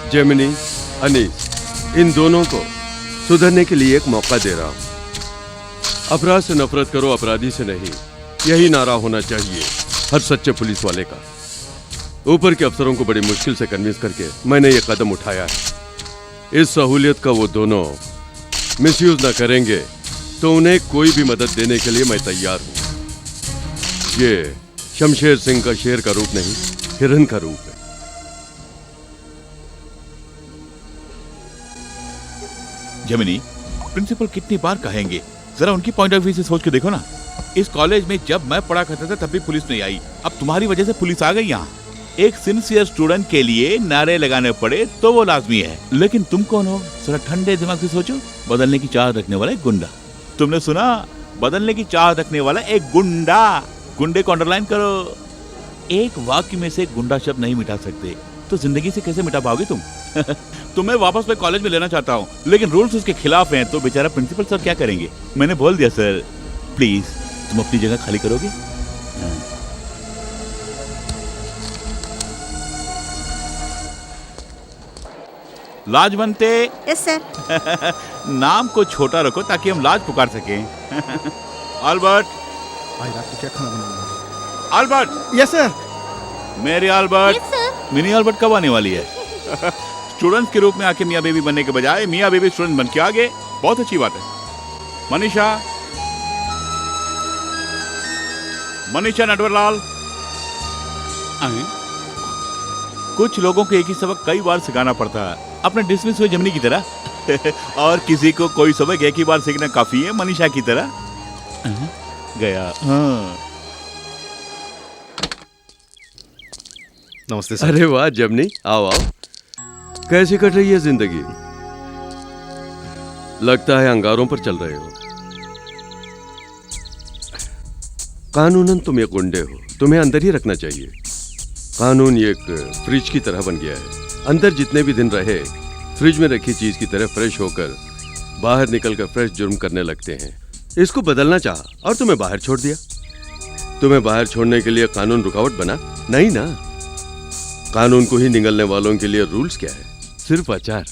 Gemini, Anees, इन दोनों को सुधरने के लिए एक मौका दे रहा हूं। अपराध से नफरत करो, अपराधी से नहीं, यही नारा होना चाहिए हर सच्चे पुलिस वाले का। ऊपर के अफसरों को बड़ी मुश्किल से कन्विंस करके मैंने ये कदम उठाया है। इस सहूलियत का वो दोनों मिसयूज ना करेंगे तो उन्हें कोई भी मदद देने के लिए मैं तैयार हूं। ये शमशेर सिंह का शेर का रूप नहीं, हिरन का रूप है। जेमिनी, प्रिंसिपल कितनी बार कहेंगे, जरा उनकी पॉइंट ऑफ व्यू से सोच के देखो ना। इस कॉलेज में जब मैं पढ़ा करता था तब भी पुलिस नहीं आई, अब तुम्हारी वजह से पुलिस आ गई यहाँ। एक सिंसियर स्टूडेंट के लिए नारे लगाने पड़े तो वो लाजमी है, लेकिन तुम कौन हो? जरा ठंडे दिमाग से सोचो। बदलने की चाह रखने वाला एक गुंडा। तुमने सुना? बदलने की चाह रखने वाला एक गुंडा। गुंडे को अंडरलाइन करो। एक वाक्य में से गुंडा शब्द नहीं मिटा सकते तो जिंदगी से कैसे मिटा पाओगे तुम? तुम्हें वापस मैं कॉलेज में लेना चाहता हूँ, लेकिन रूल्स उसके खिलाफ हैं, तो बेचारा प्रिंसिपल सर क्या करेंगे? मैंने बोल दिया सर, प्लीज तुम अपनी जगह खाली करोगे? लाजवंते। Yes sir. नाम को छोटा रखो ताकि हम लाज पुकार सकें। अल्बर्ट। भाई रात को क्या खाना बनाऊंगा? Albert. Yes sir. Mary Albert. Yes sir. Mini Albert कब आने वाली है? स्टूडेंट्स के रूप में आके मियाँ बेबी बनने के बजाय मियाँ बेबी स्टूडेंट बन के आगे, बहुत अच्छी बात है। मनीषा, मनीषा नटवरलाल। कुछ लोगों को एक ही सबक कई बार सिखाना पड़ता है, अपने डिसमिस हुए जेमिनी की तरह। और किसी को कोई सबक एक ही बार सीखना काफी है, मनीषा की तरह। गया। हाँ। नमस्ते सर। अरे वाह जेमिनी, आओ आओ। कैसी कट रही है जिंदगी? लगता है अंगारों पर चल रहे हो। कानूनन तुम एक गुंडे हो, तुम्हें अंदर ही रखना चाहिए। कानून ये एक फ्रिज की तरह बन गया है, अंदर जितने भी दिन रहे फ्रिज में रखी चीज की तरह फ्रेश होकर बाहर निकलकर फ्रेश जुर्म करने लगते हैं। इसको बदलना चाहा और तुम्हें बाहर छोड़ दिया। तुम्हें बाहर छोड़ने के लिए कानून रुकावट बना? नहीं ना। कानून को ही निगलने वालों के लिए रूल्स क्या है? सिर्फ आचार।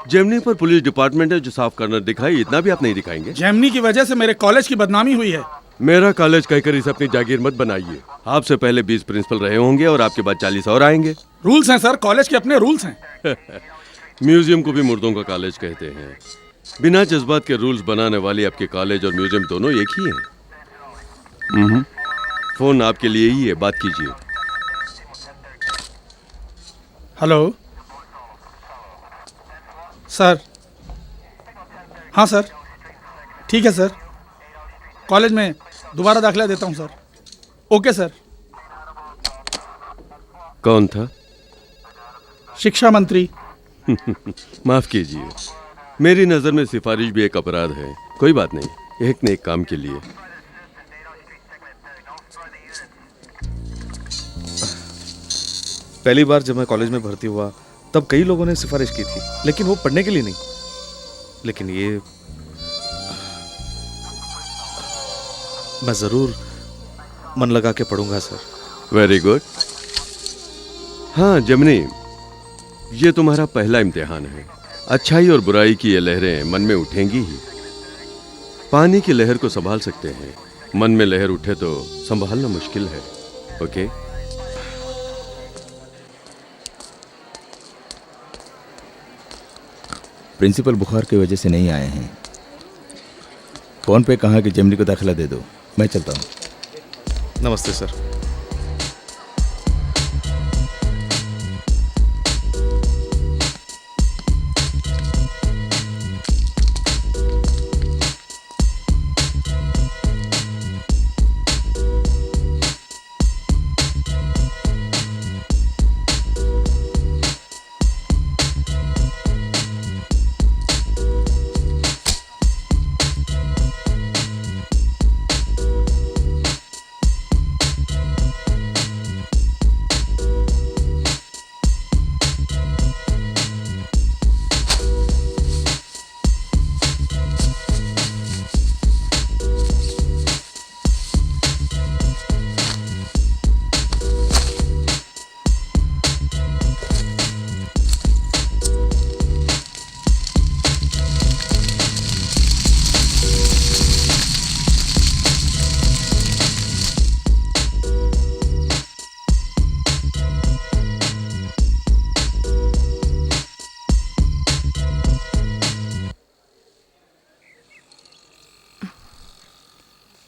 जेमिनी पर पुलिस डिपार्टमेंट ने जो साफ करना दिखाई, इतना भी आप नहीं दिखाएंगे? जेमिनी की वजह से मेरे कॉलेज की बदनामी हुई है। मेरा कॉलेज कहकर इसे अपनी जागीर मत बनाइए। आपसे पहले 20 प्रिंसिपल रहे होंगे और आपके बाद 40 और आएंगे। रूल्स हैं सर, कॉलेज के अपने रूल्स हैं। म्यूजियम को भी मुर्दों का कॉलेज कहते हैं। बिना जज्बात के रूल्स बनाने वाली आपके कॉलेज और म्यूजियम दोनों एक ही हैं। फोन आपके लिए ही है, बात कीजिए। Hello sir. हाँ सर, ठीक है सर, कॉलेज में दोबारा दाखिला देता हूँ सर। Okay sir. कौन था? शिक्षा मंत्री। माफ कीजिए, मेरी नजर में सिफारिश भी एक अपराध है। कोई बात नहीं, एक ने एक काम के लिए। पहली बार जब मैं कॉलेज में भर्ती हुआ तब कई लोगों ने सिफारिश की थी, लेकिन वो पढ़ने के लिए नहीं। लेकिन ये मैं जरूर मन लगा के पढ़ूंगा सर। Very good. हाँ जेमिनी, ये तुम्हारा पहला इम्तिहान है। अच्छाई और बुराई की ये लहरें मन में उठेंगी ही। पानी की लहर को संभाल सकते हैं, मन में लहर उठे तो संभालना मुश्किल है। ओके? प्रिंसिपल बुखार की वजह से नहीं आए हैं। फोन पे कहा कि जेमिनी को दाखिला दे दो, मैं चलता हूँ। नमस्ते सर।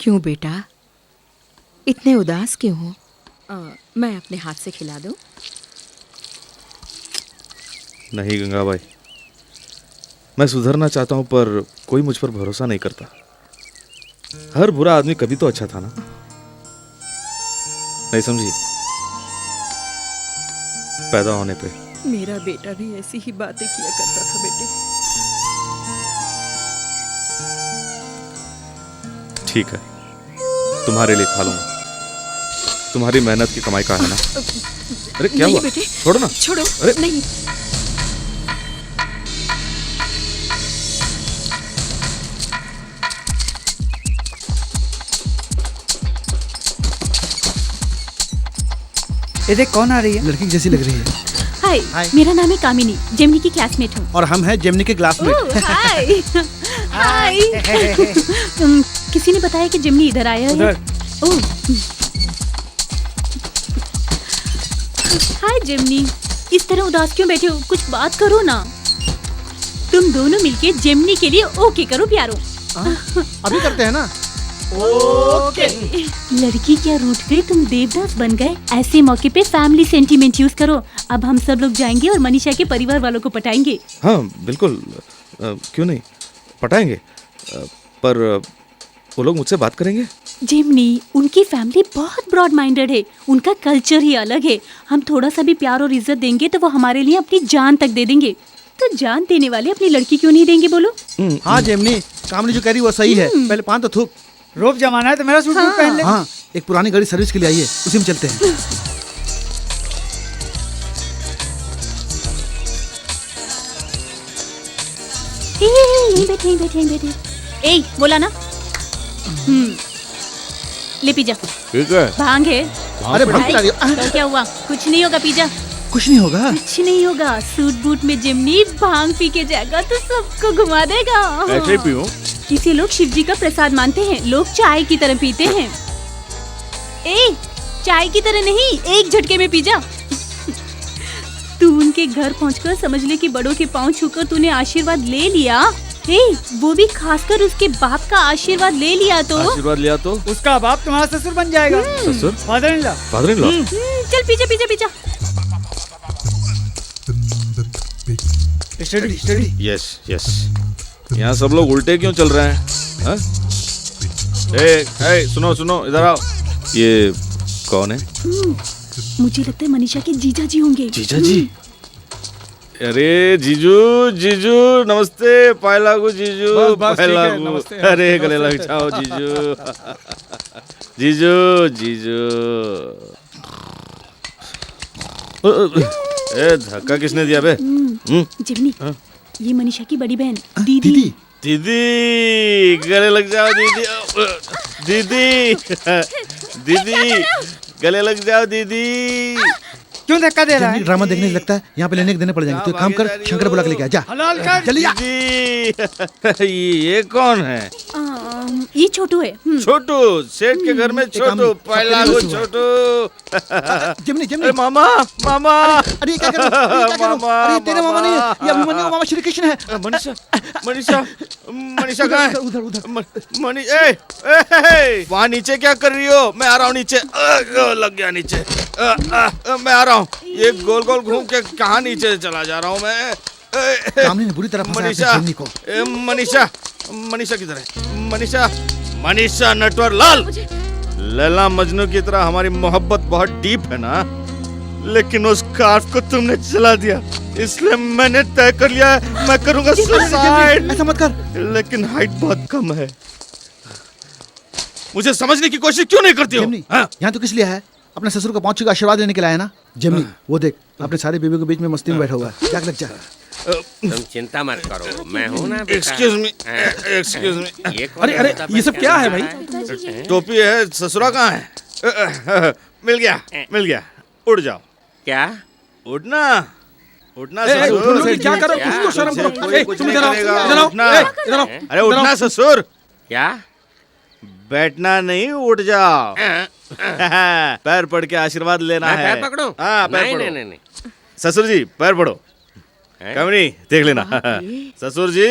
क्यों बेटा, इतने उदास क्यों हो? मैं अपने हाथ से खिला दूं? नहीं गंगाबाई, मैं सुधरना चाहता हूं पर कोई मुझ पर भरोसा नहीं करता। हर बुरा आदमी कभी तो अच्छा था ना, नहीं समझी? पैदा होने पे मेरा बेटा भी ऐसी ही बातें किया करता था बेटे। ठीक है, तुम्हारे लिए खा लूंगा। तुम्हारी मेहनत की कमाई का है ना। अरे क्या नहीं हुआ? बेटे, छोड़ो ना। छोड़ो। अरे नहीं। ये देख कौन आ रही है? लड़की जैसी लग रही है। हाय, मेरा नाम है कामिनी, जेमिनी की क्लासमेट हूँ। और हम हैं जेमिनी के क्लासमेट। हाय। हाय। किसी ने बताया कि जेमिनी इधर आया है। ओह। हाय जेमिनी, इस तरह उदास क्यों बैठे हो? कुछ बात करो ना। तुम दोनों मिलके जेमिनी के लिए ओके करो प्यारो। अभी करते हैं ना। ओके। लड़की क्या रूठ गई, तुम देवदास बन गए। ऐसे मौके पे फैमिली सेंटीमेंट यूज करो। अब हम सब लोग जाएंगे और मनीषा के परिवार वालों को पटाएंगे। हाँ बिल्कुल, क्यों नहीं पटाएंगे। पर वो लोग मुझसे बात करेंगे? जेमिनी, उनकी फैमिली बहुत ब्रॉड माइंडेड है, उनका कल्चर ही अलग है। हम थोड़ा सा भी प्यार और इज्जत देंगे तो वो हमारे लिए अपनी जान तक दे देंगे। तो जान देने वाले अपनी लड़की क्यों नहीं देंगे बोलो? हाँ जेमिनी, कामनी जो कह रही वो सही है। पहले पान तो थूक। रोब जमाना है तो मेरा सूट पहन ले। हाँ, एक पुरानी गाड़ी सर्विस के लिए आई है, उसी में चलते हैं। यहीं बैठे यहीं बैठे यहीं बैठे। ए बोला ना। ले पी जा। ठीक है। भांग है। अरे भांग पिला रही हो। तो क्या हुआ? कुछ नहीं होगा, पी जा। कुछ नहीं होगा। कुछ नहीं होगा। सूट बूट में जेमिनी भांग पी के जाएगा तो सबको घुमा देगा। ऐसे ही पीऊं? इसे लोग शिव जी का प्रसाद मानते हैं, लोग चाय की तरह पीते हैं। ए, चाय की तरह नहीं, एक झटके में पी जा। तू उनके घर पहुंचकर समझ ले कि बड़ों के पांव छूकर तूने आशीर्वाद ले लिया। ए, वो भी खासकर उसके बाप का आशीर्वाद ले लिया तो आशीर्वाद लिया तो उसका बाप तुम्हारा ससुर बन जाएगा। ससुर? Father in law. Father in law? चल पीछे पीछे पीछे। Study study. Yes yes. यहाँ सब लोग उल्टे क्यों चल रहे हैं? हाँ? ए, सुनो सुनो, इधर आओ। ये कौन है? मुझे लगता है मनीषा के जीजा जी होंगे। जीजा जी? अरे जीजू जीजू नमस्ते। पाए लागू जीजू। पाए लागू। अरे गले लग जाओ जीजू। जीजू जीजू। ए धक्का किसने दिया बे? जिमनी, ये मनीषा की बड़ी बहन दीदी। दीदी गले लग जाओ दीदी। दीदी दीदी गले लग जाओ दीदी। क्यों धक्का दे रहा है? ड्रामा देखने से लगता है यहाँ पे लेने के देने पड़ जाएंगे। तो एक काम कर, शंकर बुला के लेके आ जा। हलाल कर। जल्दी आ। ये कौन है? ये छोटू है। छोटू, सेठ के घर में छोटू। पहला को छोटू। जिमनी जिमनी। अरे मामा मामा। अरे क्या करो? अरे तेरे मामा नहीं है, ये अभिमन्यु मामा श्री कृष्ण है। मनीषा मनीषा मनीषा कहाँ है? उधर उधर। मनीषा वहाँ नीचे क्या कर रही हो? मैं आ रहा हूँ नीचे। लग गया नीचे। मैं आ रहा हूँ। ये गोल गोल घूम के कहाँ नीचे चला जा रहा हूँ मैं। कामनी ने बुरी तरह फंसाया अपने जिमनी को। मनीषा मनीषा किधर है? मनीषा मनीषा नटवर लाल। लैला मजनू की तरह हमारी मोहब्बत बहुत डीप है ना, लेकिन उस स्कार्फ को तुमने जला दिया, इसलिए मैंने तय कर लिया है मैं करूंगा सुसाइड। ऐसा मत कर। लेकिन हाइट बहुत कम है। मुझे समझने की कोशिश क्यों नहीं करती हो? यहाँ तो किस लिए है? अपने ससुर को पहुंच चुका आशीर्वाद लेने के लिए है ना। जिमनी वो देख, अपने सारे बीवी के बीच में मस्ती में बैठा हुआ है। क्या लग जा? तुम चिंता मत करो, मैं हूँ ना। Excuse me, excuse me. अरे अरे ये सब क्या है भाई? टोपी है, ससुरा कहाँ है? मिल गया मिल गया। उड़ जाओ। क्या? उठना उठना तुम लोग ससुर। क्या करो? कुछ तो शर्म करो। तुम इधर आओ, इधर आओ, उठना। इधर आओ। अरे उठना ससुर। क्या? बैठना नहीं, उठ जाओ। पैर पड़ के आशीर्वाद लेना है। पैर पकड़ो? हाँ पैर नहीं, पकड़ो। नहीं, नहीं। ससुर जी पैर पड़ो। कमनी देख लेना। ससुर जी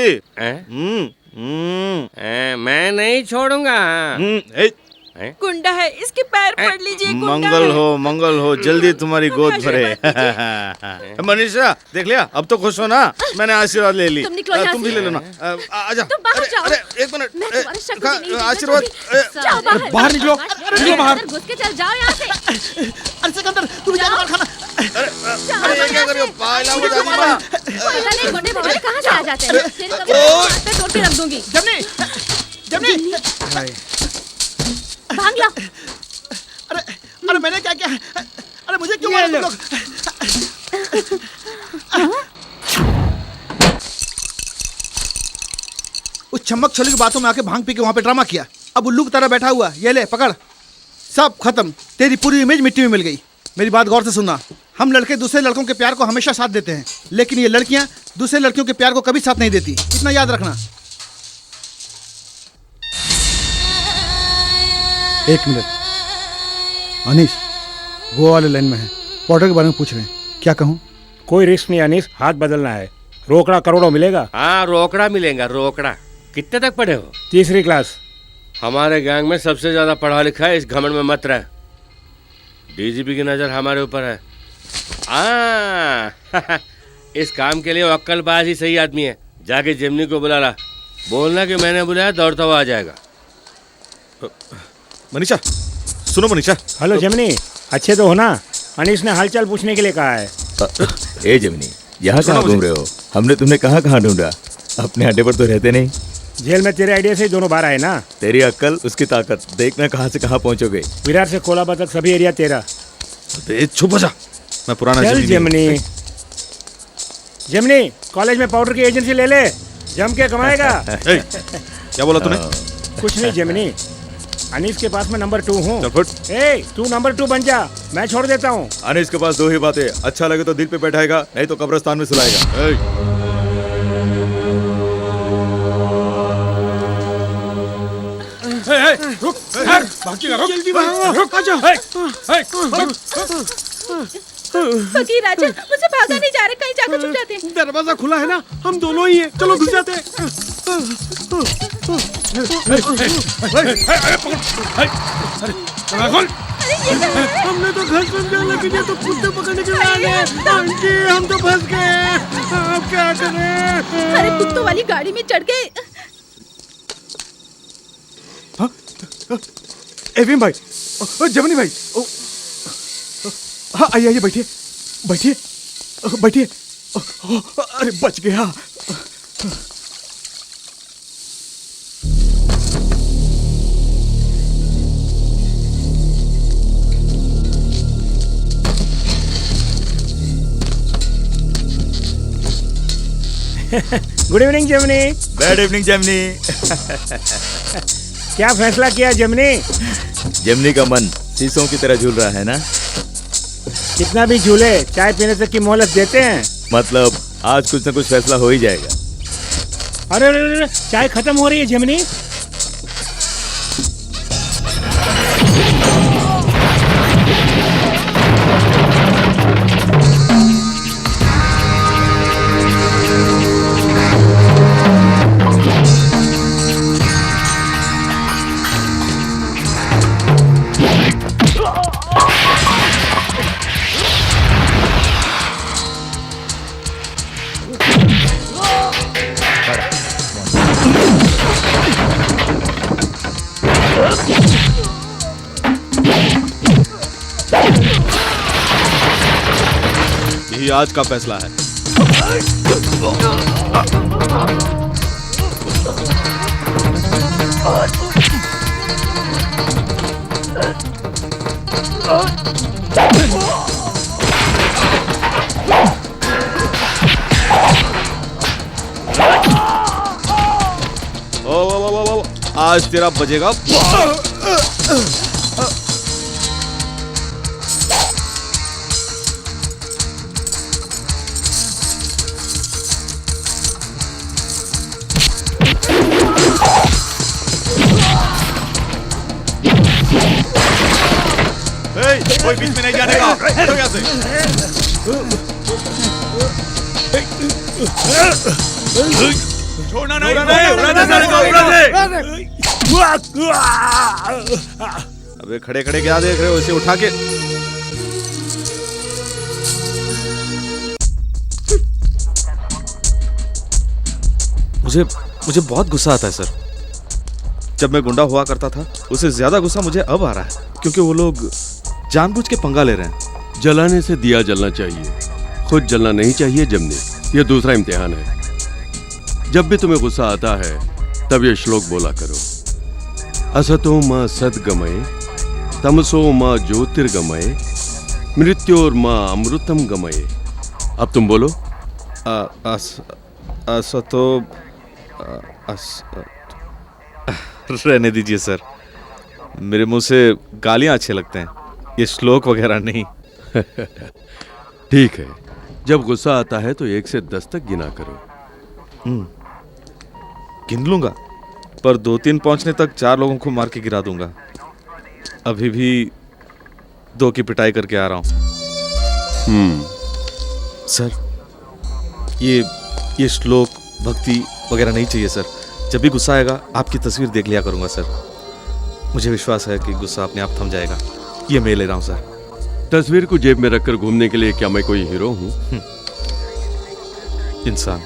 मैं नहीं छोड़ूंगा। गुंडा है, इसके पैर पड़ लीजिए। गुंडा मंगल हो, जल्दी तुम्हारी गोद भरे। मनीषा देख लिया, अब तो खुश हो ना? मैंने आशीर्वाद ले ली, तुम भी ले लो ना। आजा। अरे एक मिनट, आशीर्वाद। बाहर निकलो, निकलो बाहर। घुस के चल जाओ यहाँ से। अरे सिकंदर, तुम जाकर मार खाना। अरे ये क्या कर रही हो? पाला बजा दूंगा। पहले गोटे मोबाइल कहाँ से आ जाते हैं? फिर कभी हाथ पे तोड़ के रख दूंगी। जमनी भाग ला। अरे मैंने क्या किया? अरे मुझे क्यों मारा तुम लोग? उस चमक छली की बातों में आके भांग पी के वहां पे ड्रामा किया। अब उल्लू की तरह बैठा हुआ, ये ले पकड़, सब खत्म। तेरी पूरी इमेज मिट्टी में मिल गई। मेरी बात गौर से सुनना, हम लड़के दूसरे लड़कों के प्यार को हमेशा साथ देते हैं, लेकिन ये लड़कियां दूसरे लड़कियों के प्यार को कभी साथ नहीं देती। इतना याद रखना। एक मिनट, अनीश वो वाले लाइन में है, पॉटर के बारे में पूछ रहे हैं, क्या कहूँ? कोई रिस्क नहीं अनीश, हाथ बदलना है। रोकड़ा करोड़ों मिलेगा। हाँ रोकड़ा मिलेगा, रोकड़ा। कितने तक पढ़े हो? 3री क्लास। हमारे गैंग में सबसे ज्यादा पढ़ा लिखा है, इस घमंड में मत रह। डीजीपी की नजर हमारे ऊपर है। इस काम के लिए अक्कलबाज ही सही आदमी है। जाके जेमिनी को बुला ला, बोलना कि मैंने बुलाया, दौड़ता हुआ आ जाएगा। मनीषा सुनो। मनीषा, हेलो जेमिनी, अच्छे तो हो ना? अनीश ने हालचाल पूछने के लिए कहा है। ए जेमिनी, यहाँ कहाँ घूम रहे हो? हमने तुम्हें कहाँ कहाँ ढूंढा? अपने अड्डे पर तो रहते नहीं। जेल में तेरे आइडिया से ही दोनों बाहर आए ना। तेरी अक्ल, उसकी ताकत, देखना कहाँ से कहाँ पहुँचोगे। विरार से कोलाबा तक सभी एरिया तेरा। चुप हो जा, मैं पुराना जेमिनी। जेमिनी, कॉलेज में पाउडर की एजेंसी ले ले, जम के कमाएगा। क्या बोला तूने? कुछ नहीं जेमिनी, अनीस के पास में नंबर 2 हूँ। तू नंबर 2 बन जा, मैं छोड़ देता हूँ। अनीस के पास 2 ही बातें, अच्छा लगे तो दिल पे बैठाएगा, नहीं तो कब्रिस्तान में सुलाएगा। रुक, जल्दी भागो, रुक, आजा। फकीर राजा, मुझसे भागा नहीं जा रहा, कहीं जाकर छुप जाते हैं। दरवाजा खुला है ना, हम दोनों ही हैं, चलो घुस जाते हैं। हमने तो घर समझा, लेकिन ये तो कुत्ते पकड़ने के लिए आ गए। आंटी, हम तो फंस गए, अब क्या करें? अरे कुत्तों वाली गाड़ी में चढ़ गए। एविन भाई, जमनी भाई, हाँ आइए बैठिए बैठिए बैठिए। अरे बच गया। Good evening Gemini. Bad evening Gemini. क्या फैसला किया जेमिनी? जेमिनी का मन शीशों की तरह झूल रहा है ना। कितना भी झूले, चाय पीने तक की मोहलत देते हैं। मतलब आज कुछ न कुछ फैसला हो ही जाएगा। अरे चाय खत्म हो रही है जेमिनी। यही आज का फैसला है। ओ, आज तेरा बजेगा। कोई बीच में नहीं जाने का। हटो यहाँ से। छोड़ना नहीं, अबे खड़े खड़े क्या देख रहे हो, इसे उठा के। मुझे बहुत गुस्सा आता है सर। जब मैं गुंडा हुआ करता था उससे ज्यादा गुस्सा मुझे अब आ रहा है, क्योंकि वो लोग जानबूझ के पंगा ले रहे हैं। जलाने से दिया जलना चाहिए, खुद जलना नहीं चाहिए जमने। यह दूसरा इम्तिहान है। जब भी तुम्हें गुस्सा आता है तब ये श्लोक बोला करो, असतो मां सद्गमय, तमसो मां ज्योतिर्गमय, मृत्योर्मा अमृतम गमय। अब तुम बोलो। असतो रहने दीजिए सर, मेरे मुंह से गालियां अच्छे लगते हैं, ये श्लोक वगैरह नहीं। ठीक है, जब गुस्सा आता है तो 1 से 10 तक गिना करो। गिन लूंगा, पर 2-3 पहुंचने तक 4 लोगों को मार के गिरा दूंगा। अभी भी 2 की पिटाई करके आ रहा हूं। सर ये श्लोक भक्ति वगैरह नहीं चाहिए सर। जब भी गुस्सा आएगा आपकी तस्वीर देख लिया करूंगा सर। मुझे विश्वास है कि गुस्सा अपने आप थम जाएगा। ये मैं ले रहा हूं सर। तस्वीर को जेब में रखकर घूमने के लिए क्या मैं कोई हीरो हूं? इंसान।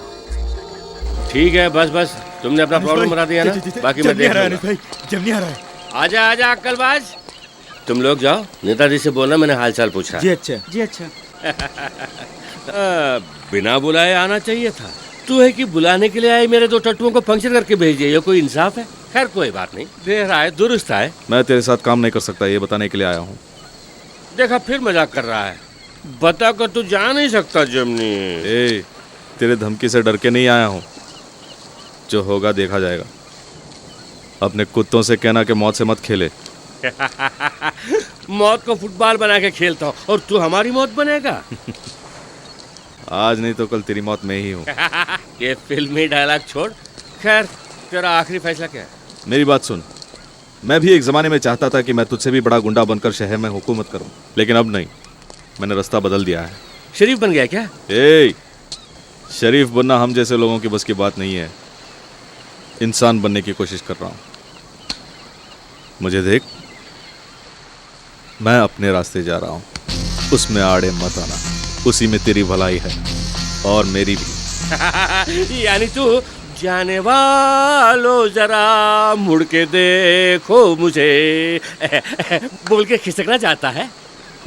ठीक है, बस तुमने अपना प्रॉब्लम बता दिया ना, बाकी मैं देख लूंगा। जब नहीं आ रहा है। आजा अक्कलबाज। तुम लोग जाओ, नेताजी से बोलना मैंने हालचाल पूछा। जी अच्छा। जी अच्छा। बिना बुलाए आना चाहिए था। तू है कि बुलाने के लिए आए मेरे 2 टट्टुओं को पंक्चर करके भेज दिया, ये कोई इंसाफ है? खैर कोई बात नहीं, देर आए दुरुस्त आए। मैं तेरे साथ काम नहीं कर सकता, ये बताने के लिए आया हूँ। देखा फिर मजाक कर रहा है। बता कर तू जा नहीं सकता जमनी। ए, तेरे धमकी से डर के नहीं आया हूँ, जो होगा देखा जाएगा। अपने कुत्तों से कहना कि मौत से मत खेले। मौत को फुटबॉल बना के खेलता हूँ और तू हमारी मौत बनेगा। आज नहीं तो कल तेरी मौत मैं ही हूँ। ये फिल्मी डायलॉग छोड़, खैर तेरा आखिरी फैसला क्या है? मेरी बात सुन, मैं भी एक जमाने में चाहता था कि मैं तुझसे भी बड़ा गुंडा बनकर शहर में हुकूमत करूं, लेकिन अब नहीं। मैंने रास्ता बदल दिया है। शरीफ बन गया क्या? शरीफ बनना हम जैसे लोगों की बस की बात नहीं है। इंसान बनने की कोशिश कर रहा हूं। मुझे देख, मैं अपने रास्ते जा रहा हूं, उसमें आड़े मत आना। उसी में तेरी भलाई है और मेरी भी। यानी तू जाने वालों जरा मुड़ के देखो मुझे बोल के खिसकना चाहता है।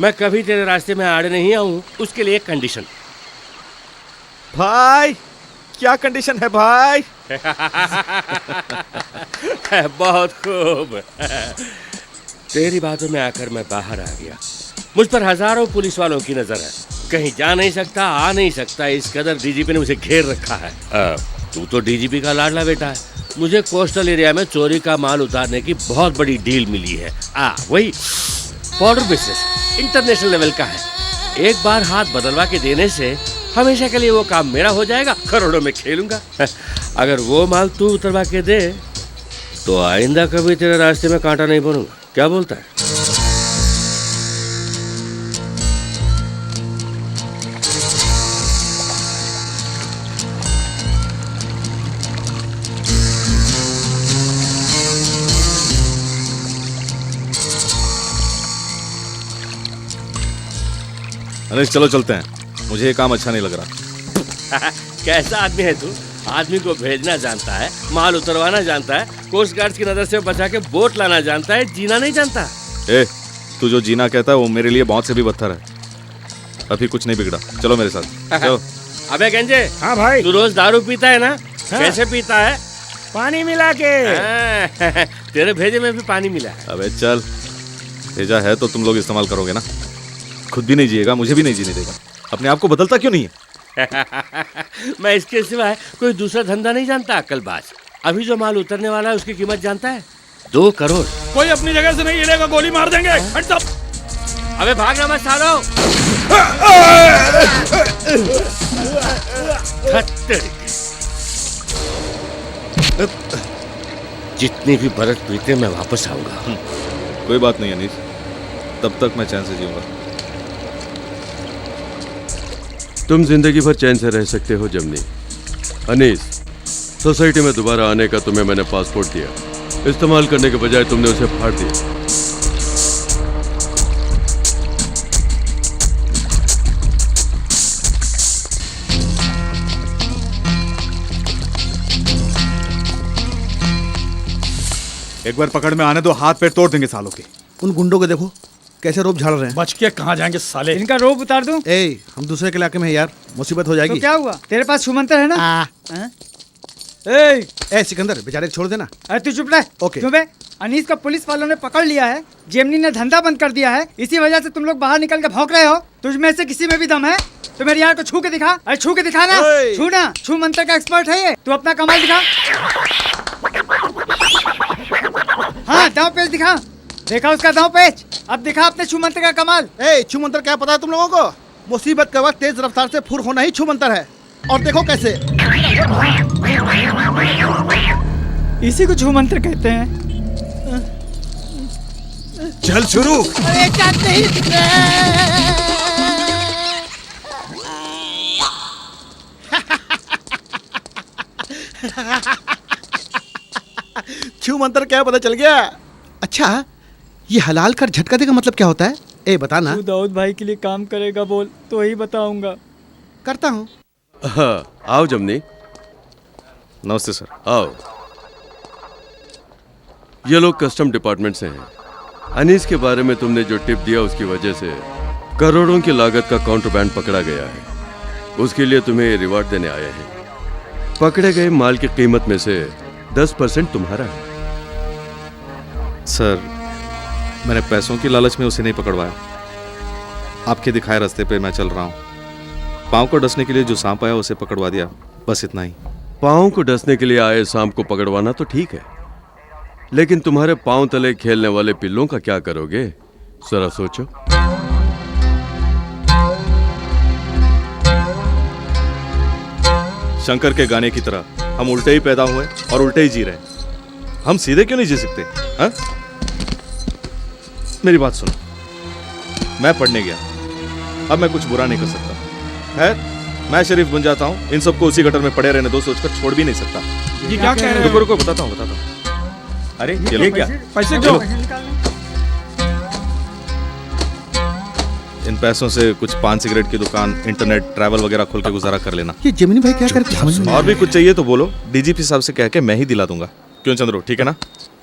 मैं कभी तेरे रास्ते में आड़े नहीं आऊं, उसके लिए एक कंडीशन। भाई क्या कंडीशन है भाई? बहुत खूब। तेरी बातों में आकर मैं बाहर आ गया। मुझ पर हजारों पुलिस वालों की नजर है। कहीं जा नहीं सकता, आ नहीं सकता, इस कदर डीजीपी ने मुझे घेर रखा है। तू तो डीजीपी का लाडला बेटा है। मुझे कोस्टल एरिया में चोरी का माल उतारने की बहुत बड़ी डील मिली है। वही बॉर्डर बिजनेस, इंटरनेशनल लेवल का है। एक बार हाथ बदलवा के देने से हमेशा के लिए वो काम मेरा हो जाएगा, करोड़ों में खेलूंगा। अगर वो माल तू उतरवा के दे तो आइंदा कभी तेरे रास्ते में कांटा नहीं बनूंगा। क्या बोलता है? अनिश चलो चलते हैं, मुझे ये काम अच्छा नहीं लग रहा। कैसा आदमी है तू? आदमी को भेजना जानता है, माल उतरवाना जानता है, कोस्ट गार्ड की नजर से बचा के बोट लाना जानता है, जीना नहीं जानता। तू जो जीना कहता है वो मेरे लिए बहुत से भी बदतर है। अभी कुछ नहीं बिगड़ा, चलो मेरे साथ। चलो। अबे गंजे। हाँ भाई। तू रोज दारू पीता है ना? हाँ। कैसे पीता है? पानी मिला के। तेरे भेजे में भी पानी मिला है। अबे चल, भेजा है तो तुम लोग इस्तेमाल करोगे ना। खुद भी नहीं जिएगा, मुझे भी नहीं जीने देगा। अपने आप को बदलता क्यों नहीं है? मैं इसके सिवाय कोई दूसरा धंधा नहीं जानता अक्लबाज। अभी जो माल उतरने वाला है उसकी कीमत जानता है? 2 करोड़। कोई अपनी जगह से नहीं हिलेगा, गोली मार देंगे। हट सब। अबे भागना मत सालो। जितनी भी बरस बीते मैं वापस आऊंगा। कोई बात नहीं अनीस, तब तक मैं चैन से जीऊंगा। तुम जिंदगी भर चैन से रह सकते हो जमनी। अनीस, सोसाइटी में दोबारा आने का तुम्हें मैंने पासपोर्ट दिया, इस्तेमाल करने के बजाय तुमने उसे फाड़ दिया। एक बार पकड़ में आने दो, हाथ पैर तोड़ देंगे सालों के। उन गुंडों को देखो कैसे रोब झाड़ रहे हैं। बच के कहाँ जाएंगे साले। इनका रोब उतार दूं? हम दूसरे के इलाके में हैं यार, मुसीबत हो जाएगी। तो क्या हुआ, तेरे पास छुमंतर है ना? हैं? सिकंदर बेचारे छोड़ देना। अरे तू चुप रह। ओके। क्यों बे? अनीस को पुलिस वालों ने पकड़ लिया है, जेमनी ने धंधा बंद कर दिया है, इसी वजह से तुम लोग बाहर निकल के भौंक रहे हो। तुझ में से किसी में भी दम है तो मेरे यार को छू के दिखा। अरे छू के दिखा ना, छू ना, छू मंत्र का एक्सपर्ट है ये। तू अपना कमाल दिखा। हाँ दांव पेच दिखा। देखा उसका दांव पेच, अब दिखा अपने छू मंत्र का कमाल। छू मंत्र क्या पता है तुम लोगों को? मुसीबत के वक्त तेज रफ्तार से फुर होना ही छू मंत्र है। और देखो कैसे। इसी को छू मंत्र कहते हैं। चल शुरू। अरे छू मंत्र क्या पता चल गया? अच्छा, ये हलाल कर झटका देगा मतलब क्या होता है? बता ना। तू दाऊद भाई के लिए काम करेगा बोल तो वही बताऊंगा। करता हूँ। हाँ, आओ जमनी। नमस्ते सर। आओ। ये लोग कस्टम डिपार्टमेंट से हैं। अनीस के बारे में तुमने जो टिप दिया उसकी वजह से करोड़ों की लागत का काउंटरबैंड पकड़ा गया है। उसके लिए तुम्हें रिवार्ड देने आए हैं। पकड़े गए माल की कीमत में से 10% तुम्हारा है। सर, मैंने पैसों की लालच में उसे नहीं पकड़वाया। आपके दिखाए रास्ते पे मैं चल रहा हूँ। पाँव को डसने के लिए जो सांप आया उसे पकड़वा दिया, बस इतना ही। पाँव को डसने के लिए आए सांप को पकड़वाना तो ठीक है, लेकिन तुम्हारे पाँव तले खेलने वाले पिल्लों का क्या करोगे? जरा सोचो। शंकर के गाने की तरह हम उल्टे ही पैदा हुए और उल्टे ही जी रहे हैं। हम सीधे क्यों नहीं जी सकते? हाँ? मेरी बात सुनो, मैं पढ़ने गया, अब मैं कुछ बुरा नहीं कर सकता है। मैं शरीफ बन जाता हूँ, इन सबको उसी गटर में पड़े रहने दो सोचकर छोड़ भी नहीं सकता। ये क्या कह रहे हो? रुको बताता हूँ। अरे ये क्या? पैसे दो। इन पैसों से कुछ पान सिगरेट की दुकान, इंटरनेट, ट्रैवल वगैरह खोल के गुजारा कर लेना। ये जेमिनी भाई क्या करते हैं? और भी कुछ चाहिए तो बोलो, डीजीपी साहब से कह के मैं ही दिला दूंगा। क्यों चंद्रो, ठीक है ना?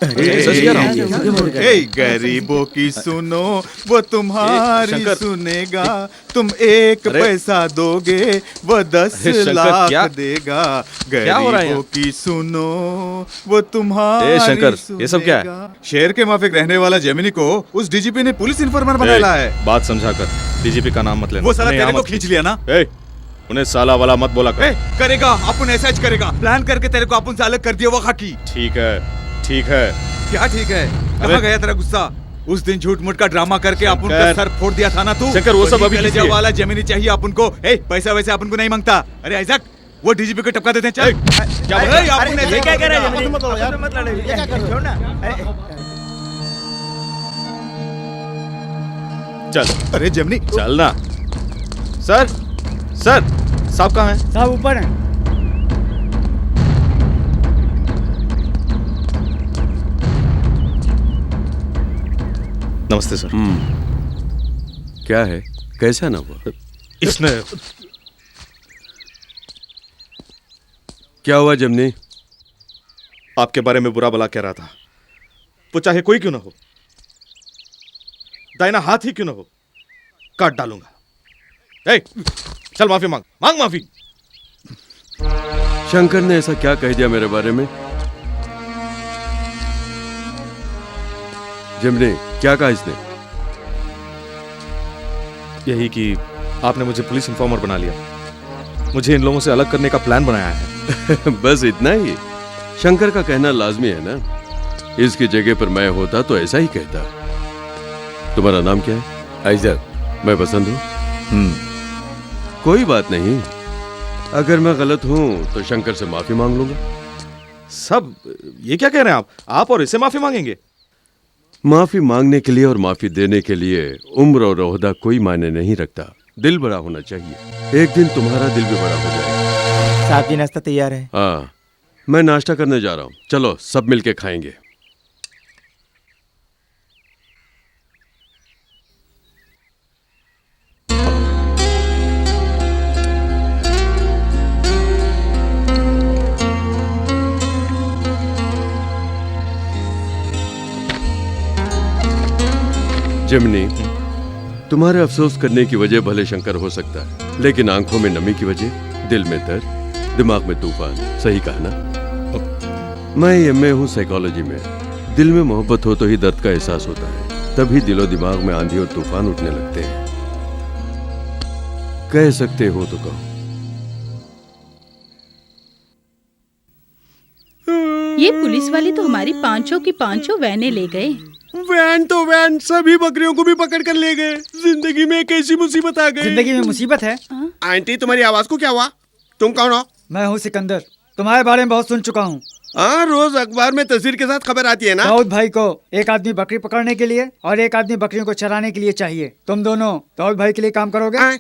सच कह रहा हूँ। गरीबों की सुनो वो तुम्हारी शंकर। सुनेगा, तुम एक पैसा दोगे वो 10 शंकर, लाख क्या? देगा। क्या हो रहा है गरीबों यहाँ? की सुनो वो तुम्हारी शंकर, ये सब क्या है? सुनेगा। शहर के माफिक रहने वाला जेमिनी को उस डीजीपी ने पुलिस इन्फॉर्मर बनाया है। बात समझा कर, डीजीपी का नाम मत लेना। वो साला उन्हें तेरे यहाँ को मत खींच लिया ना? उन्हें साला वाला मत बोला कर। करेगा अपन ऐसा ही करेगा, प्लान करके तेरे को अपन से अलग कर दिया वो खाकी। ठीक है, ठीक है। क्या ठीक है? अबे- कहाँ गया तेरा गुस्सा? उस दिन झूठ मूठ का ड्रामा करके अपन का सर फोड़ दिया था ना तू। शंकर, वो सब अभी पहले किसी है? वाला जेमिनी चाहिए अपन को। पैसा वैसे अपन को नहीं मांगता। अरे आइजक, वो डीजीपी को टपका देते हैं। चल क्या अरे, बोल रहा है? अपन ऐसे- ये क्या कर रहे हैं जेमिनी? मत लड़ो, ये क्या कर रहे हो? चल। अरे जेमिनी, चल ना। सर, साहब कहाँ हैं? साहब ऊपर हैं। नमस्ते सर। क्या है? कैसा ना हुआ? इसने क्या हुआ जमनी? आपके बारे में बुरा भला कह रहा था। वो चाहे कोई क्यों ना हो, दाहिना हाथ ही क्यों ना हो, काट डालूंगा। चल माफी मांग माफी। शंकर ने ऐसा क्या कह दिया मेरे बारे में? जमनी, क्या कहा इसने? यही कि आपने मुझे पुलिस इन्फॉर्मर बना लिया, मुझे इन लोगों से अलग करने का प्लान बनाया है। बस इतना ही? शंकर का कहना लाजमी है ना? इसकी जगह पर मैं होता तो ऐसा ही कहता। तुम्हारा नाम क्या है? आइजक। मैं पसंद हूँ? कोई बात नहीं, अगर मैं गलत हूं तो शंकर से माफी मांग लूंगा। सब ये क्या कह रहे हैं आप और इसे माफी मांगेंगे? माफी मांगने के लिए और माफी देने के लिए उम्र और ओहदा कोई मायने नहीं रखता। दिल बड़ा होना चाहिए। एक दिन तुम्हारा दिल भी बड़ा हो जाएगा। साहब जी, नाश्ता तैयार है। हाँ, मैं नाश्ता करने जा रहा हूँ, चलो सब मिलके खाएंगे। जिमनी, तुम्हारे अफसोस करने की वजह भले शंकर हो सकता है, लेकिन आंखों में नमी की वजह, दिल में दर्द, दिमाग में तूफान। सही कहा ना? मैं एमए हूँ साइकोलॉजी में। दिल में मोहब्बत हो तो ही दर्द का एहसास होता है, तभी दिलो दिमाग में आंधी और तूफान उठने लगते हैं। कह सकते हो तो कहो। ये पुलिस वाले तो हमारी पांचों की पांचों वैने ले गए। वैन तो वैन, सभी बकरियों को भी पकड़ कर ले गए। जिंदगी में एक ऐसी मुसीबत आ गई। जिंदगी में मुसीबत है? आंटी, तुम्हारी आवाज को क्या हुआ? तुम कौन हो? मैं हूँ सिकंदर, तुम्हारे बारे में बहुत सुन चुका हूँ। हाँ, रोज अखबार में तस्वीर के साथ खबर आती है ना। दाऊद भाई को एक आदमी बकरी पकड़ने के लिए और एक आदमी बकरियों को चराने के लिए चाहिए। तुम दोनों दाऊद भाई के लिए काम करोगे?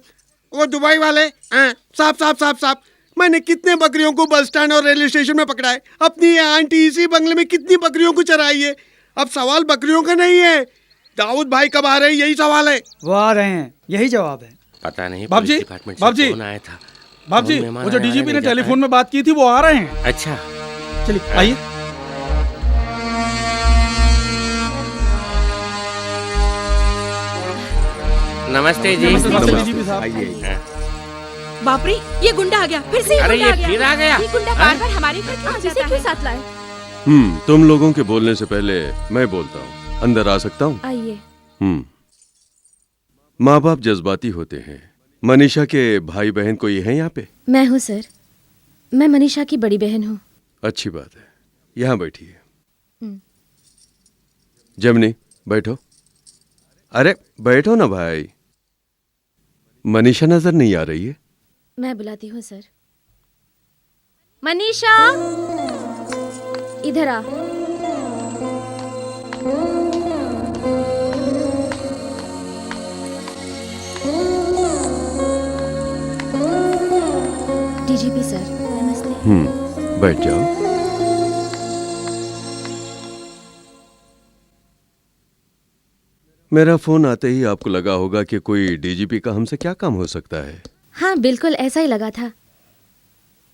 वो दुबई वाले साहब साहब साहब साहब, मैंने कितने बकरियों को बस स्टैंड और रेलवे स्टेशन में पकड़ा है। अपनी आंटी इसी बंगले में कितनी बकरियों को चराई है। अब सवाल बकरियों का नहीं है, दाऊद भाई कब आ रहे हैं, यही सवाल है। वो आ रहे हैं, यही जवाब है। पता नहीं बाप जी, बाप जी, आया था। बाप जी, वो जो डीजीपी ने टेलीफोन में बात की थी वो आ रहे हैं। अच्छा, चलिए आइए। नमस्ते जी। डीजीपी साहब। बाप रे, ये गुंडा आ गया, फिर से अरे ये फिर आ गया। ये गुंडा बार बार हमारे घर क्यों आता है? क्यों साथ लाए? तुम लोगों के बोलने से पहले मैं बोलता हूँ। अंदर आ सकता हूँ? आइए। माँ बाप जज्बाती होते हैं। मनीषा के भाई बहन कोई है यहाँ पे? मैं हूँ सर, मैं मनीषा की बड़ी बहन हूँ। अच्छी बात है, यहाँ बैठिए। जमनी, बैठो। अरे बैठो ना भाई। मनीषा नजर नहीं आ रही है? मैं बुलाती हूँ सर। मनीषा, इधर आ। डीजीपी सर, नमस्ते। बैठ जाओ। मेरा फोन आते ही आपको लगा होगा कि कोई डीजीपी का हमसे क्या काम हो सकता है। हाँ, बिल्कुल ऐसा ही लगा था,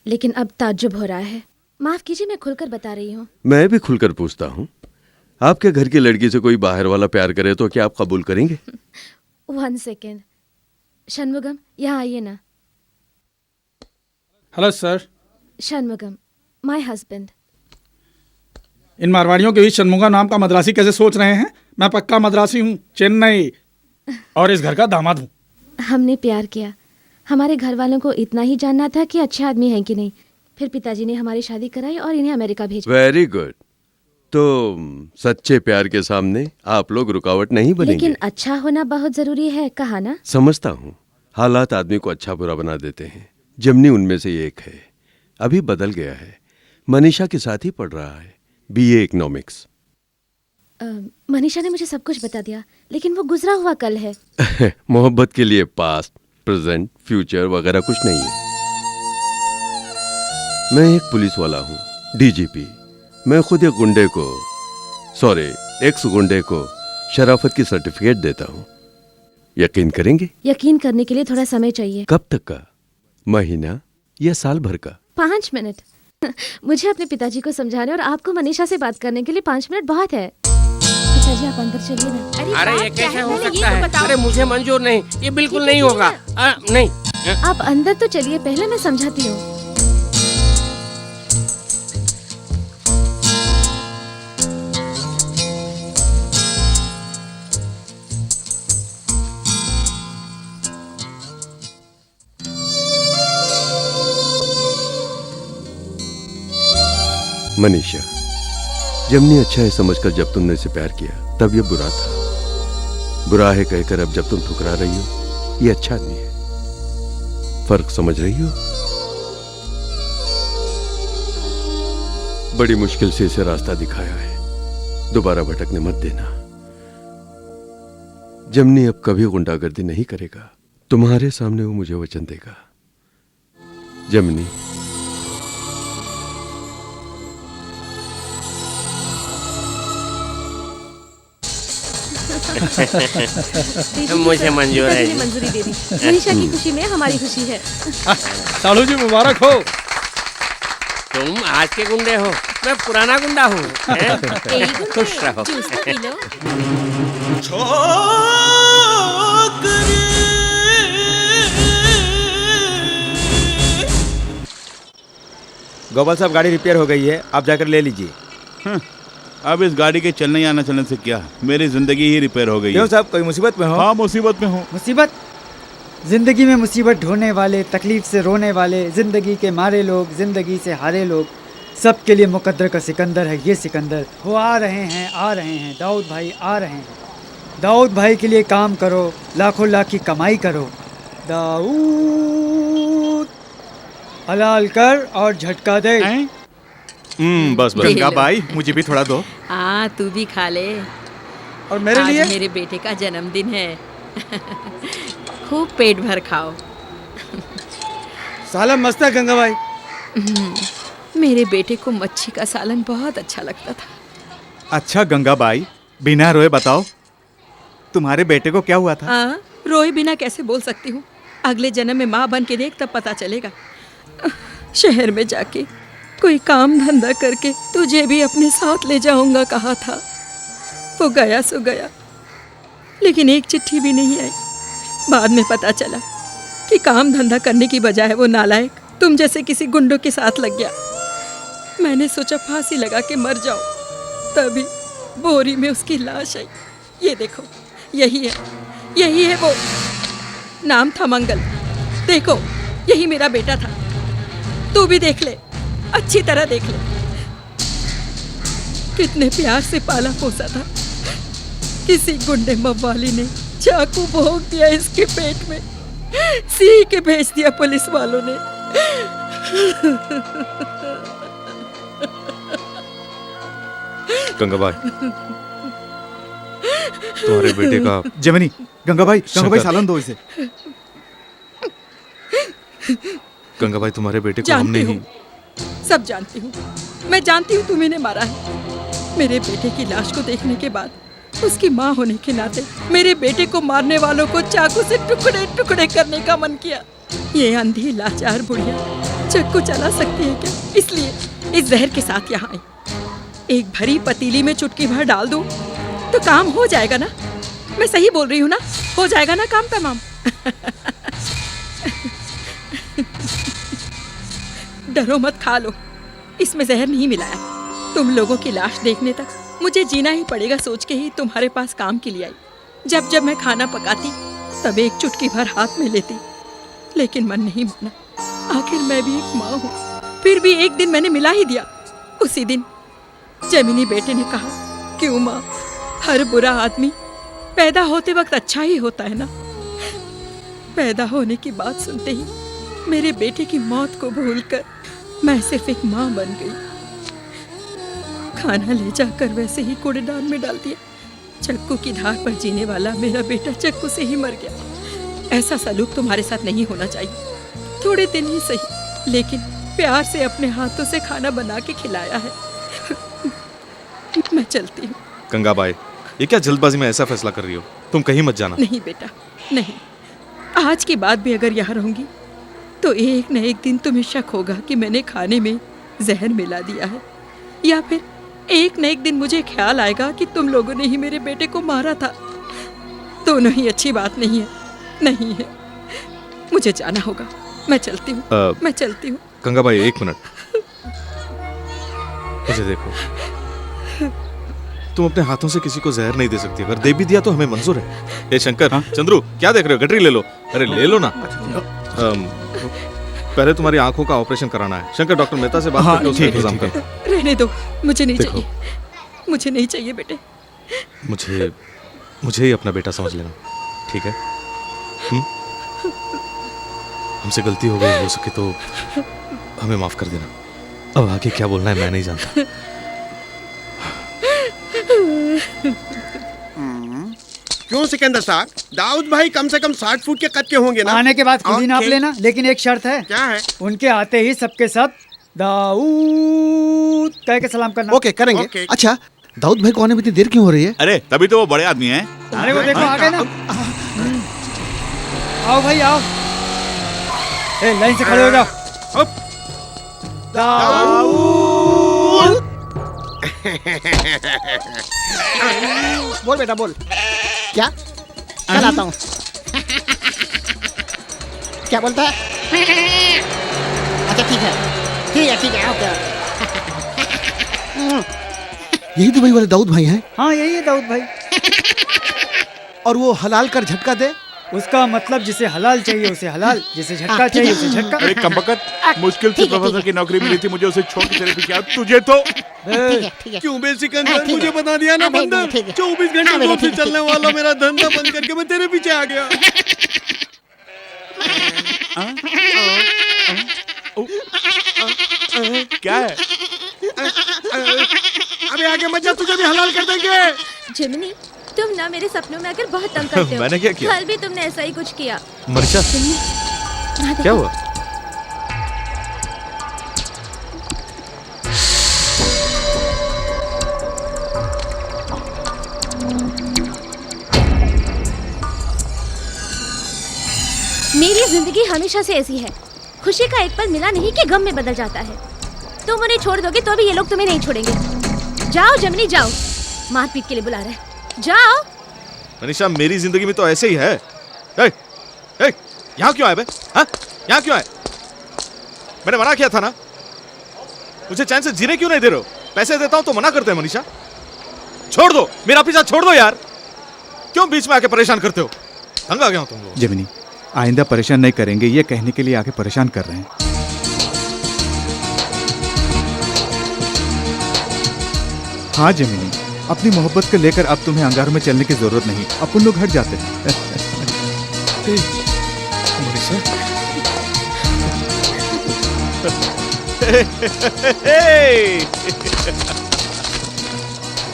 लेकिन अब ताज्जुब हो रहा है। माफ कीजिए, मैं खुलकर बता रही हूँ। मैं भी खुलकर पूछता हूँ, आपके घर की लड़की से कोई बाहर वाला प्यार करे तो क्या आप कबूल करेंगे? 1 सेकेंड। शनमुगम, यहाँ आइए ना। Hello sir. Shanmugam, my husband. इन मारवाड़ियों के बीच शनमुगा नाम का मद्रासी कैसे सोच रहे हैं? मैं पक्का मद्रासी हूँ, चेन्नई, और इस घर का दामाद हूँ। हमने प्यार किया। हमारे घर वालों को इतना ही जानना था कि अच्छे आदमी हैं कि नहीं। फिर पिताजी ने हमारी शादी कराई और इन्हें अमेरिका भेजा। Very good. तो सच्चे प्यार के सामने आप लोग रुकावट नहीं बनेंगे। लेकिन अच्छा होना बहुत जरूरी है, कहा ना? समझता हूँ, हालात आदमी को अच्छा बुरा बना देते हैं। जमनी उनमें से एक है। अभी बदल गया है, मनीषा के साथ ही पढ़ रहा है, बीए इकोनॉमिक्स। मनीषा ने मुझे सब कुछ बता दिया, लेकिन वो गुजरा हुआ कल है। मोहब्बत के लिए पास्ट, प्रेजेंट, फ्यूचर वगैरह कुछ नहीं है। मैं एक पुलिस वाला हूँ, डीजीपी। मैं खुद एक गुंडे को, एक्स गुंडे को शराफत की सर्टिफिकेट देता हूँ। यकीन करेंगे? यकीन करने के लिए थोड़ा समय चाहिए। कब तक का? महीना या साल भर का? 5 मिनट। मुझे अपने पिताजी को समझाने और आपको मनीषा से बात करने के लिए 5 मिनट बहुत है। पिताजी, आप अंदर चलिए ना। अरे ये कैसे हो सकता है? अरे मुझे मंजूर नहीं, ये बिल्कुल नहीं होगा। नहीं। आप अंदर तो चलिए, पहले मैं समझाती हूँ। मनीषा, जमनी अच्छा है समझकर जब तुमने इसे प्यार किया तब ये बुरा था। बुरा है कहकर अब जब तुम ठुकरा रही हो ये अच्छा आदमी है। फर्क समझ रही हो? बड़ी मुश्किल से इसे रास्ता दिखाया है, दोबारा भटकने मत देना। जमनी अब कभी गुंडागर्दी नहीं करेगा। तुम्हारे सामने वो मुझे वचन देगा। जमनी, मुझे मंजूर है जी। मंजूरी दे दी। मनीषा की खुशी में हमारी खुशी है। सालू जी मुबारक हो। तुम आज के गुंडे हो, मैं पुराना गुंडा हूँ। खुश रहो। गोपाल साहब गाड़ी रिपेयर हो गई है, आप जाकर ले लीजिए। अब इस गाड़ी के चलने या न चलने से क्या, मेरी जिंदगी ही रिपेयर हो गई क्यों है। साहब, कोई मुसीबत में हो? हाँ, मुसीबत में हूँ। मुसीबत? जिंदगी में मुसीबत ढोने वाले, तकलीफ से रोने वाले, जिंदगी के मारे लोग, जिंदगी से हारे लोग, सबके लिए मुकद्दर का सिकंदर है ये सिकंदर। वो आ रहे हैं, दाऊद भाई आ रहे हैं। दाऊद भाई के लिए काम करो, लाखों लाख की कमाई करो। दाऊद हलाल कर और झटका दे। बस बस। गंगा बाई, मुझे भी थोड़ा दो। हाँ, तू भी खा ले। और मेरे आज लिए? मेरे बेटे का जन्मदिन है। खूब पेट भर खाओ। सालन मस्त है गंगा भाई। मेरे बेटे को मच्छी का सालन बहुत अच्छा लगता था। अच्छा गंगा बाई, बिना रोए बताओ, तुम्हारे बेटे को क्या हुआ था? हाँ, रोए बिना कैसे बोल सकती हूँ? अगले जन्म में माँ बन के देख, तब पता चलेगा। शहर में जाके कोई काम धंधा करके तुझे भी अपने साथ ले जाऊंगा कहा था। वो गया सो गया, लेकिन एक चिट्ठी भी नहीं आई। बाद में पता चला कि काम धंधा करने की बजाय वो नालायक तुम जैसे किसी गुंडों के साथ लग गया। मैंने सोचा फांसी लगा के मर जाऊं, तभी बोरी में उसकी लाश आई। ये देखो, यही है वो। नाम था मंगल। देखो, यही मेरा बेटा था। तू भी देख ले, अच्छी तरह देख ले। कितने प्यार से पाला पोसा था। किसी गुंडे मवाली ने चाकू भोंक दिया इसके पेट में, सी के भेज दिया पुलिस वालों ने। गंगा भाई, तुम्हारे बेटे का जमिनी, गंगा भाई सालन दो इसे। गंगा भाई, तुम्हारे बेटे को हमने ही सब जानती हूँ। मैं जानती हूँ तुम्हें मारा है। मेरे बेटे की लाश को देखने के बाद, उसकी माँ होने के नाते, मेरे बेटे को मारने वालों को चाकू से टुकड़े टुकड़े करने का मन किया। ये अंधी लाचार बुढ़िया चाकू चला सकती है क्या? इसलिए इस जहर के साथ यहाँ आई। एक भरी पतीली में चुटकी भर डाल दूं तो काम हो जाएगा ना? मैं सही बोल रही हूँ ना? हो जाएगा ना काम तमाम? डरो मत, खा लो। इसमें जहर नहीं मिलाया। तुम लोगों की लाश देखने तक मुझे जीना ही पड़ेगा सोच के ही तुम्हारे पास काम के लिए आई। जब जब मैं खाना पकाती, तब एक चुटकी भर हाथ में लेती, लेकिन मन नहीं माना। आखिर मैं भी एक माँ हूँ। फिर भी एक दिन मैंने मिला ही दिया। उसी दिन जमीनी बेटे ने कहा, क्यों माँ, हर बुरा आदमी पैदा होते वक्त अच्छा ही होता है ना? पैदा होने की बात सुनते ही मेरे बेटे की मौत को भूलकर मैं सिर्फ एक माँ बन गई। खाना ले जाकर वैसे ही कूड़ेदान में डाल दिया। चक्कू की धार पर जीने वाला मेरा बेटा चक्कू से ही मर गया। ऐसा सलूक तुम्हारे साथ नहीं होना चाहिए। थोड़े दिन ही सही, लेकिन प्यार से अपने हाथों से खाना बना के खिलाया है। मैं चलती हूँ। गंगा बाई, ये क्या जल्दबाजी में ऐसा फैसला कर रही हो? तुम कहीं मत जाना। नहीं बेटा, नहीं। आज के बाद भी अगर यहाँ रहूंगी तो एक न एक दिन तुम्हें शक होगा कि मैंने खाने में जहर मिला दिया है, या फिर एक न एक दिन मुझे ख्याल आएगा कि तुम लोगों ने ही मेरे बेटे को मारा था। दोनों ही अच्छी बात नहीं है। नहीं है, मुझे जाना होगा। मैं चलती हूँ। मैं चलती हूँ। गंगा बाई, एक मिनट, मुझे देखो। तुम अपने हाथों से किसी को जहर नहीं दे सकती। अगर दे भी दिया तो हमें मंजूर है। ए शंकर, चंद्रू, क्या देख रहे हो? गटरी ले लो। अरे ले लो ना। पहले तुम्हारी आंखों का ऑपरेशन कराना है। शंकर, डॉक्टर मेहता से बात करके उसका इंतजाम करो। रहने दो, मुझे नहीं चाहिए। मुझे नहीं चाहिए बेटे। मुझे ही अपना बेटा समझ लेना, ठीक है? हमसे गलती हो गई, हो सके तो हमें माफ कर देना। अब आगे क्या बोलना है मैं नहीं जानता। क्यों सिकंदर साहब, दाऊद भाई कम से कम 60 फुट के कद के होंगे ना? आने के बाद खुद ही नाप लेना, लेकिन एक शर्त है। क्या है? उनके आते ही सबके सब दाऊद कह के सलाम करना। ओके, करेंगे। अच्छा, दाऊद भाई को आने में इतनी देर क्यों हो रही है? अरे तभी तो वो बड़े आदमी हैं। अरे वो देखो आ गए ना। आओ भाई आओ। ए लाइन से खड़े हो जाओ। बोल बेटा बोल। क्या कल आता हूँ। क्या बोलता है? अच्छा ठीक है ओके। यही दुबई वाले दाऊद भाई हैं? हाँ यही है दाऊद भाई। और वो हलाल कर झटका दे, उसका मतलब जिसे हलाल चाहिए उसे हलाल, जिसे झटका चाहिए उसे झटका। अरे कमबख्त, मुश्किल से प्रोफेसर की नौकरी मिली थी मुझे, उसे छोड़ के तेरे पीछे आया। तुझे तो क्यों बे सिकंदर, मुझे बता दिया ना बंदर। 24 घंटे रोज से चलने वाला मेरा धंधा बंद करके मैं तेरे पीछे आ गया। क्या है? अबे आगे मत जा, तुझे भी हलाल कर देंगे। जेमिनी, तुम ना मेरे सपनों में आकर बहुत तंग करते हो। मैंने क्या किया? कल भी तुमने ऐसा ही कुछ किया। मर्चा, क्या हुआ? मेरी जिंदगी हमेशा से ऐसी है, खुशी का एक पल मिला नहीं कि गम में बदल जाता है। तुम उन्हें छोड़ दोगे तो भी ये लोग तुम्हें नहीं छोड़ेंगे। जाओ जेमिनी जाओ, मारपीट के लिए बुला रहे हैं, जाओ। मनीषा, मेरी जिंदगी में तो ऐसे ही है। यहाँ क्यों आए बे? हाँ? यहाँ क्यों आए? मैंने मना किया था ना, मुझे चैन से जीने क्यों नहीं दे रहे हो? पैसे देता हूं तो मना करते हैं। मनीषा छोड़ दो, मेरा पीछा छोड़ दो यार। क्यों बीच में आके परेशान करते हो? तंग आ गया हूं तुम लोग। जेमिनी, आइंदा परेशान नहीं करेंगे, ये कहने के लिए आके परेशान कर रहे हैं। हाँ जेमिनी, अपनी मोहब्बत को लेकर अब तुम्हें अंगारों में चलने की जरूरत नहीं, अपन लोग हट जाते हैं।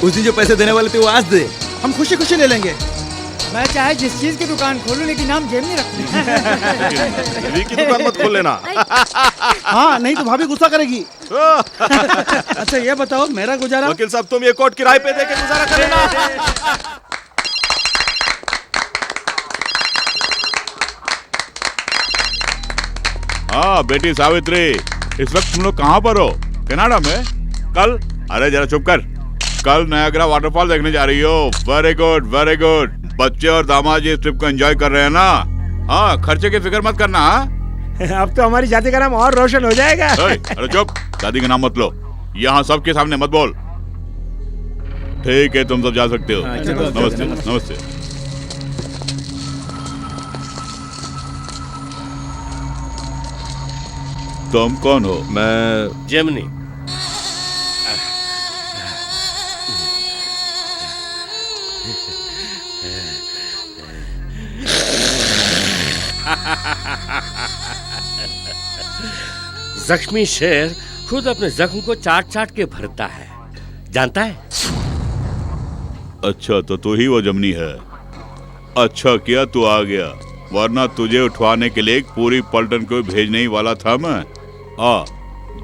उस दिन जो पैसे देने वाले थे वो आज दे, हम खुशी खुशी ले लेंगे। मैं चाहे जिस चीज की दुकान खोलूं लेकिन नाम जेमिनी रखूं। की दुकान मत खोल लेना। हाँ नहीं तो भाभी गुस्सा करेगी। अच्छा ये बताओ मेरा गुजारा। वकील साहब, तुम ये कोर्ट किराए पे देके गुजारा कर लेना। हाँ बेटी सावित्री, इस वक्त तुम लोग कहाँ पर हो? कनाडा में? कल? अरे जरा चुप कर। कल नायग्रा वाटरफॉल देखने जा रही हो। Very good very good. बच्चे और दामाद जी इस ट्रिप को एंजॉय कर रहे हैं ना? हाँ, खर्चे की फिक्र मत करना। अब तो हमारी जाति का नाम और रोशन हो जाएगा। अरे चुप, दादी का नाम मत लो, यहाँ सबके सामने मत बोल। ठीक है, तुम सब जा सकते हो। नमस्ते नमस्ते। तुम कौन हो? मैं जेमिनी। जख्मी शेर खुद अपने जख्म को चाट चाट के भरता है, जानता है? अच्छा तो तू ही वो जमनी है। अच्छा किया तू आ गया, वरना तुझे उठवाने के लिए एक पूरी पलटन को भेजने ही वाला था मैं।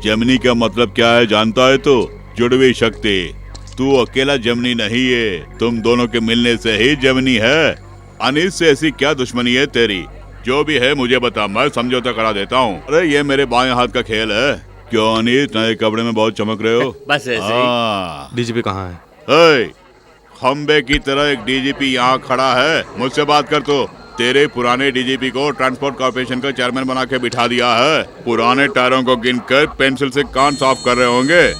जमनी का मतलब क्या है जानता है? तो जुड़वी शक्ति। तू अकेला जमनी नहीं है, तुम दोनों के मिलने से ही जमनी है। अनीस से ऐसी क्या दुश्मनी है तेरी? जो भी है मुझे बता, मैं समझौता करा देता हूँ। अरे ये मेरे बाएं हाथ का खेल है। क्यों अनीस, नए कपड़े में बहुत चमक रहे हो? बस ऐसे। डीजीपी कहाँ है? खंबे की तरह एक डीजीपी यहाँ खड़ा है, मुझसे बात कर। तो तेरे पुराने डीजीपी को ट्रांसपोर्ट कॉर्पोरेशन का चेयरमैन बना के बिठा दिया है। पुराने टायरों को गिनकर पेंसिल से कान साफ कर रहे होंगे।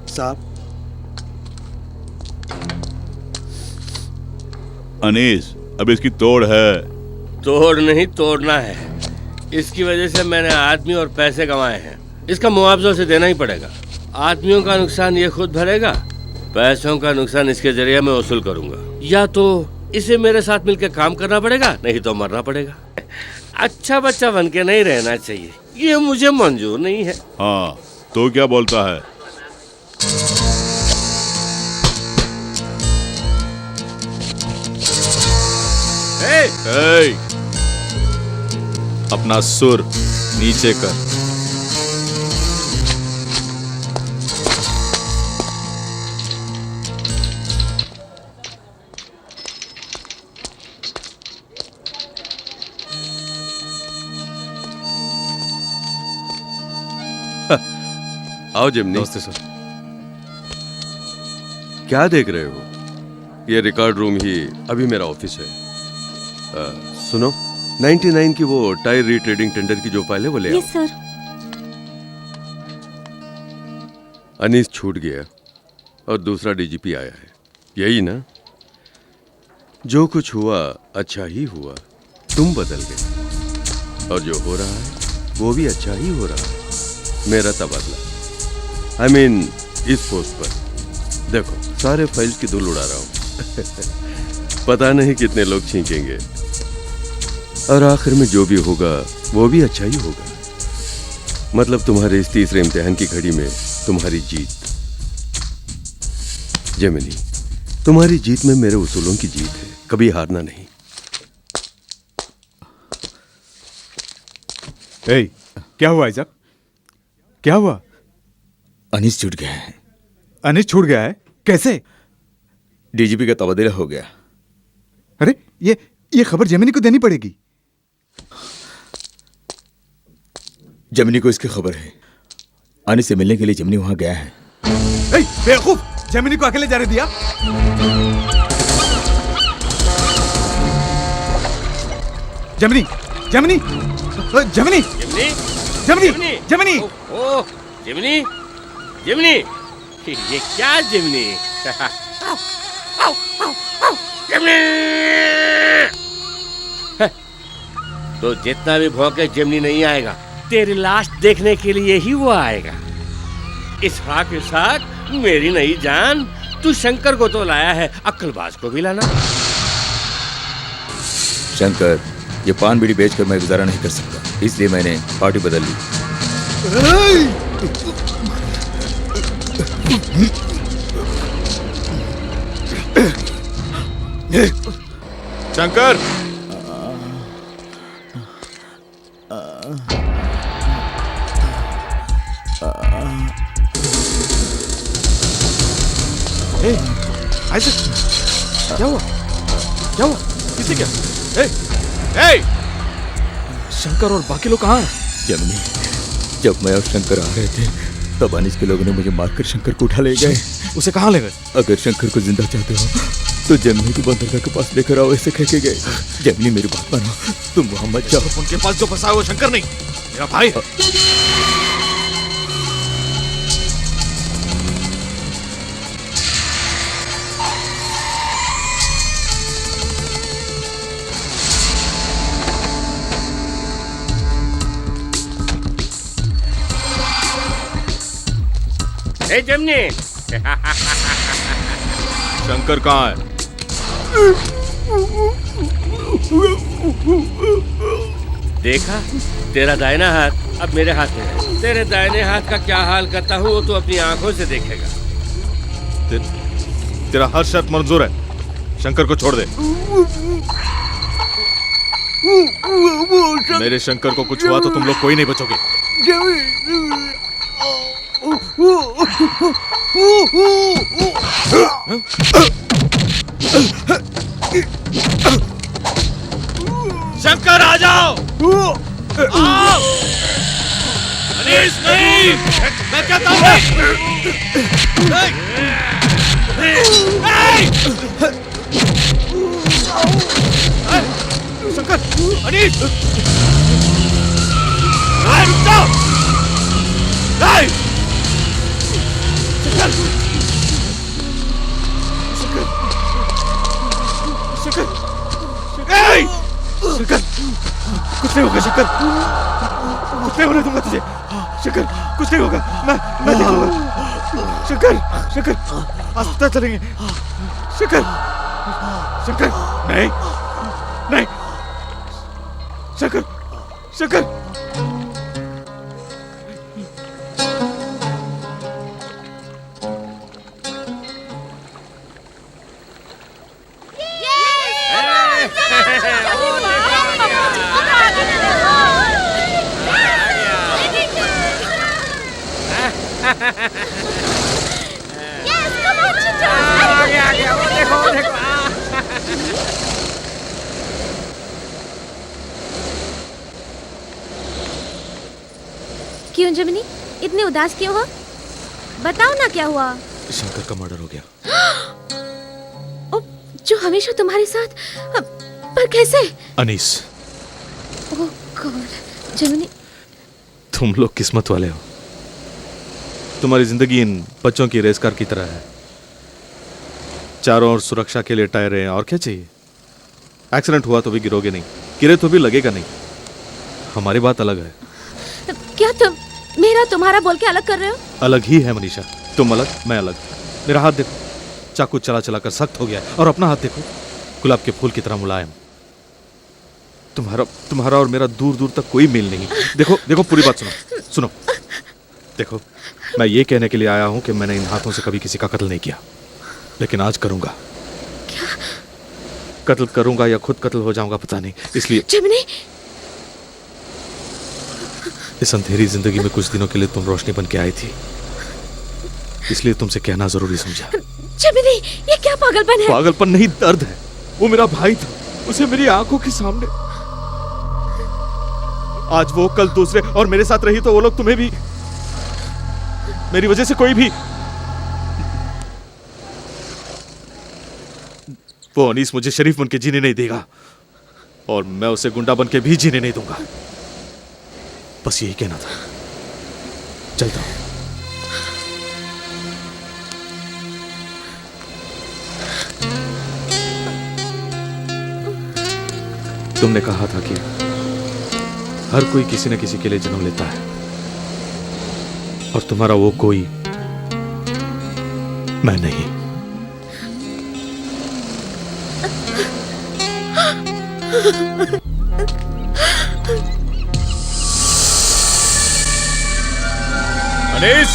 साहब, अनीस, अब इसकी तोड़ है। तोड़ नहीं, तोड़ना है। इसकी वजह से मैंने आदमी और पैसे कमाए हैं, इसका मुआवजा उसे देना ही पड़ेगा। आदमियों का नुकसान ये खुद भरेगा, पैसों का नुकसान इसके जरिए मैं वसूल करूंगा। या तो इसे मेरे साथ मिलकर काम करना पड़ेगा, नहीं तो मरना पड़ेगा। अच्छा बच्चा बन के नहीं रहना चाहिए, ये मुझे मंजूर नहीं है। हाँ, तो क्या बोलता है? अपना सुर नीचे कर। आओ जिमनी। नमस्ते सर। क्या देख रहे हो? ये रिकॉर्ड रूम ही अभी मेरा ऑफिस है। सुनो, 99 की वो टायर रीट्रेडिंग टेंडर की जो फाइल है वो ले आओ। Yes sir. अनीस छूट गया और दूसरा डीजीपी आया है, यही ना? जो कुछ हुआ अच्छा ही हुआ, तुम बदल गए और जो हो रहा है वो भी अच्छा ही हो रहा है। मेरा तबादला, I mean, इस पोस्ट पर देखो, सारे फाइल्स की धूल उड़ा रहा हूं। पता नहीं कितने लोग छींकेंगे और आखिर में जो भी होगा वो भी अच्छा ही होगा। मतलब तुम्हारे इस तीसरे इम्तिहान की घड़ी में तुम्हारी जीत। जेमिनी, तुम्हारी जीत में मेरे उसूलों की जीत है, कभी हारना नहीं। ए, क्या हुआ आइजक? क्या हुआ? अनीस छूट गया है। अनीस छूट गया है? कैसे? डीजीपी का तबादला हो गया। अरे ये खबर जेमिनी को देनी पड़ेगी। जेमिनी को इसकी खबर है। अनीस से मिलने के लिए जेमिनी वहां गया है। ए, बेवकूफ! जेमिनी को अकेले जाने दिया? Gemini! Gemini! Gemini! Gemini! Gemini! Oh, Gemini! Gemini! ये क्या जेमिनी? जेमिनी! तो जितना भी भौंके जेमिनी नहीं आएगा, तेरी लाश देखने के लिए ही वो आएगा। इसहाक इसहाक, मेरी नई जान, तू शंकर को तो लाया है, अक्लबाज को भी लाना। शंकर, ये पान बीड़ी बेचकर मैं गुजारा नहीं कर सकता, इसलिए मैंने पार्टी बदल ली। शंकर! आइजक, क्या हुआ? क्या हुआ? किसे क्या? शंकर और बाकी लोग कहाँ हैं? जेमिनी, जब मैं और शंकर आ रहे थे तब अनीस के लोगों ने मुझे मारकर शंकर को उठा ले गए। उसे कहाँ ले गए? अगर शंकर को जिंदा चाहते हो तो जेमिनी को बंदरगाह के पास लेकर आओ, ऐसे कह के गए। जेमिनी, मेरी बात मानो, तुम वहां मत जाओ। उनके पास जो फंसा है वो शंकर नहीं, मेरा भाई है। ए जेमिनी! शंकर कहाँ है? देखा, तेरा दाहिना हाथ अब मेरे हाथ में है। तेरे दाहिने हाथ का क्या हाल करता हूँ वो तो अपनी आंखों से देखेगा। तेरा हर शर्त मंजूर है, शंकर को छोड़ दे। मेरे शंकर को कुछ हुआ तो तुम लोग कोई नहीं बचोगे। शंकर आ जाओ! आओ! अनीस नहीं! मैं कहता हूँ! शंकर! अनीस! रुक जाओ! शंकर! शंकर! कुछ नहीं होगा शंकर, कुछ नहीं होने दूंगा तुझे। शंकर, कुछ नहीं होगा, मैं दिखाऊंगा। शंकर, शंकर, अस्पताल चलेंगे। शंकर, शंकर, नहीं, नहीं, Shankar, Shankar. Yes, come on, Chicho. आ गया वो देखो क्यों जमिनी, इतने उदास क्यों हो? बताओ ना क्या हुआ? शंकर का मर्डर हो गया। जो हमेशा तुम्हारे साथ, पर कैसे? अनीस, ओह गॉड, जमिनी। तुम लोग किस्मत वाले हो। तुम्हारी जिंदगी इन बच्चों की रेस कार की तरह है। चारों ओर सुरक्षा के लिए टायर हैं, और क्या चाहिए? एक्सीडेंट हुआ तो भी गिरोगे नहीं, गिरे तो भी लगेगा नहीं। हमारी बात अलग है। क्या तुम मेरा तुम्हारा बोल के अलग कर रहे हो? अलग ही है मनीषा, तुम अलग, मैं अलग। मेरा हाथ देखो, चाकू चला चला कर सख्त हो गया है, और अपना हाथ देखो, गुलाब के फूल की तरह मुलायम। तुम्हारा और मेरा दूर दूर तक कोई मेल नहीं। देखो देखो, पूरी बात सुनो। देखो, मैं ये कहने के लिए आया हूं कि मैंने इन हाथों से कभी किसी का कत्ल नहीं किया, लेकिन आज करूंगा। क्या? कत्ल करूंगा या खुद कत्ल हो जाऊंगा पता नहीं, इसलिए जमिनी, इस अंधेरी जिंदगी में कुछ दिनों के लिए तुम रोशनी बन के आई थी, इसलिए तुमसे कहना जरूरी समझा। जमिनी, ये क्या पागलपन है? पागलपन नहीं, दर्द है। वो मेरा भाई था, उसे मेरी आंखों के सामने, आज वो कल दूसरे, और मेरे साथ रही तो वो लोग तुम्हें भी, मेरी वजह से कोई भी। वो अनीस मुझे शरीफ बन के जीने नहीं देगा, और मैं उसे गुंडा बन के भी जीने नहीं दूंगा। बस यही कहना था। चलता हूं। तुमने कहा था कि हर कोई किसी न किसी के लिए जन्म लेता है, और तुम्हारा वो कोई मैं नहीं। अनीस,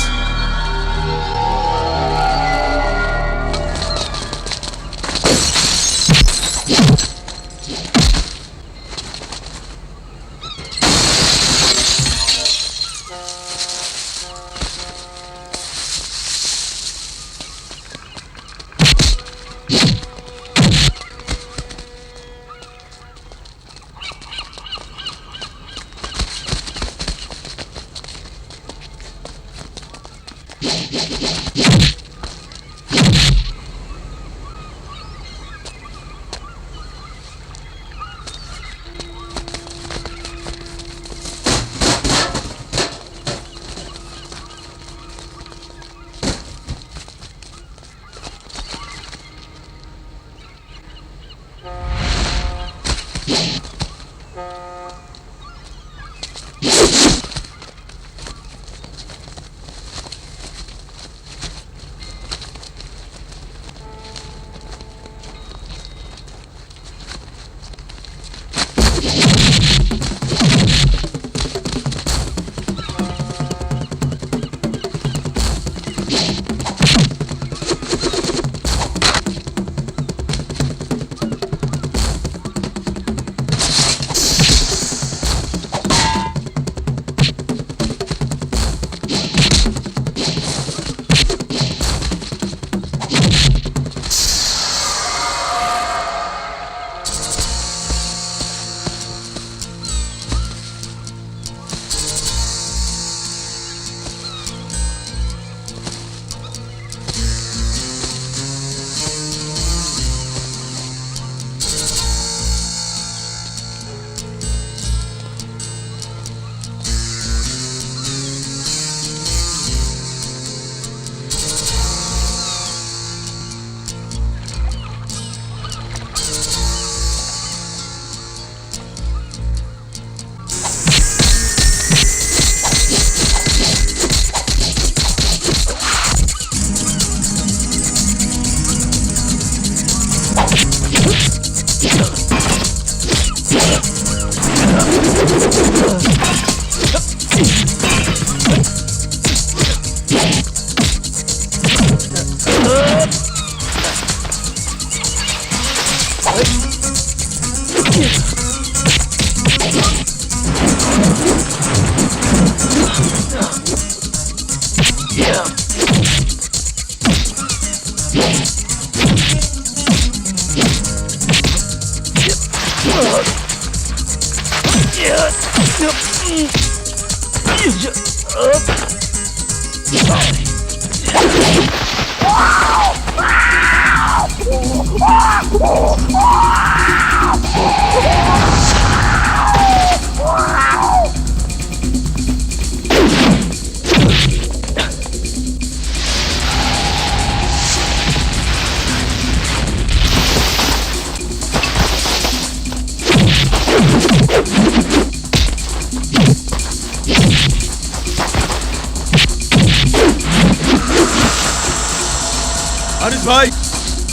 अनिस भाई,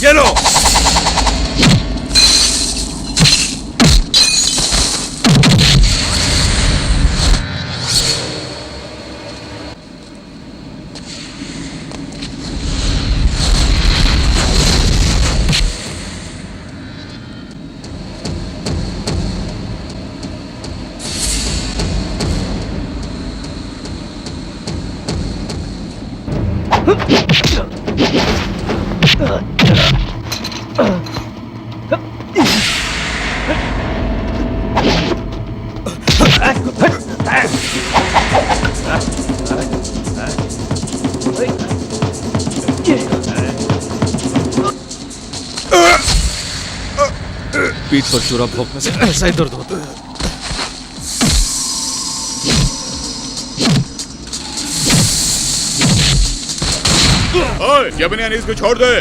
ये लो। पीठ पर चूरा भोंकने से ऐसा ही दर्द होता है। ओए, जमिनी अनीस को छोड़ दे।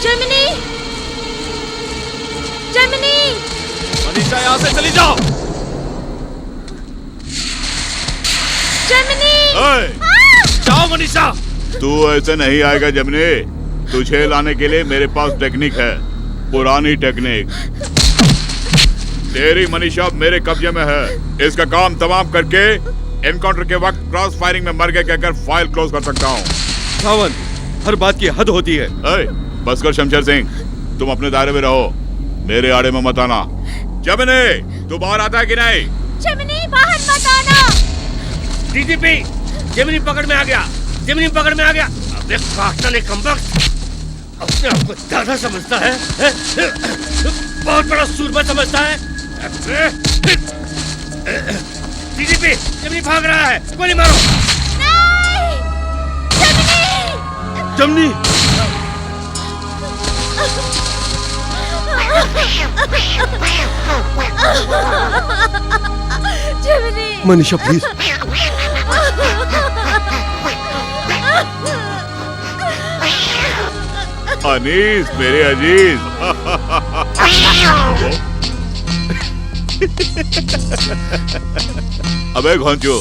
जमिनी, जमिनी, मनीषा यहाँ से चली जाओ। जमिनी, ओए, जाओ मनीषा। तू ऐसे नहीं आएगा जमिनी। तुझे लाने के लिए मेरे पास टेक्निक है, पुरानी टेक्निक। तेरी मनीषा मेरे कब्जे में है। इसका काम तमाम करके एनकाउंटर के वक्त क्रॉस फायरिंग में मर गए कहकर फाइल क्लोज कर सकता हूँ। सावन, हर बात की हद होती है। बस कर शमशेर सिंह, तुम अपने दायरे में रहो, मेरे आड़े में मत आना। जमिनी, तू बाहर आता है कि नहीं? जमिनी, बाहर मत आना। डीजीपी, जमिनी पकड़ में आ गया, जमिनी पकड़ में आ गया। अबे काटना ने कमबख्त, अपने आप को दादा समझता है? बहुत बड़ा सूरमा समझता है। डीजीपी, जमिनी भाग रहा है, गोली मारो। नहीं, जमिनी। जमिनी, मनीषा प्लीज। अनीस मेरे अजीज। अबे घोंचू,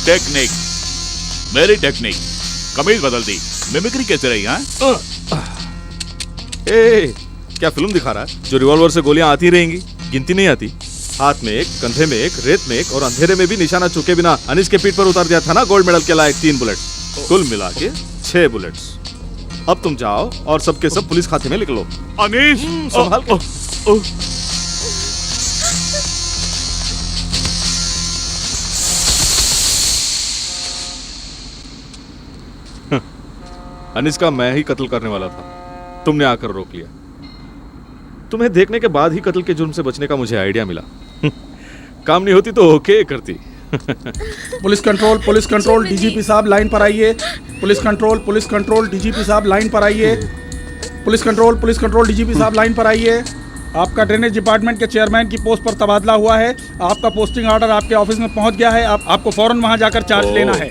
टेक्निक, मेरी टेक्निक। कमीज बदल दी, मिमिक्री कैसे रही? हाँ, क्या फिल्म दिखा रहा है? जो रिवॉल्वर से गोलियां आती रहेंगी, गिनती नहीं आती। हाथ में एक, कंधे में एक, रेत में एक और अंधेरे में भी निशाना चूके बिना अनीस के पीठ पर उतार दिया था ना गोल्ड मेडल के लायक 3 बुलेट। कुल मिला के 6 बुलेट्स। अब तुम जाओ और सबके सब पुलिस खाते में लिख लो। अनीस, संभाल के। अनीस का मैं ही कत्ल करने वाला था, तुमने आकर रोक लिया। तुम्हें देखने के बाद ही कत्ल के जुर्म से बचने का मुझे आइडिया मिला। काम नहीं होती तो ओके करती। पुलिस कंट्रोल, डीजीपी साहब लाइन पर आइए। पुलिस कंट्रोल, डीजीपी साहब लाइन पर आइए। पुलिस कंट्रोल, डीजीपी साहब लाइन पर आइए। आपका ड्रेनेज डिपार्टमेंट के चेयरमैन की पोस्ट पर तबादला हुआ है। आपका पोस्टिंग ऑर्डर आपके ऑफिस में पहुंच गया है। आपको फौरन वहां जाकर चार्ज लेना है।